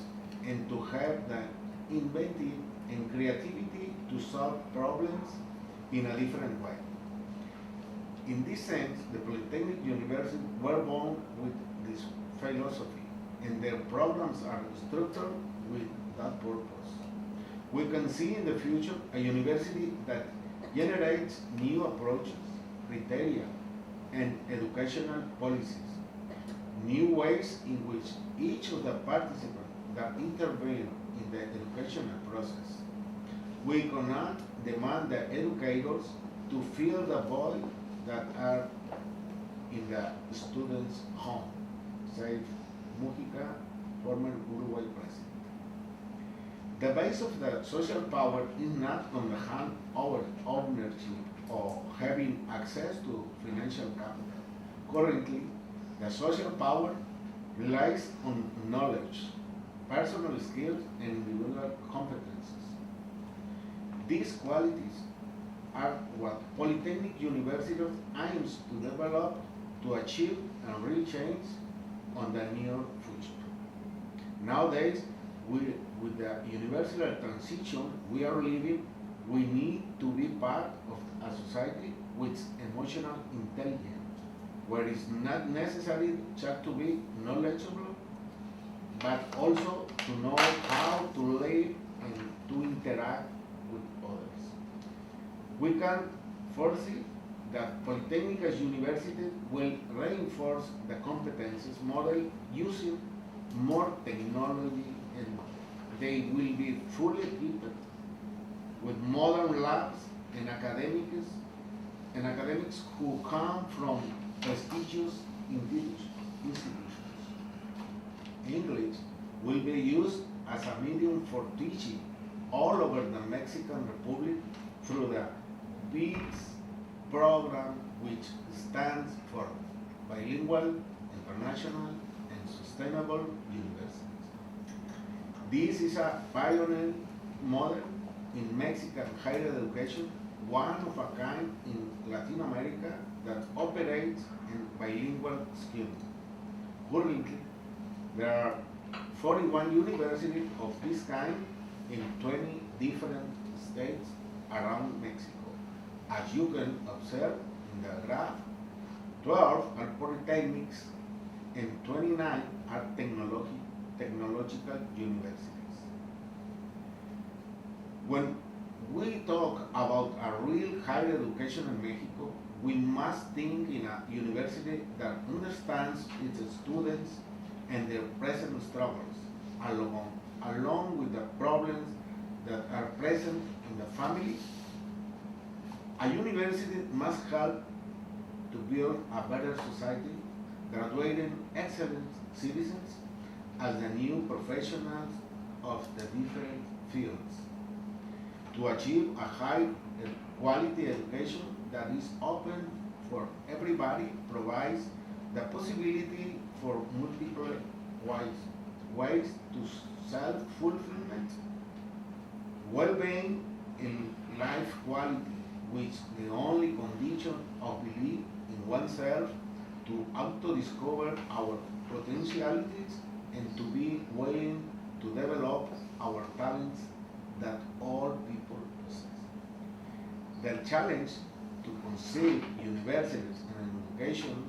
and to have the inventive and creativity to solve problems in a different way. In this sense, the Polytechnic University were born with this philosophy, and their programs are structured with that purpose. We can see in the future a university that generates new approaches, criteria, and educational policies, new ways in which each of the participants that intervene in the educational process. We cannot demand the educators to fill the void that are in the students' home, said Mujica, former Uruguay president. The base of the social power is not on the hand over ownership or having access to financial capital. Currently, the social power relies on knowledge, personal skills, and individual competences. These qualities are what Polytechnic University aims to develop to achieve a real change on the near future. Nowadays, with the universal transition we are living, we need to be part of a society with emotional intelligence, where it's not necessary just to be knowledgeable, but also to know how to live and to interact with others. We can foresee that Polytechnic University will reinforce the competences model using more technology, and they will be fully equipped with modern labs and academics who come from prestigious institutions. English will be used as a medium for teaching all over the Mexican Republic through the BITS program, which stands for Bilingual, International, and Sustainable Universities. This is a pioneer model in Mexican higher education, one of a kind in Latin America that operates in bilingual schemes. Currently, there are 41 universities of this kind in 20 different states around Mexico. As you can observe in the graph, 12 are polytechnics and 29 are technological universities. When we talk about a real higher education in Mexico, we must think in a university that understands its students and their present struggles, along with the problems that are present in the family. A university must help to build a better society, graduating excellent citizens as the new professionals of the different fields. To achieve a high quality education that is open for everybody provides the possibility for multiple ways to self-fulfillment, well-being, and life quality, which the only condition of belief in oneself to auto-discover our potentialities and to be willing to develop our talents that all people possess. The challenge to conceive universities and education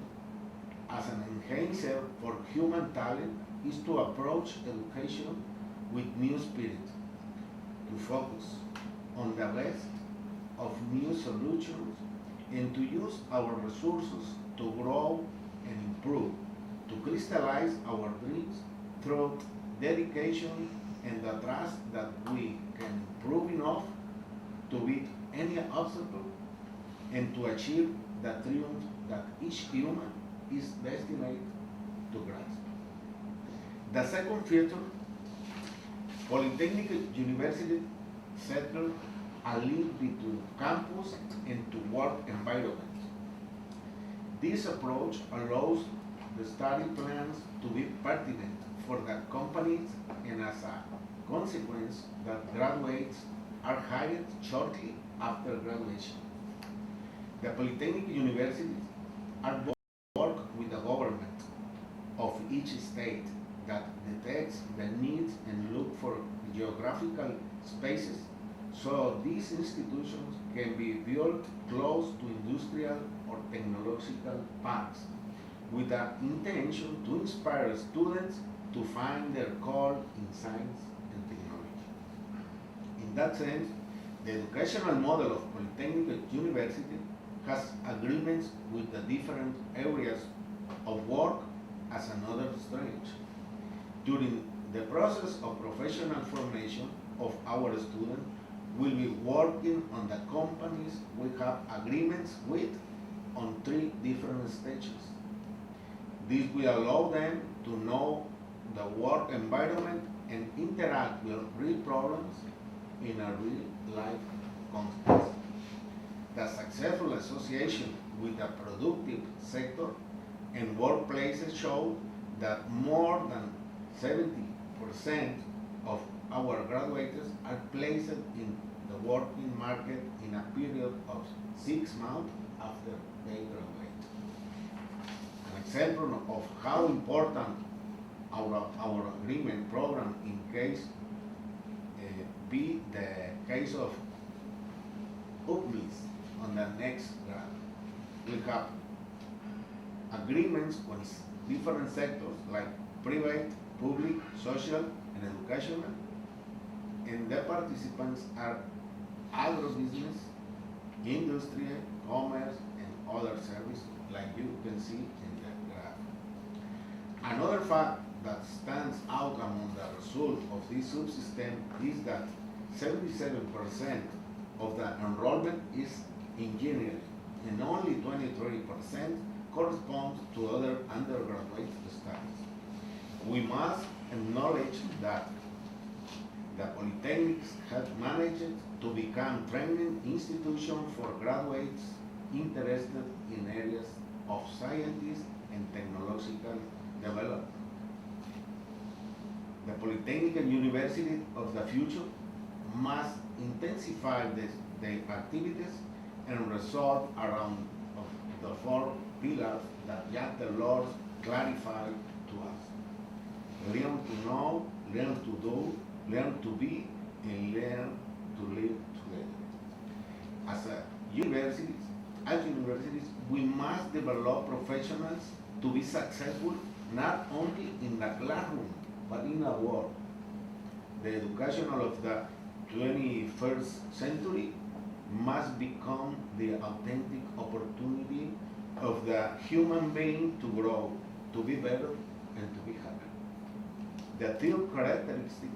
as an enhancer for human talent is to approach education with new spirit, to focus on the best of new solutions, and to use our resources to grow and improve, to crystallize our dreams through dedication and the trust that we can improve enough to beat any obstacle and to achieve the triumph that each human is destined to grasp. The second feature, Polytechnic University settled a link between campus and to work environment. This approach allows the study plans to be pertinent for the companies, and as a consequence, that graduates are hired shortly after graduation. The Polytechnic universities are work with the government of each state that detects the needs and look for geographical spaces so these institutions can be built close to industrial or technological parks with the intention to inspire students to find their call in science and technology. In that sense, the educational model of Polytechnic University has agreements with the different areas of work as another strength. During the process of professional formation of our students, we'll be working on the companies we have agreements with on 3 different stages. This will allow them to know the work environment and interact with real problems in a real life context. The successful association with the productive sector and workplaces show that more than 70% of our graduates are placed in the working market in a period of 6 months after they graduate. An example of how important our agreement program in case be the case of UPMIS on the next graph. We have agreements with different sectors like private, public, social, and educational, and the participants are agribusiness, industry, commerce, and other services like you can see in the graph. Another fact that stands out among the result of this subsystem is that 77% of the enrollment is engineering and only 23% corresponds to other undergraduate studies. We must acknowledge that the polytechnics have managed to become training institution for graduates interested in areas of scientific and technological development. The Polytechnic University of the future must intensify their activities and resolve around the 4 pillars that Jack Delors clarified to us. Learn to know, learn to do, learn to be, and learn to live together. As universities, we must develop professionals to be successful not only in the classroom, but in the world. The education of the 21st century must become the authentic opportunity of the human being to grow, to be better, and to be happy. The third characteristic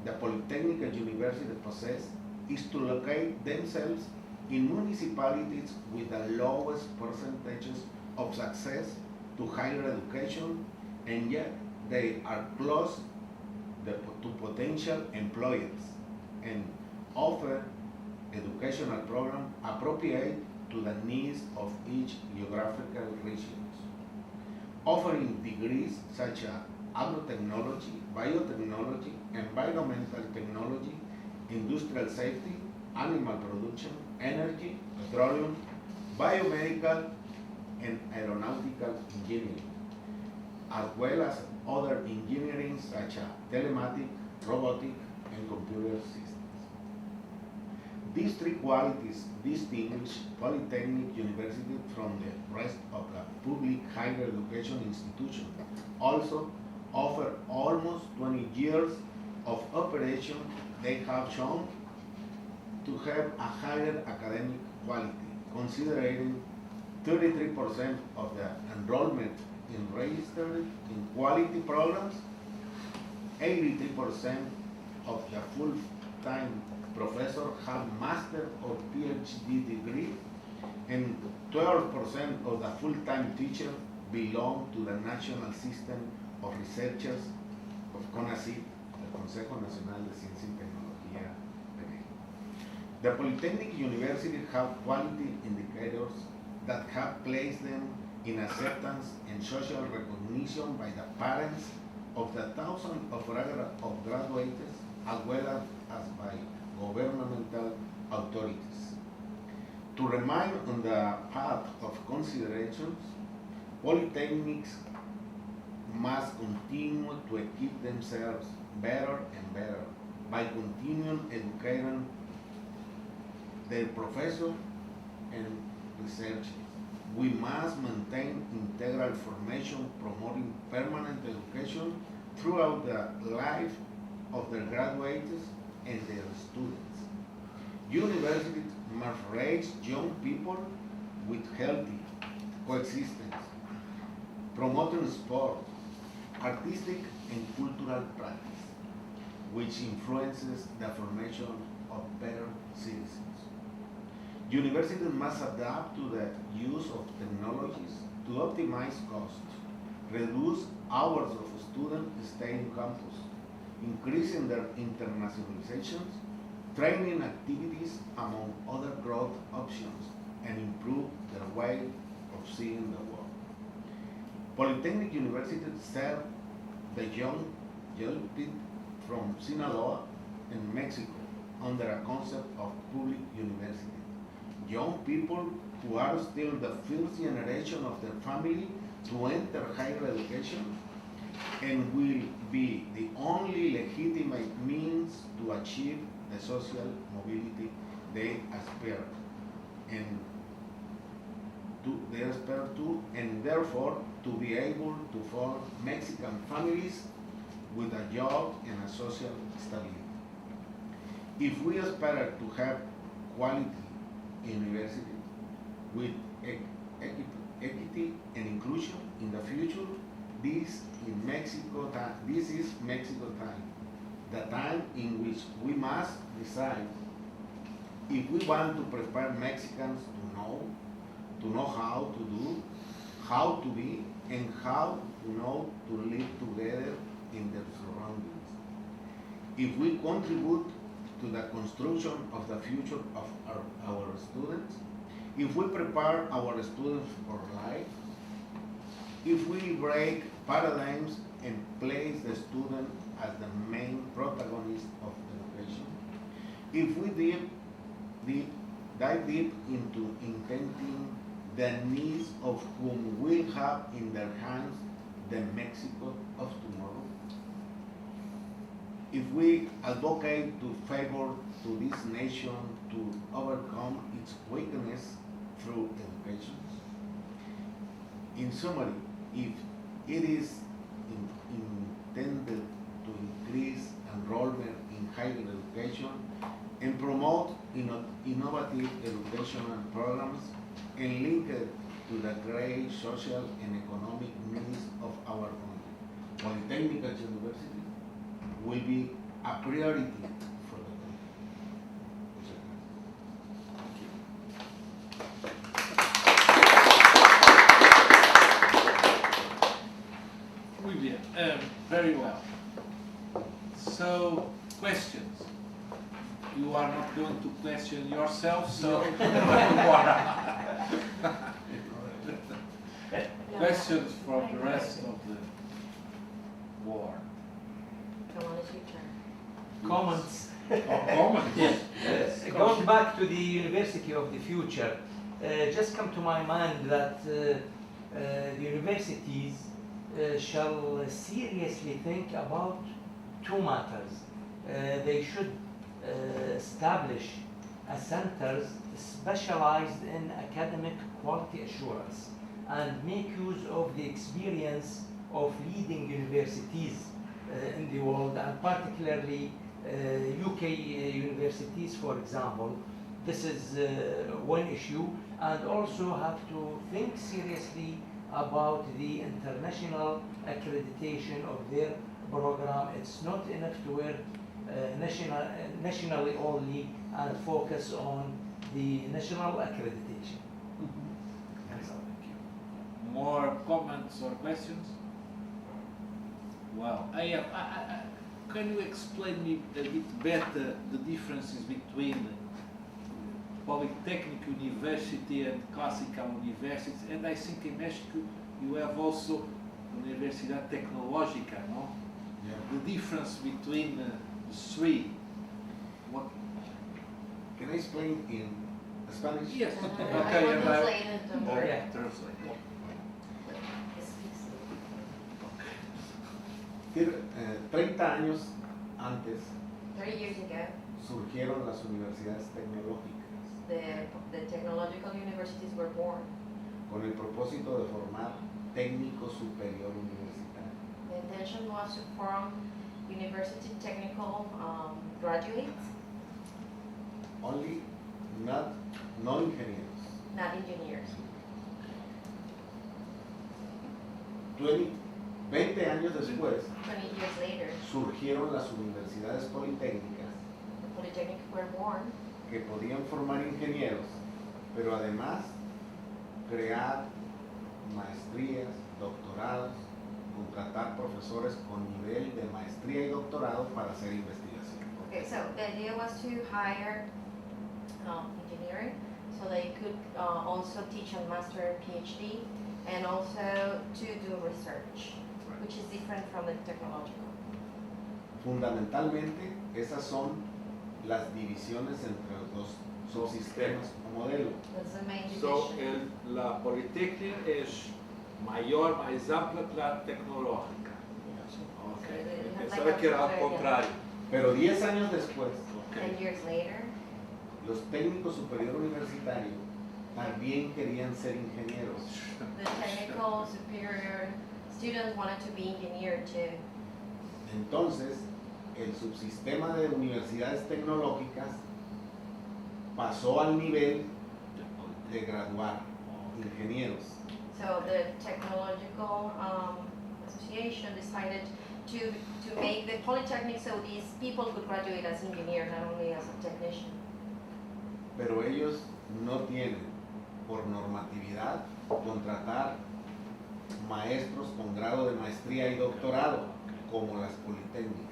the Polytechnic University possesses is to locate themselves in municipalities with the lowest percentages of success to higher education, and yet they are close to potential employers and offer educational programs appropriate to the needs of each geographical region. Offering degrees such as agrotechnology, biotechnology, environmental technology, industrial safety, animal production, energy, petroleum, biomedical, and aeronautical engineering, as well as other engineering such as telematic, robotic, and computer systems. These 3 qualities distinguish Polytechnic University from the rest of the public higher education institutions. Also offer almost 20 years of operation. They have shown to have a higher academic quality, considering 33% of the enrollment in registered in quality programs, 83% of the full-time professors have master or PhD degree, and 12% of the full-time teachers belong to the national system of researchers of CONACYT, el Consejo Nacional de Ciencia y Tecnología de México. The Polytechnic University have quality indicators that have placed them in acceptance and social recognition by the parents of the thousands of graduates as well as by governmental authorities. To remain on the path of considerations, polytechnics must continue to equip themselves better and better by continuing educating their professors and researchers. We must maintain integral formation promoting permanent education throughout the life of their graduates and their students. Universities must raise young people with healthy coexistence, promoting sport, artistic and cultural practice, which influences the formation of better citizens. Universities must adapt to the use of technologies to optimize costs, reduce hours of student stay in campus, increasing their internationalizations, training activities among other growth options, and improve their way of seeing the world. Polytechnic universities serve the young people from Sinaloa and Mexico under a concept of public university. Young people who are still the first generation of their family to enter higher education and will be the only legitimate means to achieve the social mobility they aspire to, and therefore to be able to form Mexican families with a job and a social stability. If we aspire to have quality university with equity and inclusion in the future, this is Mexico time, the time in which we must decide if we want to prepare Mexicans to know how to do, how to be, and how to know to live together in their surroundings. If we contribute to the construction of the future of our students, if we prepare our students for life, if we break paradigms and place the student as the main protagonist of education, if we dive deep into intending the needs of whom will have in their hands the Mexico of tomorrow, if we advocate to favor to this nation to overcome its weakness through education. In summary, if it is intended to increase enrollment in higher education and promote innovative educational programs and link it to the great social and economic needs of our country, Polytechnic University will be a priority for the country. Muy bien, very well. So, questions. You are not going to question yourself, so questions from the rest of the board. Come on, it's your turn. Comments. Comments? Yes. Going back to the University of the Future, just come to my mind that the universities shall seriously think about two matters. They should establish a centers specialized in academic quality assurance and make use of the experience of leading universities in the world, and particularly UK universities, for example. This is one issue, and also have to think seriously about the international accreditation of their program. It's not enough to wear nationally only and focus on the national accreditation. More comments or questions? Well, can you explain me a bit better the differences between polytechnic university and classical universities, and I think in Mexico you have also Universidad Tecnológica, no? Yeah. The difference between the three. What? Can I explain in Spanish? Yes. I will translate it. Okay, translate. Decir, 30 años antes 30 years ago, surgieron las universidades tecnológicas the technological universities were born. con el propósito de formar técnico superior universitario. The intention was to form university technical graduates, Only, no ingenieros. not engineers. 20 años después 20 years later, surgieron las universidades politécnicas the polytechnics were born, que podían formar ingenieros, pero además crear maestrías, doctorados, contratar profesores con nivel de maestría y doctorado para hacer investigación. Okay, so the idea was to hire engineering, so they could also teach on master and PhD, and also to do research, which is different from the technological. Fundamentalmente, esas son las divisiones entre los dos subsistemas o modelos. That's the main So, division. la Politécnica es mayor, más amplia que la tecnológica. Okay. Pensaba que era al contrario. Pero 10 años después, 10 years later, los técnicos superior universitarios también querían ser ingenieros. the technical superior students wanted to be engineer too. Entonces, el subsistema de universidades tecnológicas pasó al nivel de graduar ingenieros. So the technological association decided to make the polytechnic so these people could graduate as engineers, not only as a technician. Pero ellos no tienen por normatividad contratar maestros con grado de maestría y doctorado como las politécnicas.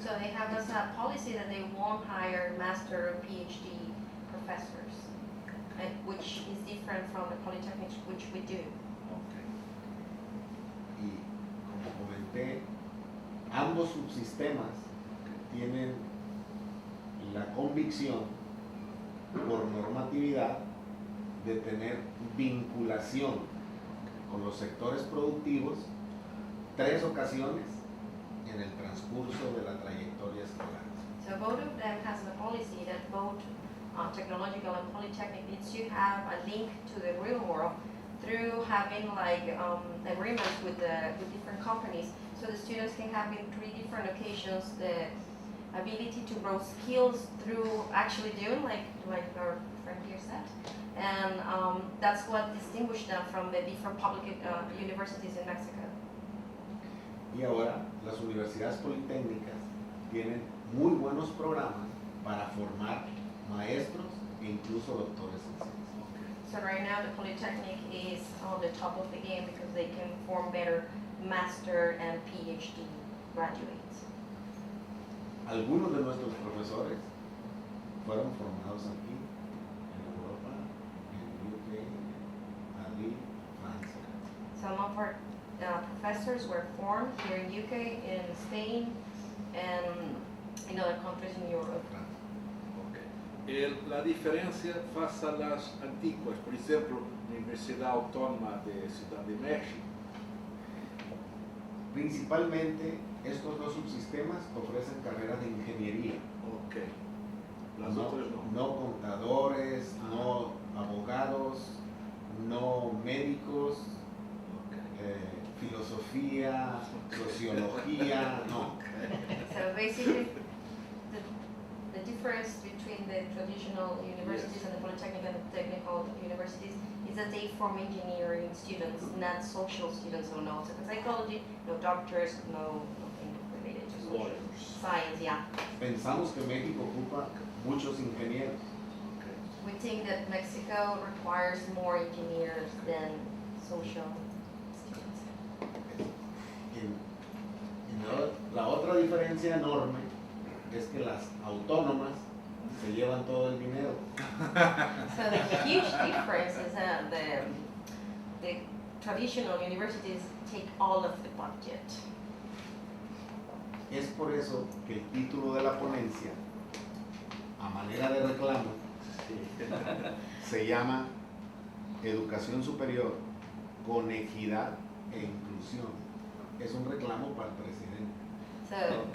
So they have as a policy that they won't hire master or PhD professors, which is different from the polytechnics, which we do. Y como comenté, ambos subsistemas tienen la convicción por normatividad de tener vinculación con los sectores productivos 3 ocasiones en el transcurso de la trayectoria escolar. So both of them has the policy that both technological and polytechnic needs to have a link to the real world through having like agreements with different companies, so the students can have in 3 different occasions the ability to grow skills through actually doing like our friend here said, and that's what distinguishes them from the different public universities in Mexico. Y ahora las universidades politécnicas tienen muy buenos programas para formar maestros e incluso doctores en ciencias. So right now the Polytechnic is on the top of the game because they can form better master and PhD graduates. Algunos de nuestros profesores fueron formados aquí, en Europa, en UK, Madrid, Francia. Some of our professors were formed here in UK, in Spain, and in other countries in Europe. La diferencia face a las antiguas, por ejemplo, Universidad Autónoma de Ciudad de México. Principalmente, estos dos subsistemas ofrecen carreras de ingeniería. Okay. Las no, otras no. No contadores, no abogados, no médicos, filosofía, sociología, no. So basically, the difference between the traditional universities and the polytechnic and the technical universities is that they form engineering students, not social students, so no psychology, no doctors, nothing related to social science, yeah. Pensamos que México ocupa muchos ingenieros. We think that Mexico requires more engineers than social students. La otra diferencia enorme es que las autónomas se llevan todo el dinero. So the huge difference is that the traditional universities take all of the budget. Es por eso que el título de la ponencia, a manera de reclamo, se llama Educación Superior con Equidad e Inclusión. Es un reclamo para el presidente. So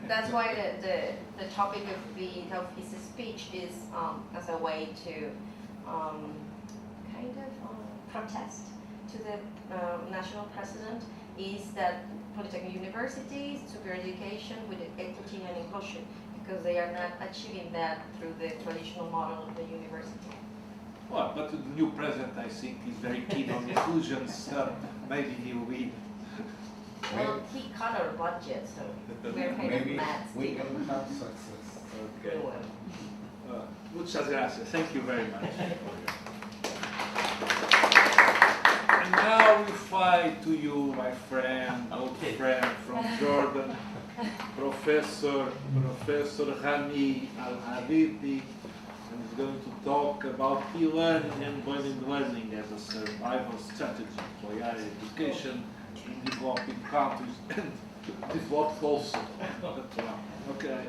that's why the topic of his speech is as a way to protest to the national president is that polytechnic universities, superior education with equity and inclusion, because they are not achieving that through the traditional model of the university. Well, but the new president, I think, is very keen on inclusion, so maybe he will be. Well, he cut our budget, so we're kind of mad still. We can have success. Okay. Muchas gracias. Thank you very much. And now we fight to you, my friend, old friend from Jordan, Professor Rami Al-Harithi, and he's going to talk about e-learning and blended learning as a survival strategy for higher education in developing countries and developed also. Okay.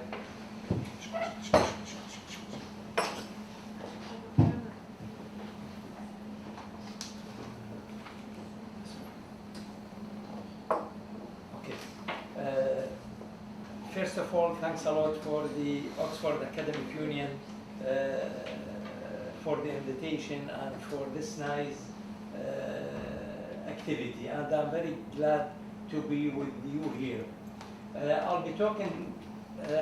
First of all, thanks a lot for the Oxford Academic Union for the invitation and for this nice activity. And I'm very glad to be with you here. I'll be talking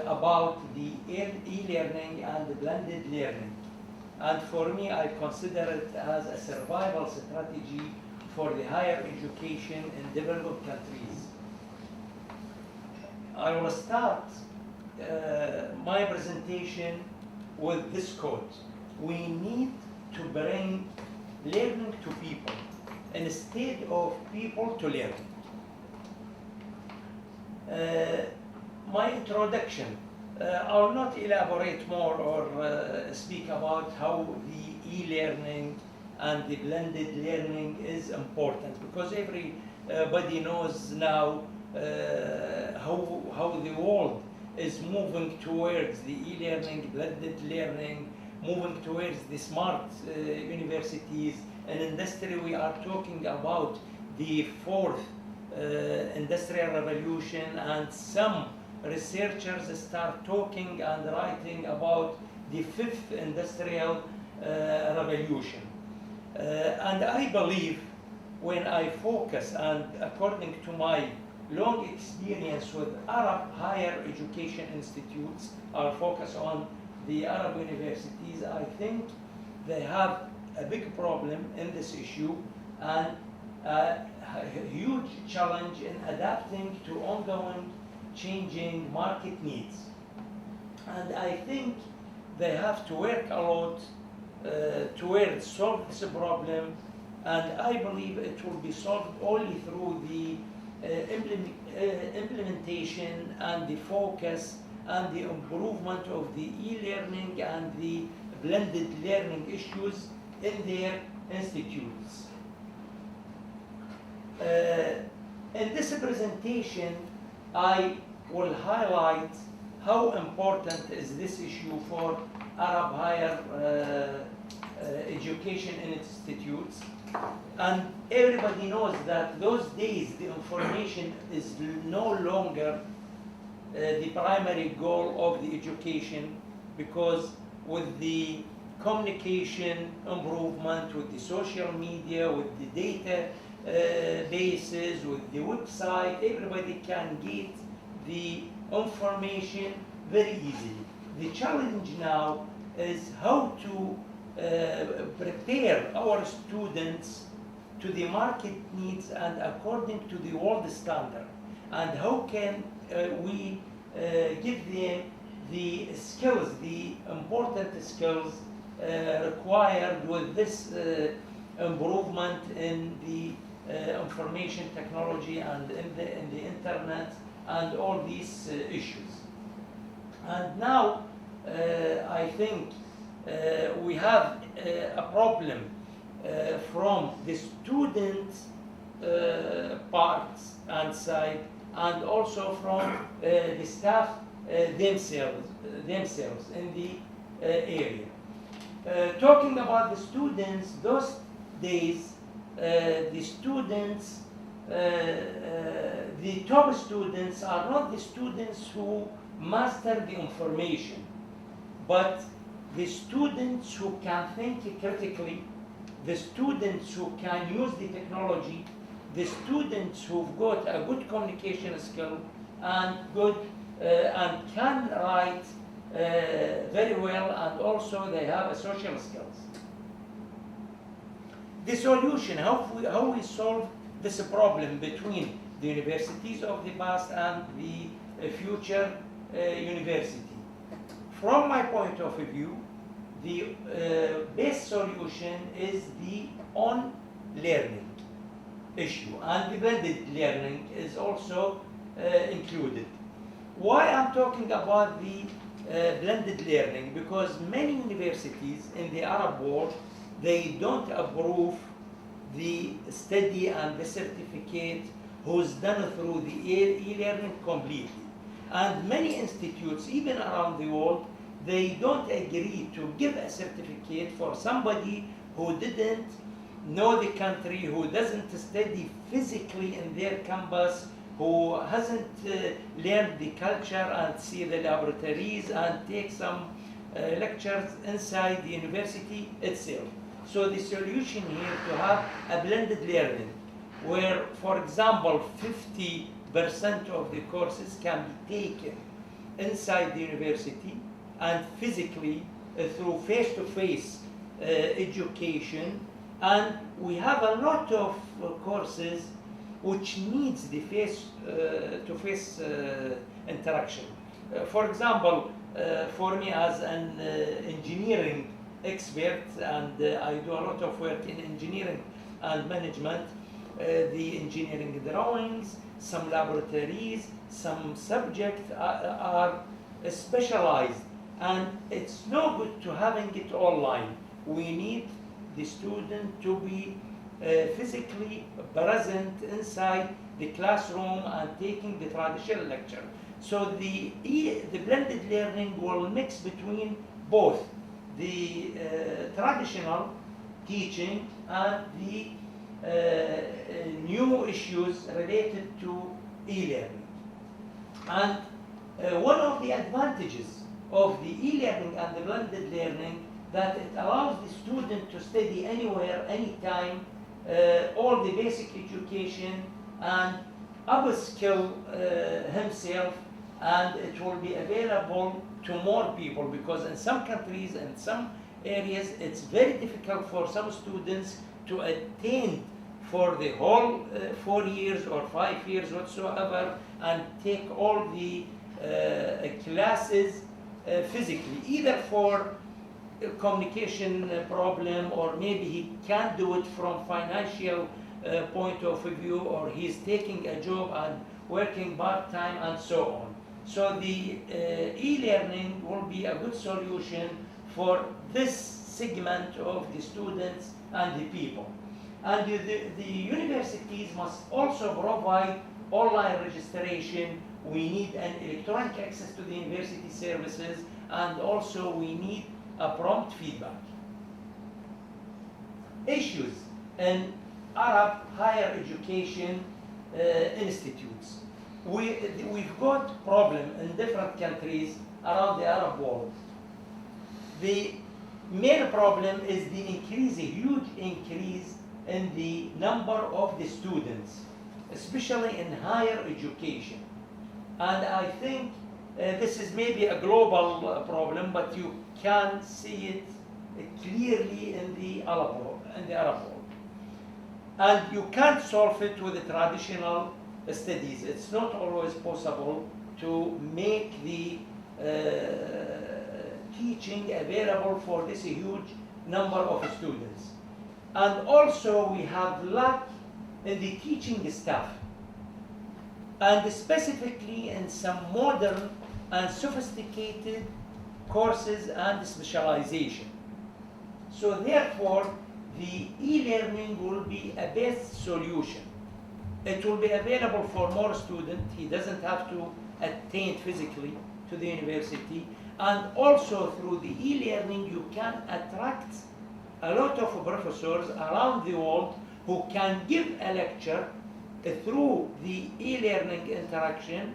about the e-learning and the blended learning. And for me, I consider it as a survival strategy for the higher education in developed countries. I will start my presentation with this quote. We need to bring learning to people instead of people to learn. My introduction, I will not elaborate more or speak about how the e-learning and the blended learning is important, because everybody knows now how the world is moving towards the e-learning, blended learning, moving towards the smart universities. In industry, we are talking about the fourth industrial revolution, and some researchers start talking and writing about the fifth industrial revolution. And I believe, when I focus, and according to my long experience with Arab higher education institutes, I'll focus on the Arab universities, I think they have a big problem in this issue and a huge challenge in adapting to ongoing changing market needs. And I think they have to work a lot towards solve this problem, and I believe it will be solved only through the implementation and the focus and the improvement of the e-learning and the blended learning issues in their institutes. In this presentation, I will highlight how important is this issue for Arab higher education institutes. And everybody knows that those days the information is no longer the primary goal of the education, because with the communication improvement, with the social media, with the data bases, with the website, everybody can get the information very easily. The challenge now is how to prepare our students to the market needs and according to the world standard, and how can we give them the skills, the important skills required with this improvement in the information technology and in the internet and all these issues. And now I think we have a problem from the student parts and side, and also from the staff themselves in the area. Talking about the students, those days, the students, the top students are not the students who master the information, but the students who can think critically, the students who can use the technology, the students who've got a good communication skill and good and can write very well, and also they have a social skills. The solution, how we solve this problem between the universities of the past and the future university. From my point of view, the best solution is the on-learning issue, and the blended learning is also included. Why I'm talking about the blended learning? Because many universities in the Arab world, they don't approve the study and the certificate who's done through the e-learning completely. And many institutes, even around the world, they don't agree to give a certificate for somebody who didn't know the country, who doesn't study physically in their campus, who hasn't learned the culture and see the laboratories and take some lectures inside the university itself. So the solution here to have a blended learning, where, for example, 50% of the courses can be taken inside the university and physically through face-to-face education, and we have a lot of courses which needs the face-to-face interaction. For example, for me as an engineering expert, and I do a lot of work in engineering and management, the engineering drawings, some laboratories, some subjects are specialized, and it's no good to having it online. We need the student to be physically present inside the classroom and taking the traditional lecture. So the blended learning will mix between both the traditional teaching and the new issues related to e-learning. And one of the advantages of the e-learning and the blended learning, that it allows the student to study anywhere, anytime, all the basic education, and upskill himself, and it will be available to more people, because in some countries and some areas it's very difficult for some students to attain for the whole 4 years or 5 years whatsoever and take all the classes physically, either for communication problem, or maybe he can't do it from financial point of view, or he's taking a job and working part-time and so on. So the e-learning will be a good solution for this segment of the students and the people. And the universities must also provide online registration. We need an electronic access to the university services, and also we need a prompt feedback. Issues in Arab higher education institutes. We've got problem in different countries around the Arab world. The main problem is the increase, a huge increase in the number of the students, especially in higher education. And I think this is maybe a global problem, but you can see it clearly in the Arab world. And you can't solve it with the traditional studies. It's not always possible to make the teaching available for this huge number of students. And also we have lack in the teaching staff, and specifically in some modern and sophisticated courses and specialization. So therefore, the e-learning will be a best solution. It will be available for more students. He doesn't have to attend physically to the university. And also through the e-learning, you can attract a lot of professors around the world who can give a lecture through the e-learning interaction,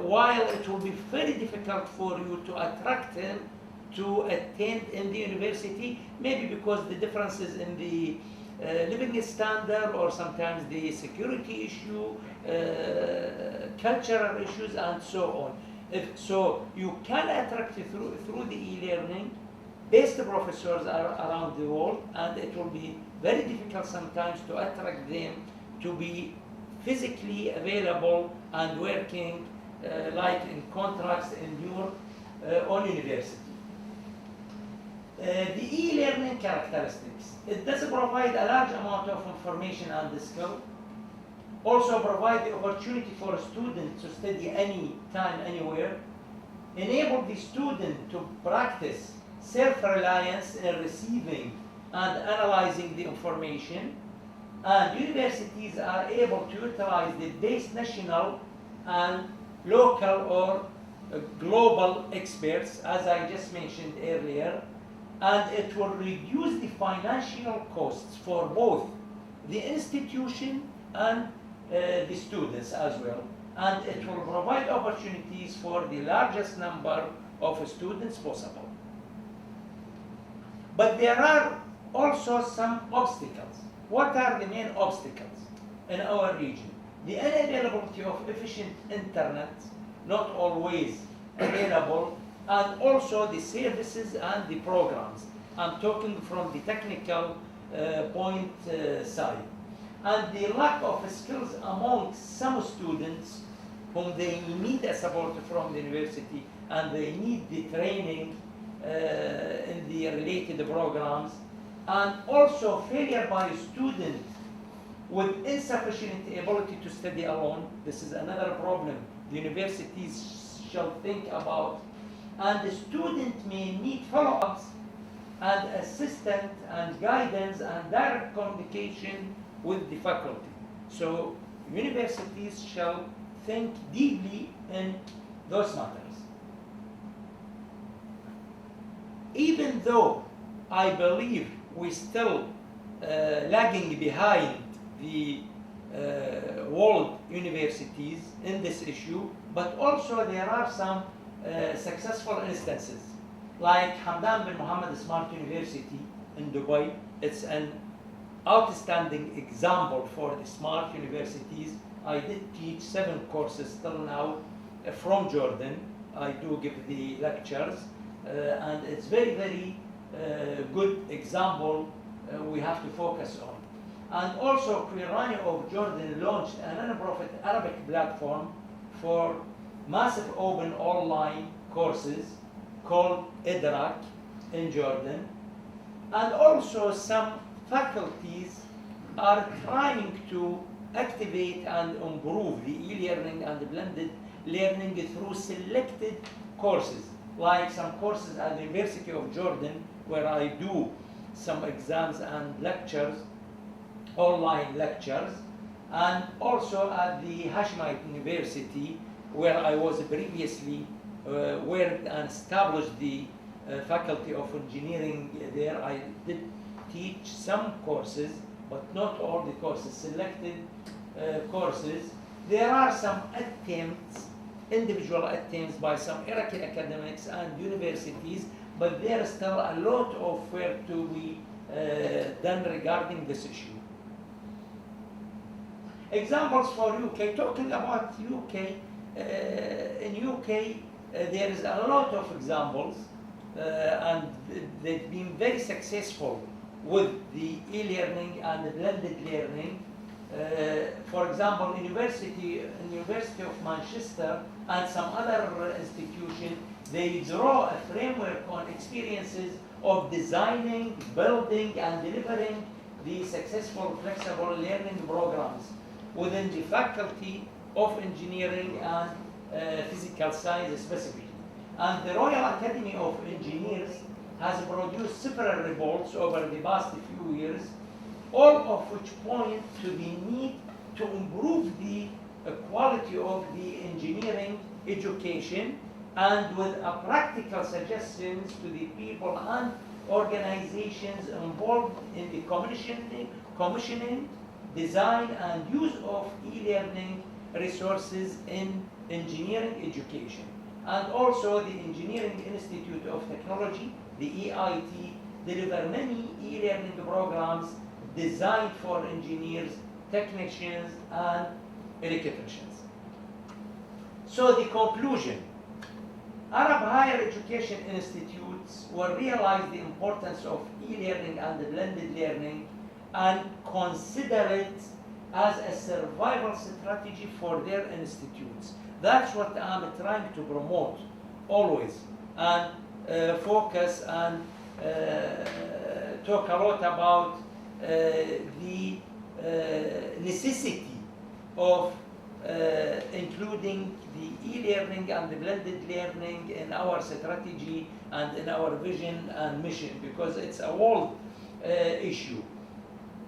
while it will be very difficult for you to attract them to attend in the university, maybe because the differences in the living standard, or sometimes the security issue, cultural issues, and so on. So you can attract through the e-learning best professors around the world, and it will be very difficult sometimes to attract them to be physically available and working like in contracts in your own university. The e-learning characteristics. It does provide a large amount of information and skill. Also provide the opportunity for a student to study anytime, anywhere. Enable the student to practice self-reliance in receiving and analyzing the information. And universities are able to utilize the best national and local or global experts, as I just mentioned earlier. And it will reduce the financial costs for both the institution and the students as well. And it will provide opportunities for the largest number of students possible. But there are also some obstacles. What are the main obstacles in our region? The unavailability of efficient internet, not always available, and also the services and the programs. I'm talking from the technical point side. And the lack of skills among some students whom they need a support from the university, and they need the training in the related programs, and also failure by students with insufficient ability to study alone. This is another problem the universities shall think about. And the student may need follow-ups and assistance and guidance and direct communication with the faculty. So universities shall think deeply in those matters. Even though I believe we're still lagging behind the world universities in this issue, but also there are some successful instances, like Hamdan bin Mohammed Smart University in Dubai. It's an outstanding example for the smart universities. I did teach 7 courses till now from Jordan. I do give the lectures, and it's very, very good example we have to focus on. And also, Qirani of Jordan launched a non-profit Arabic platform for massive open online courses called Idrak in Jordan. And also some faculties are trying to activate and improve the e-learning and the blended learning through selected courses, like some courses at the University of Jordan, where I do some exams and lectures, online lectures, and also at the Hashemite University, where I was previously worked and established the Faculty of Engineering there. I did teach some courses, but not all the courses, selected courses. There are some attempts, individual attempts by some Iraqi academics and universities, but there is still a lot of work to be done regarding this issue. Examples for UK, talking about UK, in UK there is a lot of examples and they've been very successful with the e-learning and the blended learning. For example, University of Manchester and some other institutions, they draw a framework on experiences of designing, building, and delivering the successful flexible learning programs within the Faculty of Engineering and Physical Science specifically. And the Royal Academy of Engineers has produced several reports over the past few years, all of which point to the need to improve the quality of the engineering education, and with practical suggestions to the people and organizations involved in the commissioning, design, and use of e-learning resources in engineering education. And also the Engineering Institute of Technology, the EIT, deliver many e-learning programs designed for engineers, technicians, and electricians. So the conclusion, Arab higher education institutes will realize the importance of e-learning and blended learning and consider it as a survival strategy for their institutes. That's what I'm trying to promote always, and focus and talk a lot about the necessity of including the e-learning and the blended learning in our strategy and in our vision and mission, because it's a world issue.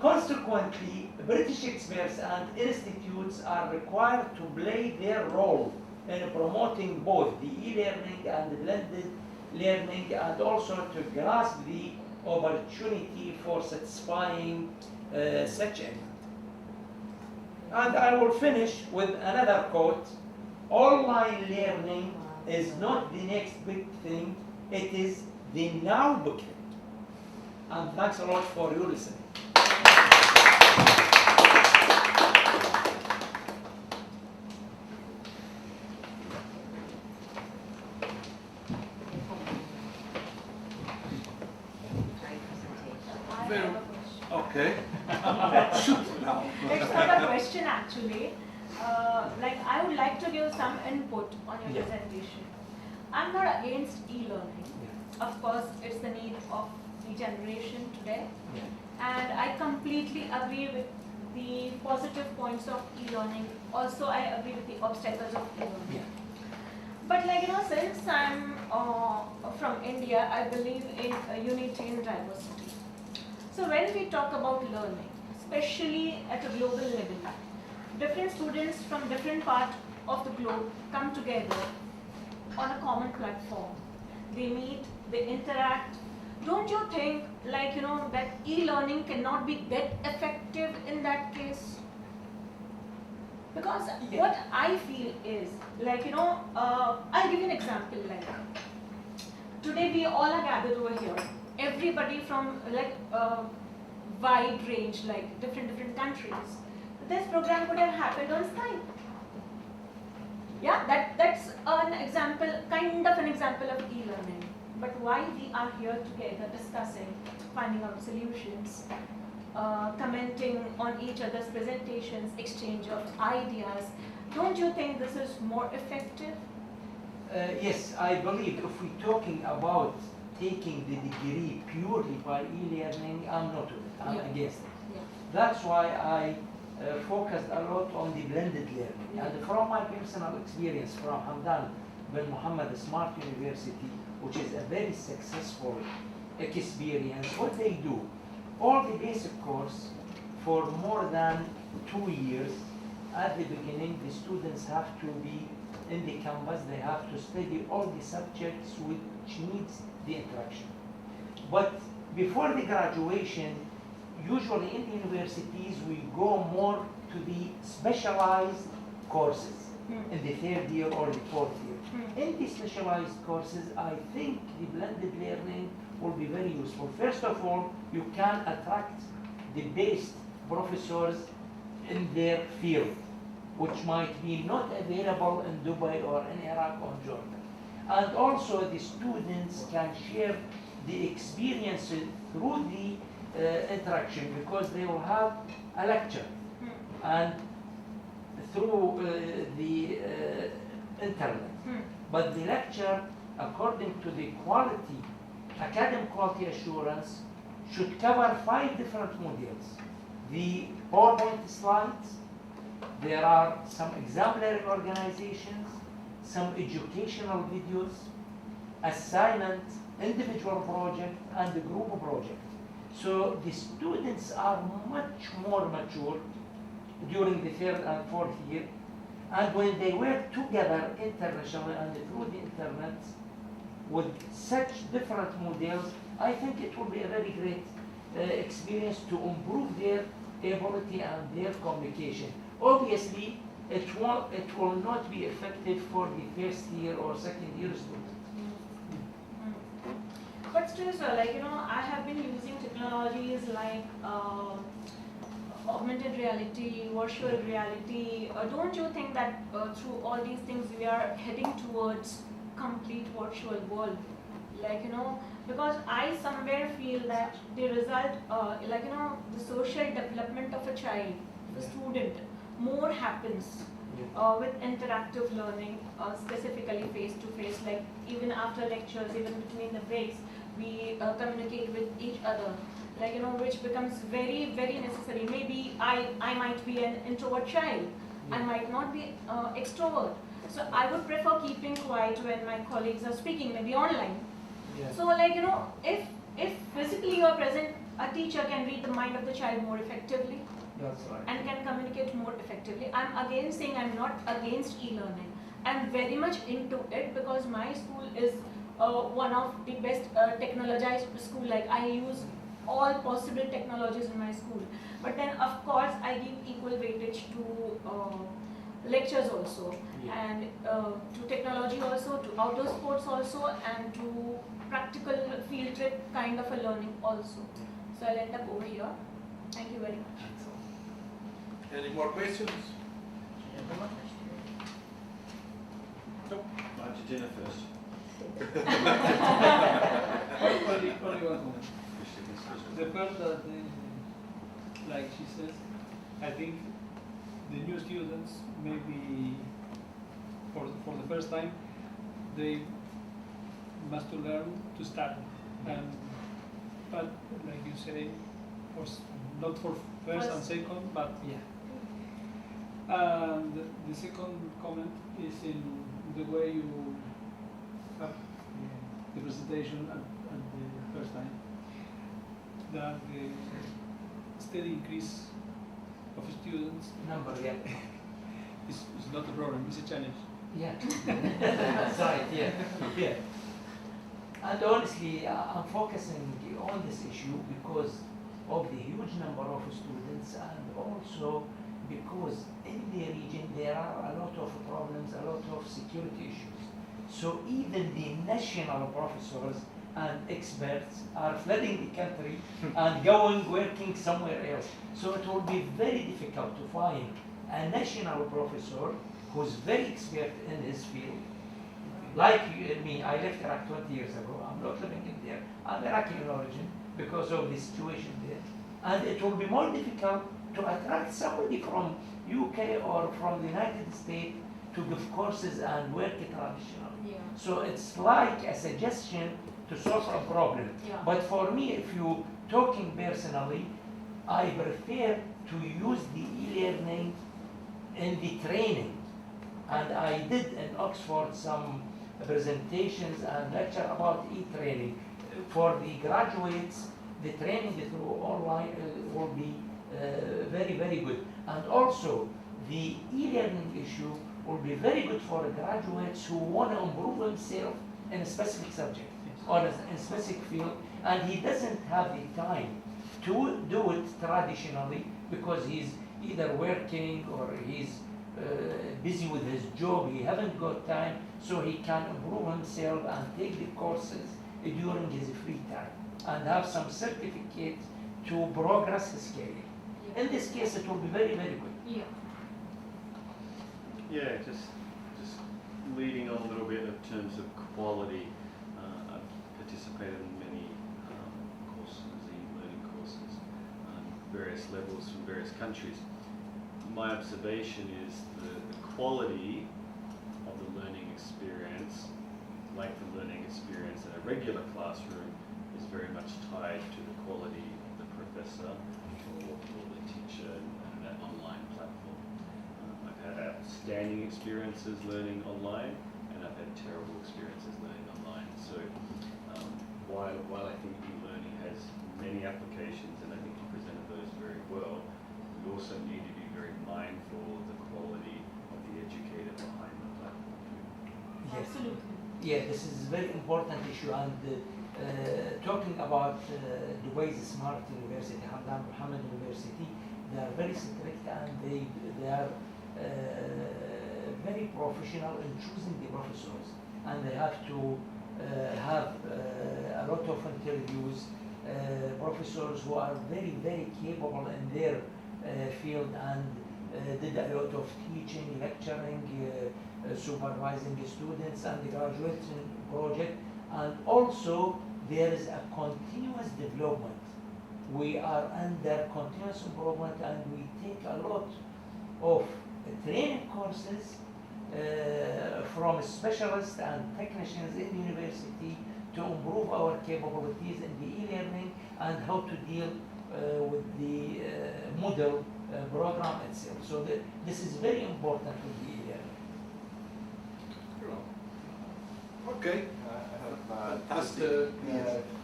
Consequently, British experts and institutes are required to play their role in promoting both the e-learning and the blended learning, and also to grasp the opportunity for satisfying such a need. And I will finish with another quote. Online learning is not the next big thing, it is the now big thing. And thanks a lot for your listening. Okay. Shoot now. It's not a question actually. Like I would like to give some input on your presentation. I'm not against e-learning. Of course, it's the need of the generation today. And I completely agree with the positive points of e-learning. Also, I agree with the obstacles of e-learning. But like, since I'm from India, I believe in unity in diversity. So when we talk about learning, especially at a global level, different students from different parts of the globe come together on a common platform. They meet, they interact. Don't you think, like, that e-learning cannot be that effective in that case? Because what I feel is, like, I'll give you an example. Like, today we all are gathered over here. Everybody from like wide range, like different countries. This program could have happened on Skype. Yeah, that's an example, kind of an example of e-learning. But why we are here together discussing, finding out solutions, commenting on each other's presentations, exchange of ideas. Don't you think this is more effective? Yes, I believe if we're talking about taking the degree purely by e-learning, I'm not with it, I'm against it. That's why I focused a lot on the blended learning. And from my personal experience from Hamdan bin Muhammad Smart University, which is a very successful experience, what they do, all the basic course for more than 2 years, at the beginning the students have to be in the campus, they have to study all the subjects which needs the interaction. But before the graduation, usually in the universities, we go more to the specialized courses in the 3rd year or the 4th year. In the specialized courses, I think the blended learning will be very useful. First of all, you can attract the best professors in their field, which might be not available in Dubai or in Iraq or Jordan. And also the students can share the experiences through the interaction, because they will have a lecture and through the internet. But the lecture, according to the quality, academic quality assurance, should cover 5 different modules. The PowerPoint slides, there are some exemplary organizations, some educational videos, assignment, individual project, and the group project. So the students are much more mature during the third and fourth year, and when they work together internationally and through the internet with such different models, I think it will be a very great experience to improve their ability and their communication. Obviously, it will not be effective for the first year or second year students. But still, sir, like, I have been using technologies like augmented reality, virtual reality. Don't you think that through all these things we are heading towards complete virtual world? Like, because I somewhere feel that the result, the social development of a child, the student, more happens with interactive learning, specifically face-to-face, like even after lectures, even between the breaks, we communicate with each other, like, which becomes very, very necessary. Maybe I might be an introvert child, I might not be extrovert. So I would prefer keeping quiet when my colleagues are speaking, maybe online. So, like, if physically you are present, a teacher can read the mind of the child more effectively. That's right. And can communicate more effectively. I'm again saying I'm not against e-learning. I'm very much into it because my school is one of the best technologized school. Like, I use all possible technologies in my school. But then, of course, I give equal weightage to lectures also, and to technology also, to outdoor sports also, and to practical field trip kind of a learning also. So I'll end up over here. Thank you very much. Any more questions? Nope. Why don't you dinner first? Only one moment. The part that, like she says, I think the new students maybe for the first time they must to learn to study, but like you say, not for first and second, but and the second comment is in the way you have the presentation at the first time, that the steady increase of students number is not a problem, it's a challenge. Yeah, that's right, yeah. And honestly, I'm focusing on this issue because of the huge number of students, and also because in the region there are a lot of problems, a lot of security issues. So even the national professors and experts are flooding the country and working somewhere else. So it will be very difficult to find a national professor who's very expert in his field. Like me, I left Iraq 20 years ago. I'm not living in there. I'm Iraqi in origin because of the situation there. And it will be more difficult to attract somebody from UK or from the United States to give courses and work traditionally. So it's like a suggestion to solve a problem. But for me, if you're talking personally, I prefer to use the e-learning in the training. And I did in Oxford some presentations and lecture about e-training. For the graduates, the training through online will be very, very good. And also, the e-learning issue will be very good for graduates who want to improve themselves in a specific subject or in a specific field, and he doesn't have the time to do it traditionally because he's either working or he's busy with his job, he haven't got time, so he can improve himself and take the courses during his free time and have some certificate to progress his career. In this case, it will be very, very good. Yeah, just leading on a little bit in terms of quality. I've participated in many courses, e-learning courses, various levels from various countries. My observation is the quality of the learning experience, like the learning experience in a regular classroom, is very much tied to the quality of the professor or the teacher and that online platform. I've had outstanding experiences learning online, and I've had terrible experiences learning online. So while I think e-learning has many applications, and I think you presented those very well, we also need to be very mindful of the quality of the educator behind the platform. Yes. Absolutely. Yeah, this is a very important issue. And talking about Dubai's Smart University, Hamdan Mohammed University, they are very strict and they are very professional in choosing the professors, and they have to have a lot of interviews, professors who are very, very capable in their field and did a lot of teaching, lecturing, supervising students and the graduation project. And also there is a continuous development. We are under continuous improvement, and we take a lot of training courses from specialists and technicians in university to improve our capabilities in the e-learning and how to deal with the model program itself. So this is very important with the e-learning. Okay. Just to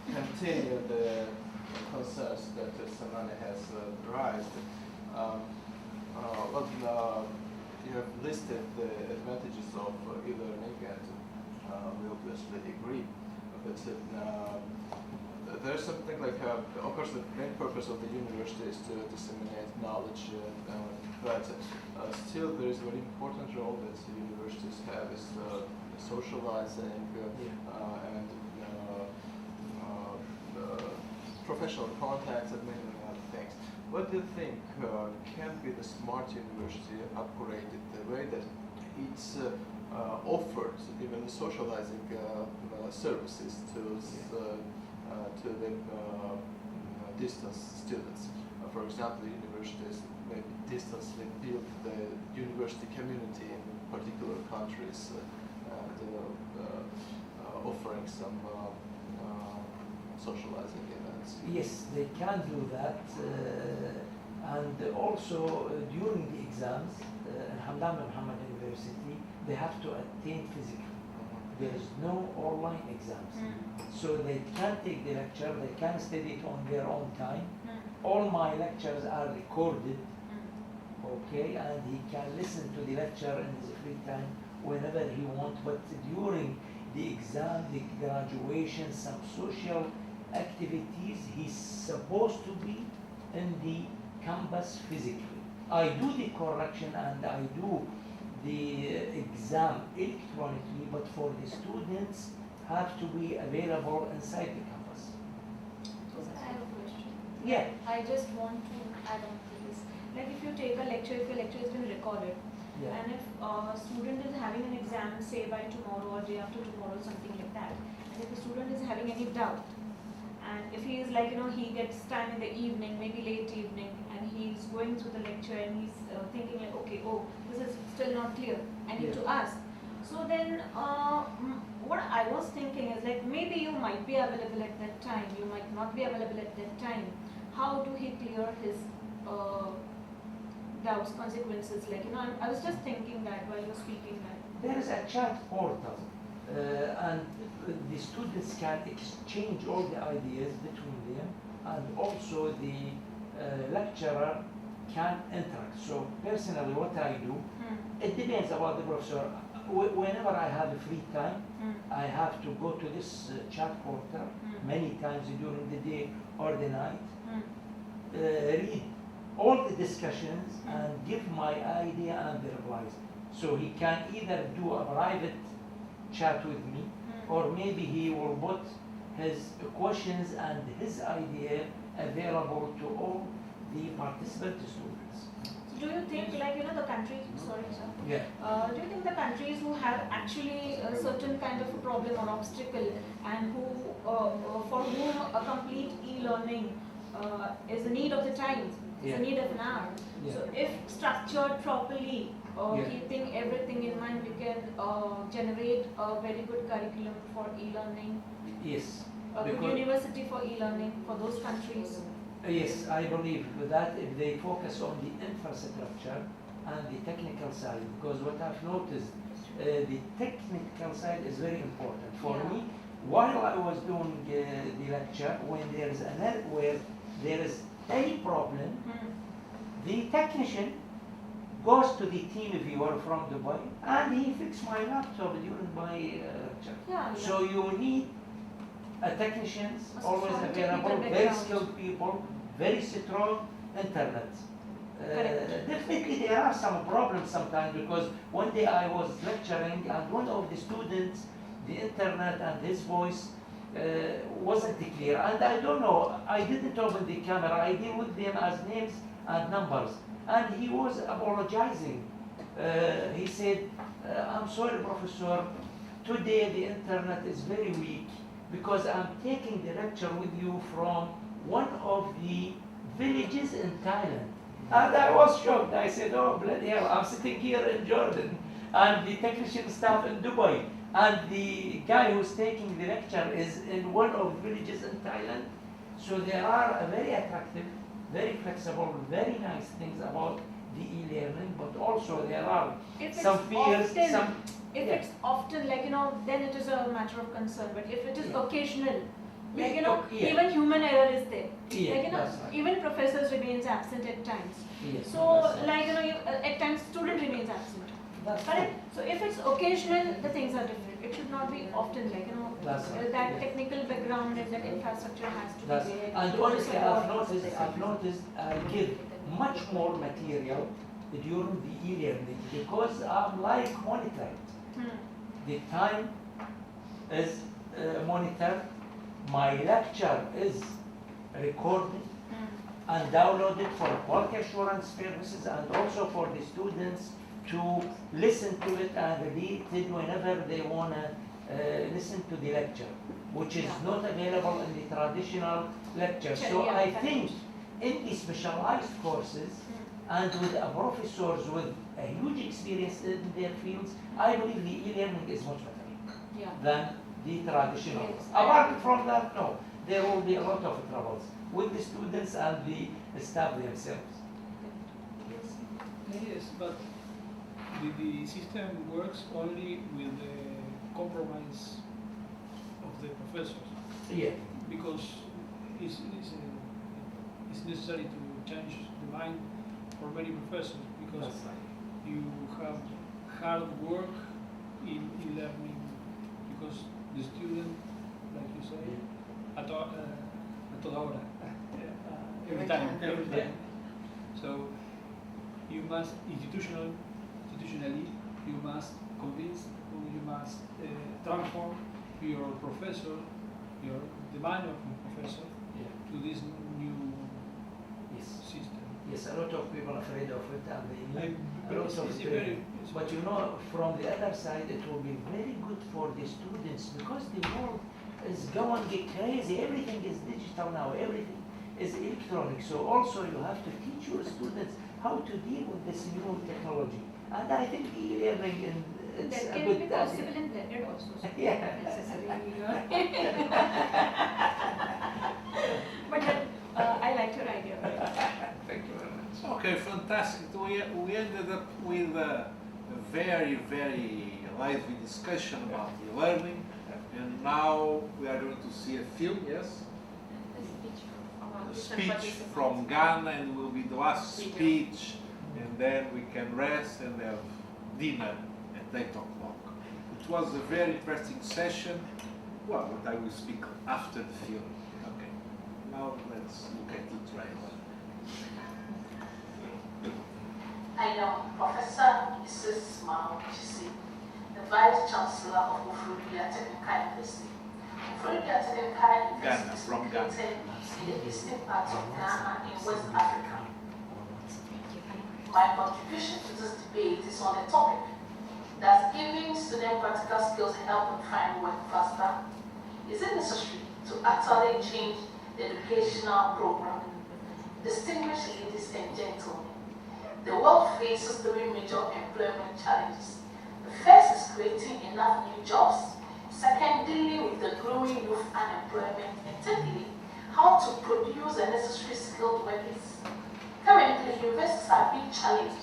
continue the concerns that Samani has raised. You have listed the advantages of e-learning, and we obviously agree. But there's something like, of course, the main purpose of the university is to disseminate knowledge, but still there is a very important role that the universities have is socializing and professional contacts and many other things. What do you think can be the smart university upgraded the way that it's offered even the socializing services to the distance students? For example, universities maybe distantly build the university community in particular countries and offering some socializing events. Yes, they can do that. And also during the exams, Hamdan bin Muhammad University, they have to attend physically. There is no online exams. So they can take the lecture, they can study it on their own time. All my lectures are recorded, okay, and he can listen to the lecture in his free time whenever he wants. But during the exam, the graduation, some social activities, he's supposed to be in the campus physically. I do the correction and I do the exam electronically, but for the students have to be available inside the campus. I have a question. Yeah. I just want to add on to this. Like if you take a lecture, if your lecture has been recorded, Yeah. and if a student is having an exam, say by tomorrow or day after tomorrow, something like that, and if the student is having any doubt, and if he is like, he gets time in the evening, maybe late evening, and he's going through the lecture and he's thinking like, okay, this is still not clear, I need to ask. So then, what I was thinking is like, maybe you might be available at that time, you might not be available at that time. How do he clear his doubts, consequences? Like, I was just thinking that while you were speaking that. There is a chat portal, and the students can exchange all the ideas between them, and also the lecturer can interact. So personally, what I do, it depends about the professor. Whenever I have a free time, I have to go to this chat portal many times during the day or the night, read all the discussions and give my idea and the replies. So he can either do a private chat with me, or maybe he will put his questions and his idea available to all the participant students. Do you think, like, the countries, sorry, sir. Yeah. Do you think the countries who have actually a certain kind of a problem or obstacle, and who, for whom a complete e-learning is the need of the times, is the need of an hour. Yeah. So if structured properly, Yeah. keeping everything in mind, we can generate a very good curriculum for e-learning. Yes. A good Because- university for e-learning for those countries. Yes, I believe that if they focus on the infrastructure and the technical side, because what I've noticed, the technical side is very important. For me, while I was doing the lecture, when there is a problem, the technician goes to the team viewer from Dubai and he fixed my laptop during my lecture. Yeah, So you need technicians A always strong available, technical very background. skilled people, very strong internet. Correct. Definitely there are some problems sometimes because one day I was lecturing and one of the students, the internet and his voice wasn't clear, and I don't know, I didn't open the camera, I deal with them as names and numbers, and he was apologizing. He said, I'm sorry, Professor, today the internet is very weak because I'm taking the lecture with you from one of the villages in Thailand. And I was shocked. I said, oh, bloody hell, I'm sitting here in Jordan and the technician staff in Dubai. And the guy who's taking the lecture is in one of the villages in Thailand. So there are very attractive, very flexible, very nice things about the e-learning, but also there are some fears, if it's often, like, you know, then it is a matter of concern. But if it is occasional, like, you know, even human error is there. Like, you know, right. even professors remains absent at times. Yes, So, that's right. like, you know, at times student remains absent. That's Correct? So if it's occasional, the things are different. It should not be often, like, you know, That's right. that technical background and that infrastructure has to That's, be there. and honestly, I've noticed I give much more material during the e-learning because I'm like monitored. The time is monitored, my lecture is recorded and downloaded for quality assurance purposes and also for the students to listen to it and read it whenever they want to listen to the lecture, which is not available in the traditional lecture. So I think in the specialized courses and with professors with a huge experience in their fields, I believe the e-learning is much better than the traditional. Apart from that, no, there will be a lot of troubles with the students and the staff themselves. Yes, but the system works only with the compromise of the professors. Yeah. Because it's necessary to change the mind for many professors because you have hard work in learning because the student, like you say, a toda hora, every time. So you must institutionally you must convince, or you must transform your professor, the mind of the professor to this new system. Yes, a lot of people are afraid of it and they need a lot of it's training. But you know, from the other side, it will be very good for the students because the world is going crazy. Everything is digital now. Everything is electronic. So also you have to teach your students how to deal with this new technology. And I think e-learning it's that a can good be possible in blended also. So Yeah. not necessarily. But I liked your idea. Thank you very much. Okay, fantastic. We ended up with a very, very lively discussion about e-learning. And now we are going to see a film, yes? A speech from Ghana, and will be the last speech, and then we can rest and have dinner at 8 o'clock. It was a very interesting session. Well, but I will speak after the film. Okay. Now let's look at the trailer. I am Professor Mrs. Mao Chisi, the Vice Chancellor of Ufurubia Technical University. Ufurubia Technical University is located in the eastern part of Ghana in West Africa. My contribution to this debate is on the topic: does giving students practical skills help them find work faster? Is it necessary to actually change the educational program? Distinguished ladies and gentlemen, the world faces three major employment challenges. The first is creating enough new jobs. Second, dealing with the growing youth unemployment. And thirdly, how to produce the necessary skilled workers. Currently, universities are being challenged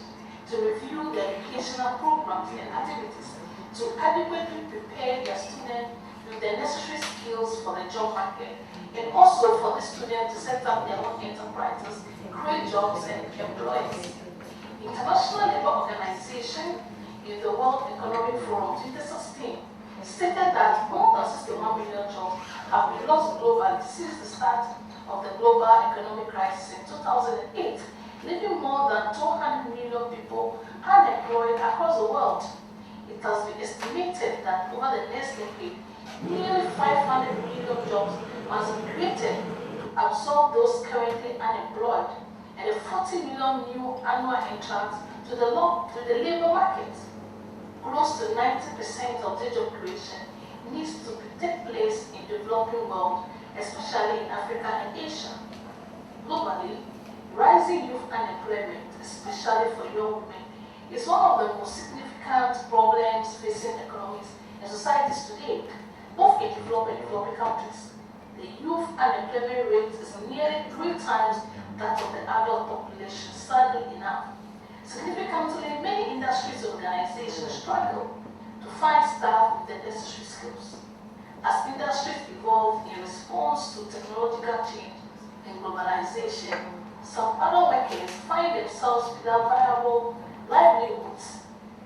to review the educational programs and activities to adequately prepare their students with the necessary skills for the job market, and also for the students to set up their own enterprises, create jobs and employees. International Labour Organization in the World Economic Forum 2016 stated that more than 61 million jobs have been lost globally since the start of the global economic crisis in 2008, leaving more than 200 million people unemployed across the world. It has been estimated that over the next decade, nearly 500 million jobs must be created to absorb those currently unemployed, and 40 million new annual entrants to the labor market. Close to 90% of the job creation needs to take place in the developing world, especially in Africa and Asia. Globally, rising youth unemployment, especially for young women, is one of the most significant problems facing economies and societies today, both in developed and developing countries. The youth unemployment rate is nearly 3 times that of the adult population, sadly enough. Significantly, many industries and organizations struggle to find staff with the necessary skills. As industries evolve in response to technological change and globalization, some other workers find themselves without viable livelihoods.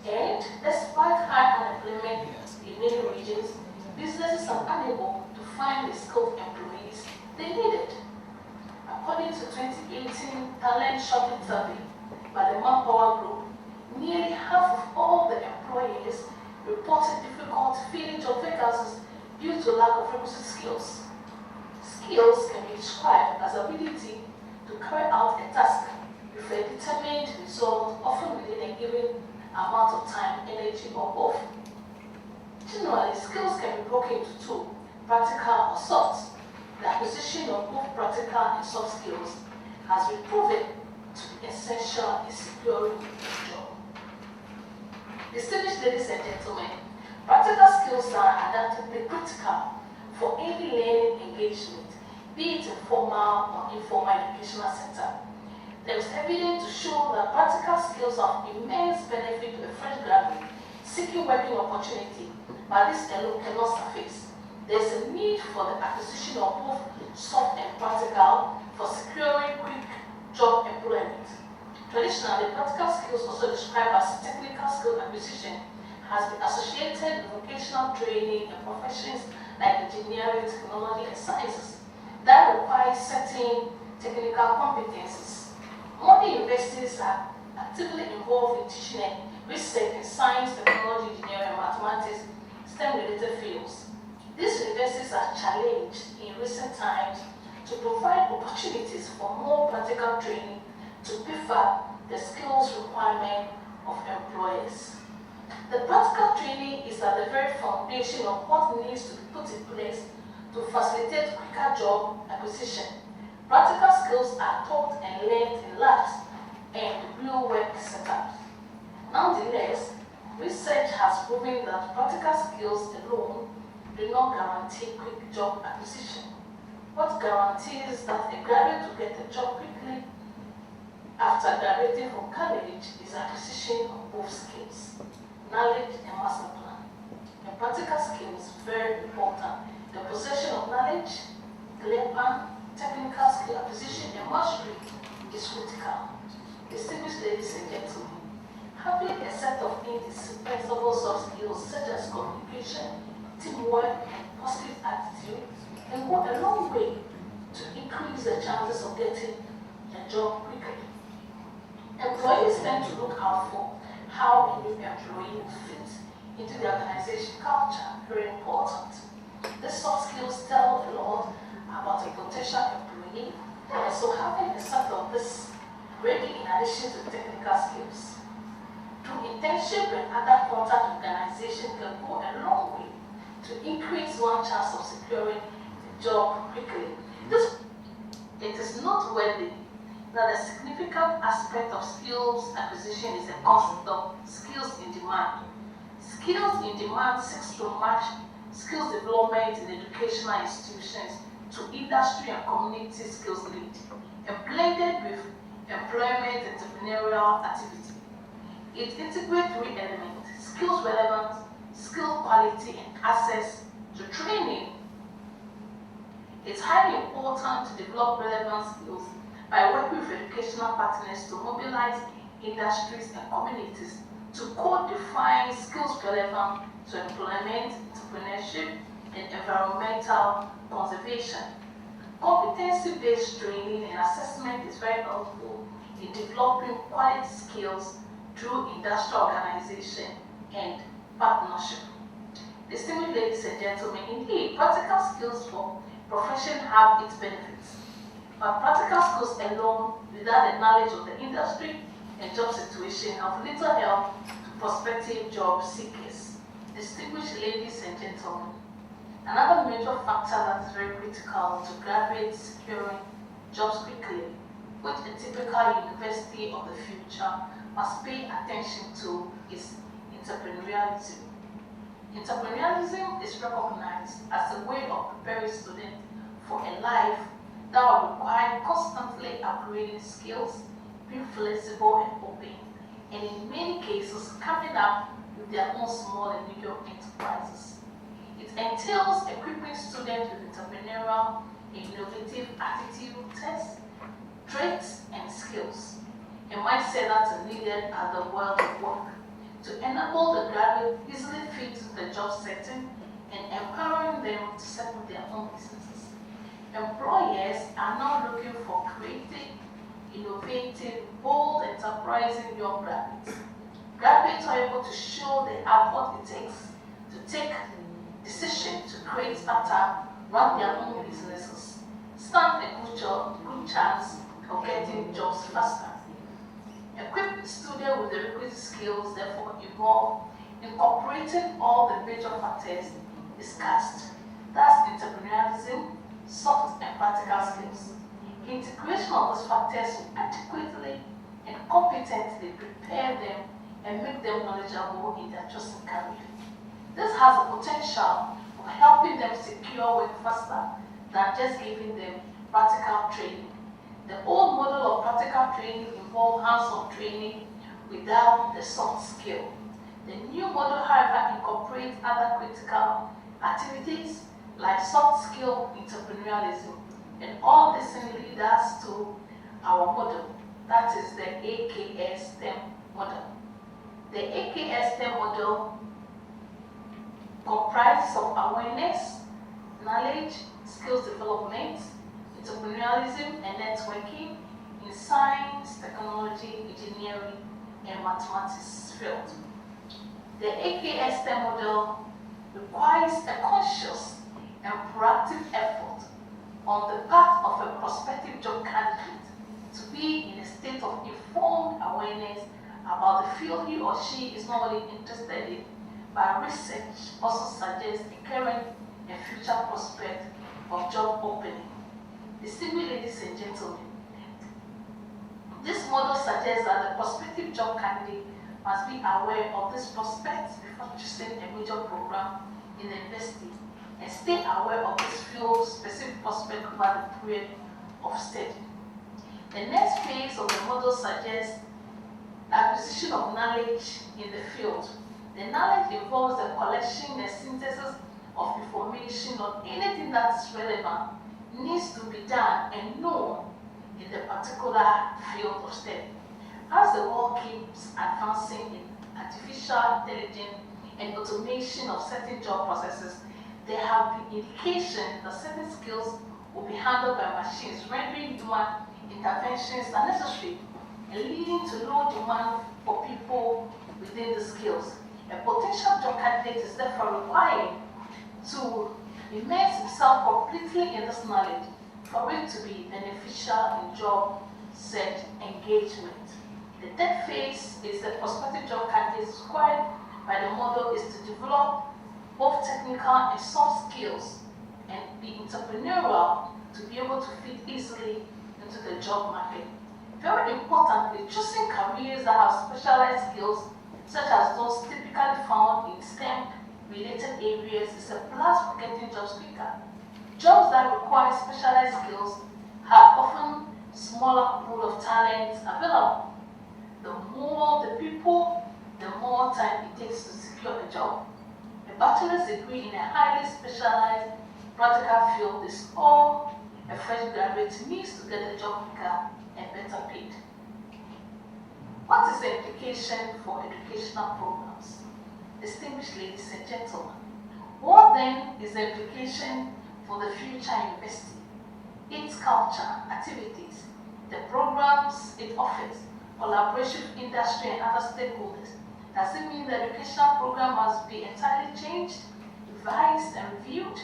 And despite high unemployment in many regions, businesses are unable to find the skilled employees they needed. According to 2018 Talent Shopping Survey by the Manpower Group, nearly half of all the employees reported difficulty filling job vacancies due to lack of requisite skills. Skills can be described as ability to carry out a task with a determined result, often within a given amount of time, energy, or both. Generally, skills can be broken into 2, practical or soft. The acquisition of both practical and soft skills has been proven to be essential in securing a job. Distinguished ladies and gentlemen, practical skills are adaptively critical for any learning engagement, be it in formal or informal educational sector. There is evidence to show that practical skills are of immense benefit to a fresh graduate seeking working opportunity, but this alone cannot suffice. There is a need for the acquisition of both soft and practical for securing quick job employment. Traditionally, practical skills, also described as technical skill acquisition, has been associated with vocational training and professions like engineering, technology, and sciences that require certain technical competencies. Modern universities are actively involved in teaching and research in science, technology, engineering, and mathematics, STEM-related fields. These universities are challenged in recent times to provide opportunities for more practical training to beef up the skills requirement of employers. The practical training is at the very foundation of what needs to be put in place to facilitate quicker job acquisition. Practical skills are taught and learned in labs and real work setups. Nonetheless, research has proven that practical skills alone do not guarantee quick job acquisition. What guarantees that a graduate will get a job quickly after graduating from college is acquisition of both skills, knowledge and master plan. And practical skills, very important. The possession of knowledge, clear plan, technical skill acquisition, and mastery is critical. Distinguished ladies and gentlemen, having a set of indispensable soft skills such as communication, teamwork, and positive attitude can go a long way to increase the chances of getting a job quickly. Employees tend to look out for how a new employee will fit into the organization culture, very important. These soft skills tell a lot about a potential employee, and so having a set of this ready in addition to technical skills. Through internship and other contact organizations can go a long way to increase one chance of securing a job quickly. It is noteworthy that a significant aspect of skills acquisition is the concept of skills in demand. Skills in demand seeks to match skills development in educational institutions to industry and community skills need, and blended with employment and entrepreneurial activity. It integrates 3 elements: skills relevance, skill quality, and access to training. It's highly important to develop relevant skills by working with educational partners to mobilize industries and communities to co-define skills relevant to employment, entrepreneurship, and environmental conservation. Competency-based training and assessment is very helpful in developing quality skills through industrial organization and partnership. Distinguished ladies and gentlemen, indeed, practical skills for profession have its benefits. But practical skills alone, without the knowledge of the industry and job situation, have little help to prospective job seekers. Distinguished ladies and gentlemen, another major factor that is very critical to graduates securing jobs quickly, which a typical university of the future must pay attention to, is entrepreneurialism. Entrepreneurialism is recognized as a way of preparing students for a life that will require constantly upgrading skills, being flexible and open, and in many cases coming up with their own small and medium enterprises. It entails equipping students with entrepreneurial and innovative attitude tests, traits, and skills, a mindset that is needed at the world of work to enable the graduate easily fit into the job setting and empowering them to set up their own businesses. Employers are now looking for creative, innovative, bold, enterprising young graduates. Graduates are able to show they have what it takes to take decisions to create startup, run their own businesses, stand a good chance of getting jobs faster. Equip the student with the requisite skills, therefore involve incorporating all the major factors discussed. That's entrepreneurialism, soft and practical skills. Integration of those factors will adequately and competently prepare them and make them knowledgeable in their chosen career. This has the potential of helping them secure work faster than just giving them practical training. The old model of practical training involved hands-on training without the soft skill. The new model, however, incorporates other critical activities like soft skill entrepreneurialism, and all this leads us to our model, that is the AKS STEM model. The AKS STEM model comprises of awareness, knowledge, skills development, entrepreneurialism and networking in science, technology, engineering, and mathematics field. The AKS STEM model requires a conscious and proactive effort on the part of a prospective job candidate to be in a state of informed awareness about the field he or she is not only interested in, but research also suggests a current and future prospect of job opening. Distinguished ladies and gentlemen, this model suggests that the prospective job candidate must be aware of these prospects before choosing a major program in the university and stay aware of this field's specific prospect over the period of study. The next phase of the model suggests acquisition of knowledge in the field. The knowledge involves the collection and synthesis of information on anything that is relevant, needs to be done and known in the particular field of study. As the world keeps advancing in artificial intelligence and automation of certain job processes, there have been indications that certain skills will be handled by machines, rendering human interventions unnecessary and leading to low demand for people within the skills. A potential job candidate is therefore required to immerse himself completely in this knowledge for it to be beneficial in job search engagement. The third phase is the prospective job candidates required by the model is to develop both technical and soft skills and be entrepreneurial to be able to fit easily into the job market. Very importantly, choosing careers that have specialized skills such as those typically found in STEM-related areas is a plus for getting jobs quicker. Jobs that require specialized skills have often smaller pool of talents available. The more the people, the more time it takes to secure a job. A bachelor's degree in a highly specialized practical field is all a fresh graduate needs to get a job quicker and better paid. What is the implication for educational programs? Distinguished ladies and gentlemen, what then is the implication for the future university? Its culture, activities, the programs it offers, collaboration with industry and other stakeholders. Does it mean the educational program must be entirely changed, revised and reviewed?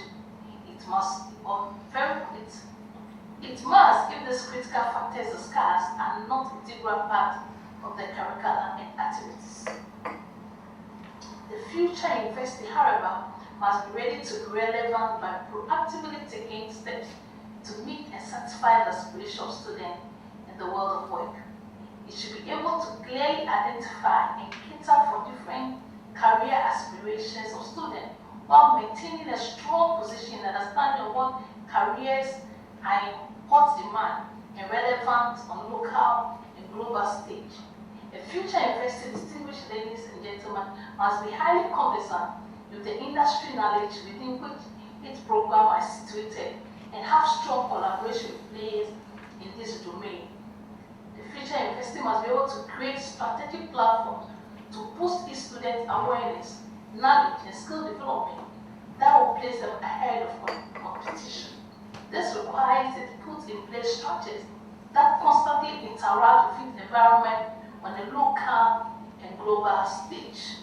It must, if these critical factors discussed are not integral part of the curriculum and activities. The future university, however, must be ready to be relevant by proactively taking steps to meet and satisfy the aspirations of students in the world of work. It should be able to clearly identify and cater for different career aspirations of students while maintaining a strong position and understanding of what careers are in hot demand and relevant on local and global stage. A future university, distinguished ladies and gentlemen, must be highly conversant with the industry knowledge within which its program is situated and have strong collaboration with players in this domain. The future university must be able to create strategic platforms to boost its students' awareness, knowledge, and skill development that will place them ahead of competition. This requires it to put in place structures that constantly interact with the environment on a local and global stage.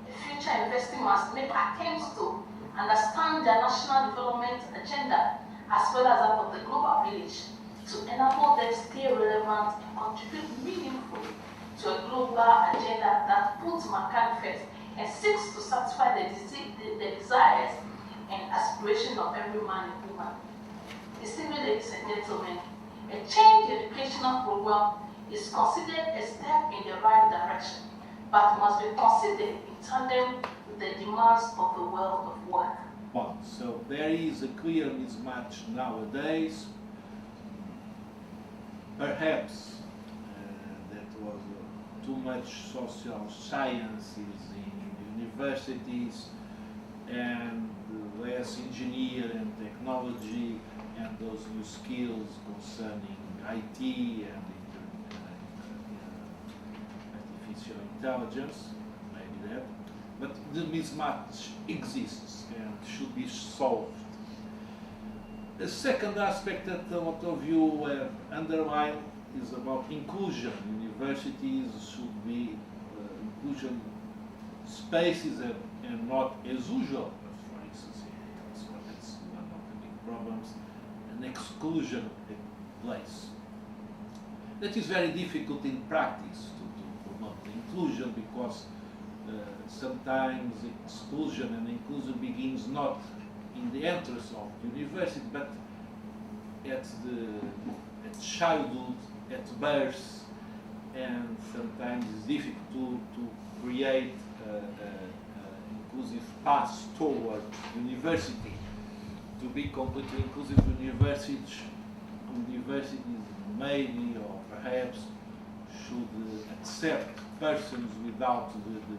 The future university must make attempts to understand their national development agenda as well as that of the global village to enable them to stay relevant and contribute meaningfully to a global agenda that puts mankind first and seeks to satisfy the desires and aspirations of every man and woman. Distinguished ladies and gentlemen, a change in educational program is considered a step in the right direction, but must be considered in tandem with the demands of the world of work. So there is a clear mismatch nowadays. Perhaps there was too much social sciences in universities and less engineering and technology and those new skills concerning IT and artificial intelligence, maybe that. But the mismatch exists and should be solved. The second aspect that a lot of you have underlined is about inclusion. Universities should be inclusion spaces and not as usual. For instance, that's one of the big problems, an exclusion place. That is very difficult in practice to promote the inclusion because sometimes exclusion and inclusion begins not in the entrance of the university, but at childhood, at birth, and sometimes it's difficult to create inclusive path toward university. To be completely inclusive, universities maybe or perhaps should accept persons without the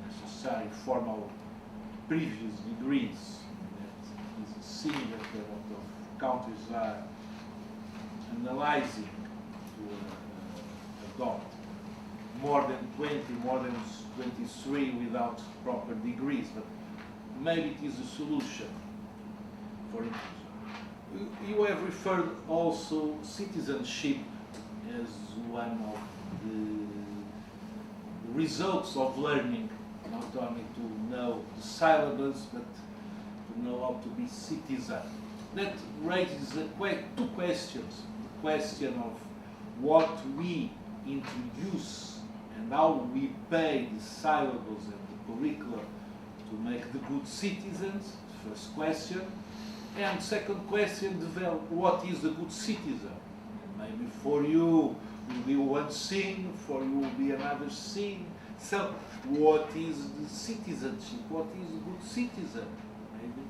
necessary formal previous degrees. That is a thing that a lot of countries are analyzing to adopt. More than 20, more than 23 without proper degrees, but maybe it is a solution for inclusion. You have referred also citizenship as one of the results of learning, not only to know the syllabus, but to know how to be citizen. That raises two questions. The question of what we introduce and how we pay the syllabus and the curricula to make the good citizens, first question. And second question, develop what is the good citizen. Maybe for you will be one thing, for you will be another thing. So what is the citizenship? What is a good citizen? Maybe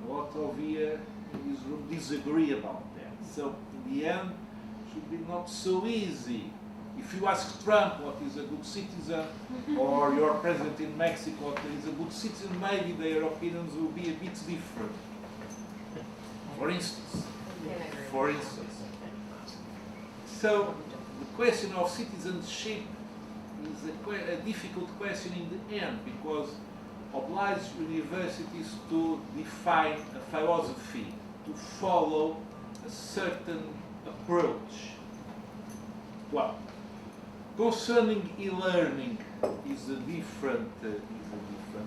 a lot of here in this room disagree about that. So in the end, it should be not so easy If you ask Trump what is a good citizen, or your president in Mexico what is a good citizen, maybe their opinions will be a bit different. For instance. So, the question of citizenship is a difficult question in the end, because obliges universities to define a philosophy, to follow a certain approach. Well, concerning e-learning is a different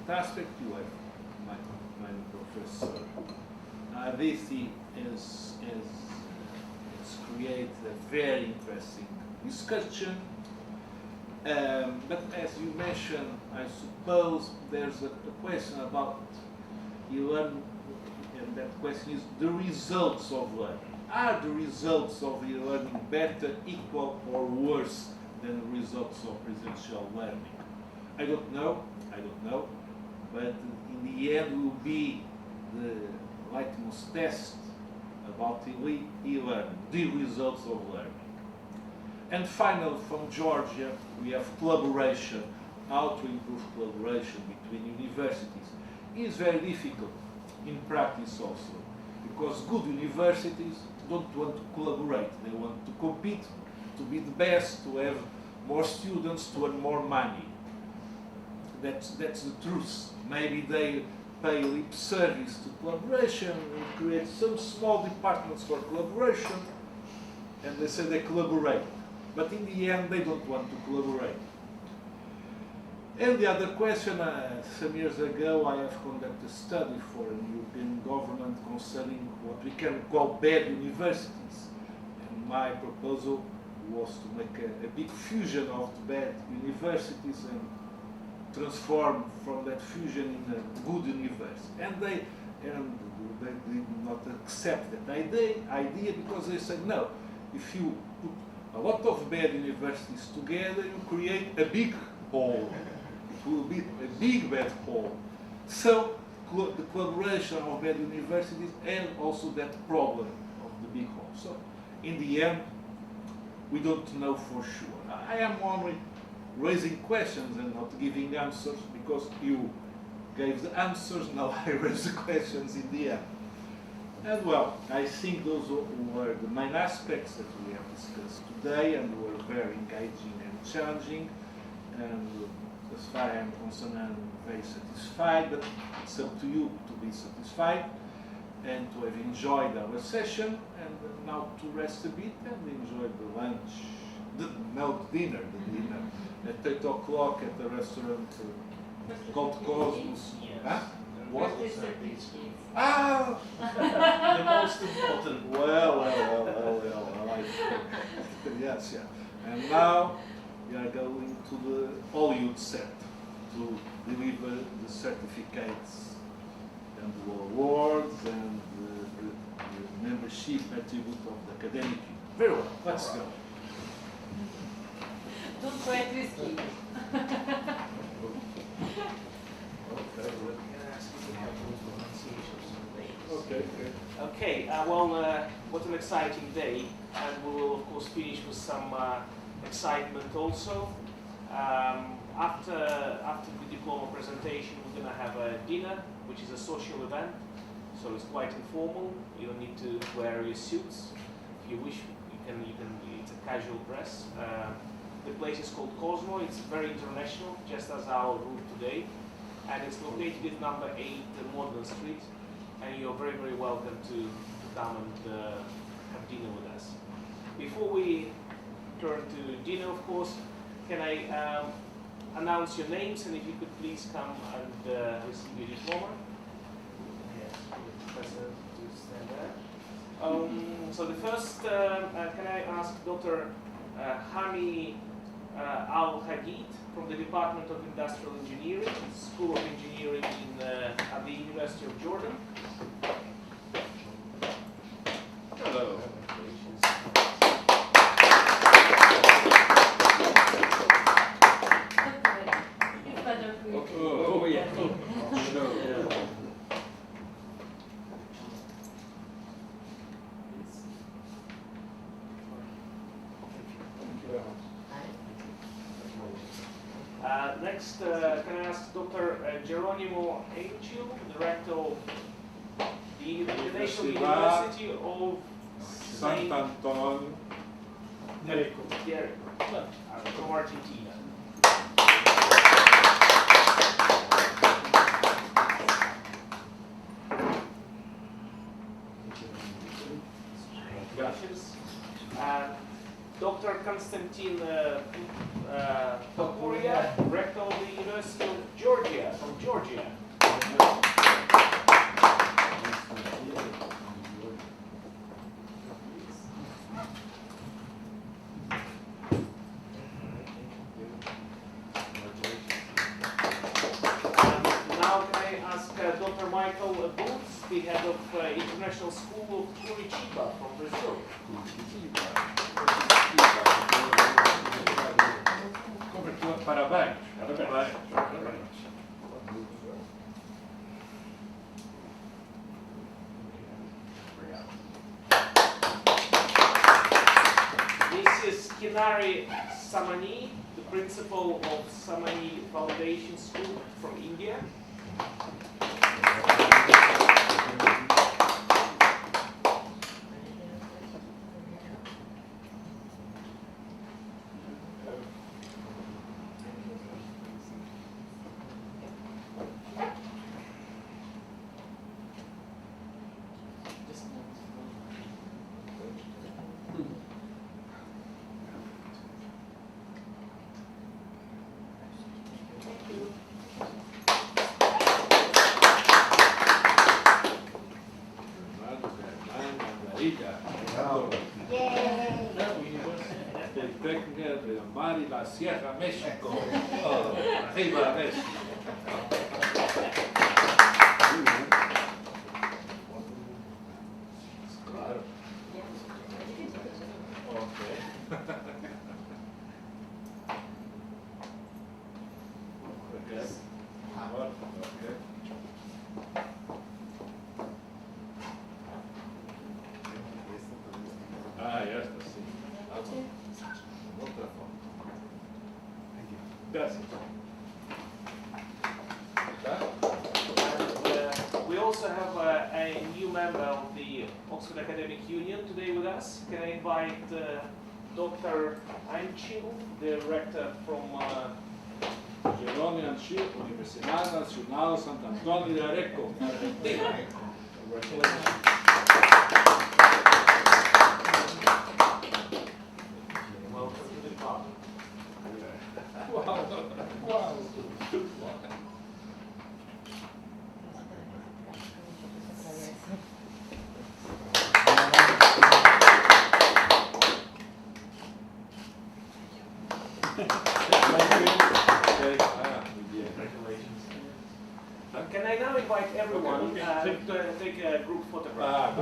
aspect. You have my professor Aditi has created a very interesting discussion. But as you mentioned, I suppose there's a question about e-learning, and that question is the results of learning. Are the results of e-learning better, equal, or worse than the results of presential learning? I don't know, but in the end will be the litmus test about e-learning, the results of learning. And finally, from Georgia, we have collaboration, how to improve collaboration between universities. It is very difficult in practice also, because good universities don't want to collaborate. They want to compete, to be the best, to have more students, to earn more money. That's the truth. Maybe they pay lip service to collaboration and create some small departments for collaboration, and they say they collaborate. But in the end, they don't want to collaborate. And the other question, some years ago, I have conducted a study for a European government concerning what we can call bad universities. And my proposal was to make a big fusion of the bad universities and transform from that fusion in a good university. And they did not accept that idea because they said, no, if you put a lot of bad universities together, you create a big hole. It will be a big bad hole. So the collaboration of bad universities and also that problem of the big hole. So in the end, we don't know for sure. I am only raising questions and not giving answers, because you gave the answers, now I raise the questions in the end. And well, I think those were the main aspects that we have discussed today, and were very engaging and challenging. And as far as I am concerned, I'm very satisfied, but it's up to you to be satisfied and to have enjoyed our session, and now to rest a bit and enjoy the lunch, the dinner at 8 o'clock at the restaurant called Cosmos. Huh? What? Ah! The most important. Well, yes, yeah. And now we are going to the Hollywood set to deliver the certificates and the awards and the membership attribute of the academic union. Very well, let's go. Don't try it risky. Okay, well, what an exciting day, and we will of course finish with some excitement also. After the diploma presentation, we're going to have a dinner, which is a social event, so it's quite informal. You don't need to wear your suits. If you wish, you can. It's a casual dress. The place is called Cosmo. It's very international, just as our room today, and it's located at number 8 Morden Street. And you're very, very welcome to come and have dinner with us. Before we turn to dinner, of course, can I announce your names, and if you could please come and receive your diploma. Yes, Professor, to stand there. So the first, can I ask Dr. Hani Al-Hagid from the Department of Industrial Engineering, School of Engineering at the University of Jordan. Hello. Oh, yeah. Sure. Yeah. Thank you very much. Next, can I ask Dr. Geronimo Angel, Director of the International University of Sant'Antonio di Areco, from Argentina. Gracias. Dr. Konstantin Topuria, Rector of the University of Georgia, from Georgia. Now can I ask Dr. Michael Boots, the head of International School of Curitiba from Brazil. Parabéns. Mrs. Kinari Samani, the principal of Samani Foundation School from India. Técnica de la Mar y la Sierra México. Oh, arriba México. Claro. Ah, ya está, sí. Otra forma. Gracias. We also have a new member of the Oxford Academic Union today with us. Can I invite Dr. Anchil, the rector from Geronimo Anchil, Universidad Nacional Sant'Antonio de Areco, Argentina. Welcome to the club. Wow. Wow. Can I now invite everyone to take a group photograph?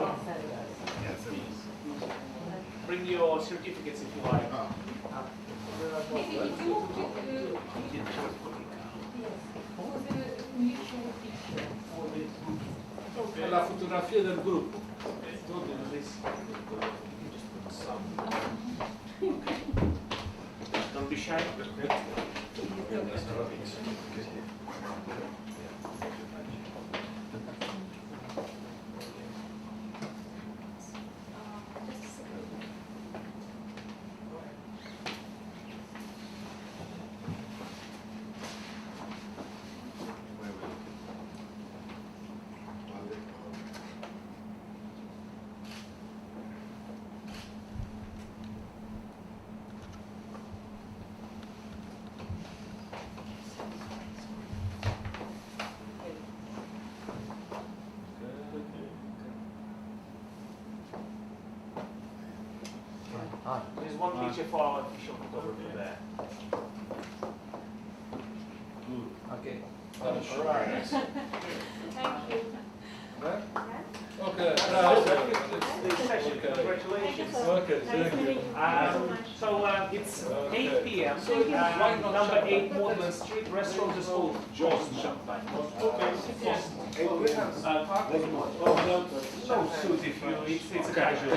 Bring your certificates if you like. La fotografia del gruppo. Don't be shy. There's one picture for our official photographer there. Okay. All right. Thank you. Okay. This session. Congratulations. Okay, thank you. So it's 8 p.m. Number 8 Woodland Street, restaurant is called Boston Champagne. No suit if you, it's a casual.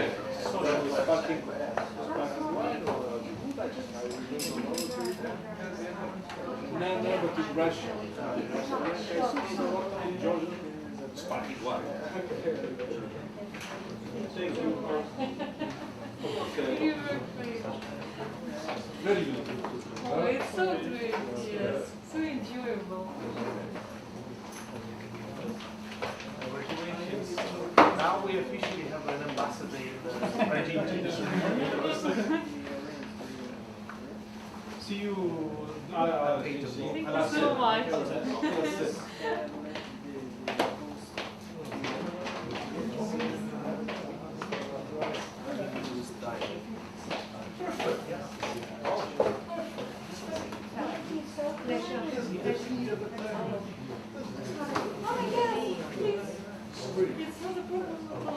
Russia. Sparking one. Thank you. Thank you very much. Very good. Oh, it's so great, yes. So enjoyable. Congratulations. Now we officially have an ambassador in Argentina. See you. Thank you so much. Oh my God, please. It's not a problem at all.